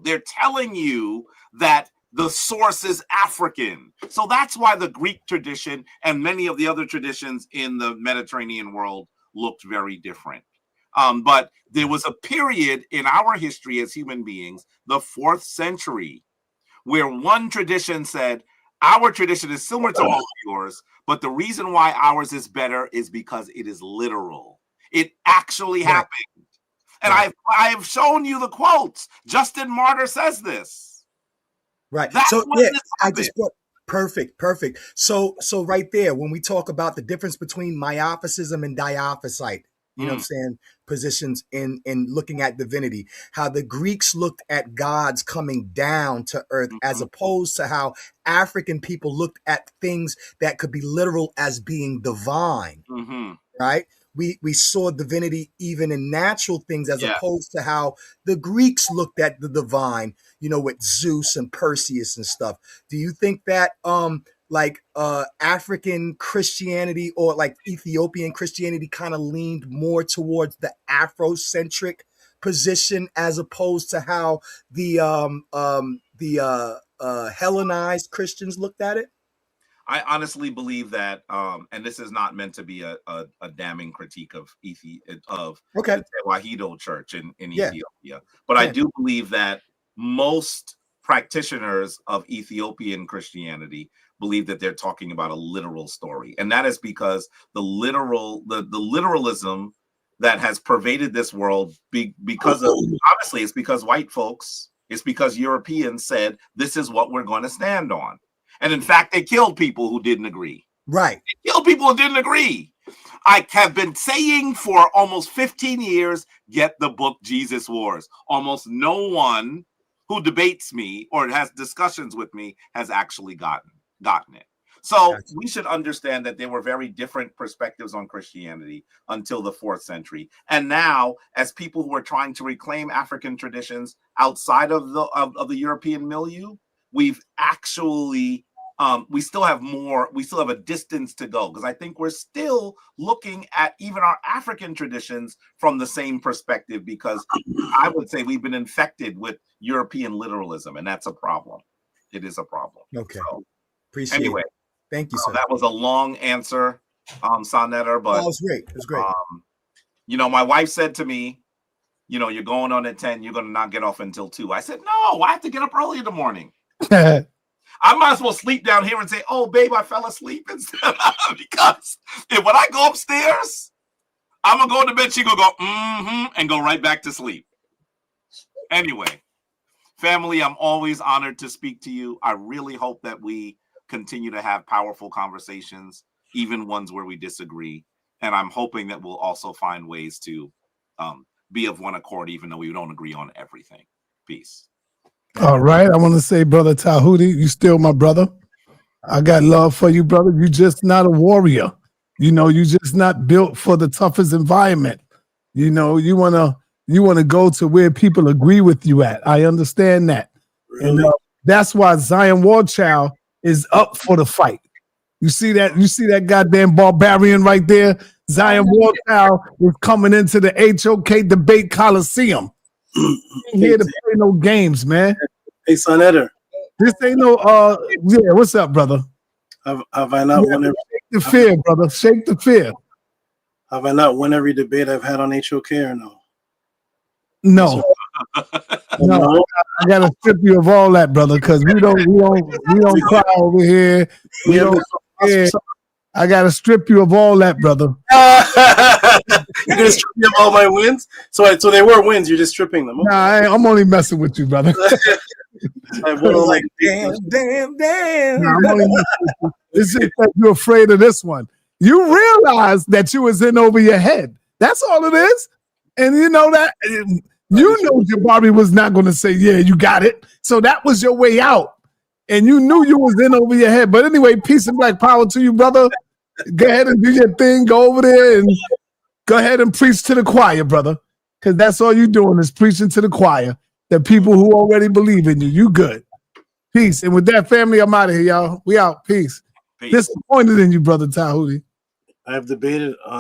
They're telling you that the source is African. So that's why the Greek tradition and many of the other traditions in the Mediterranean world looked very different. But there was a period in our history as human beings, the 4th century, where one tradition said, our tradition is similar to all of yours, but the reason why ours is better is because it is literal. It actually happened. And I have shown you the quotes. Justin Martyr says this. Right. That's so when yeah, this I happened. just put perfect. So right there, when we talk about the difference between Miaphysitism and Diophysite, you know what I'm saying, positions in looking at divinity, how the Greeks looked at gods coming down to earth as opposed to how African people looked at things that could be literal as being divine, right? We saw divinity even in natural things as opposed to how the Greeks looked at the divine, you know, with Zeus and Perseus and stuff. Do you think that African Christianity or like Ethiopian Christianity kind of leaned more towards the Afrocentric position as opposed to how the Hellenized Christians looked at it? I honestly believe that, and this is not meant to be a damning critique of the Tewahedo Church in Ethiopia, but I do believe that most practitioners of Ethiopian Christianity believe that they're talking about a literal story, and that is because the literalism that has pervaded this world because of, obviously it's because white folks, it's because Europeans said this is what we're going to stand on. And in fact, they killed people who didn't agree. Right. They killed people who didn't agree. I have been saying for almost 15 years, get the book Jesus Wars. Almost no one who debates me or has discussions with me has actually gotten it. So we should understand that there were very different perspectives on Christianity until the 4th century. And now, as people who are trying to reclaim African traditions outside of the European milieu, we've actually we still have a distance to go, because I think we're still looking at even our African traditions from the same perspective, because I would say we've been infected with European literalism, and that's a problem. It is a problem. Okay. So, appreciate anyway, it. Thank you, sir. That was a long answer, sa.neter, but it was great. It was great. You know, my wife said to me, you know, you're going on at 10, you're going to not get off until 2. I said, no, I have to get up early in the morning. I might as well sleep down here and say, oh, babe, I fell asleep instead. Because when I go upstairs, I'm going to go to bed. She going to go, and go right back to sleep. Anyway, family, I'm always honored to speak to you. I really hope that we continue to have powerful conversations, even ones where we disagree. And I'm hoping that we'll also find ways to be of one accord, even though we don't agree on everything. Peace. All right. I want to say, brother Tehuti, you still my brother. I got love for you, brother. You just not a warrior. You know, you just not built for the toughest environment. You know, you wanna go to where people agree with you at. I understand that. Really? And that's why Zion Wardchild is up for the fight. You see that? You see that goddamn barbarian right there? Zion Wardchild is coming into the HOK debate coliseum. Ain't here to play no games, man. Hey, sa.neter. This ain't no yeah, what's up, brother? Have I not won every Shake the fear, brother. Shake the fear. Have I not won every debate I've had on HOK or no? No. No, I gotta strip you of all that, brother, because we don't cry over here. We don't care. I gotta strip you of all that, brother. You're gonna strip me of all my wins? So they were wins, you're just stripping them. Okay. Nah, I'm only messing with you, brother. I've won all my Damn. Nah, I'm only messing with you. It's just that you're afraid of this one. You realize that you was in over your head. That's all it is. And you know that you know Jabari was not going to say, yeah, you got it. So that was your way out. And you knew you was in over your head. But anyway, peace and black power to you, brother. Go ahead and do your thing. Go over there and go ahead and preach to the choir, brother. Because that's all you're doing is preaching to the choir. The people who already believe in you. You good. Peace. And with that, family, I'm out of here, y'all. We out. Peace. Disappointed in you, brother Tehuti. I've debated on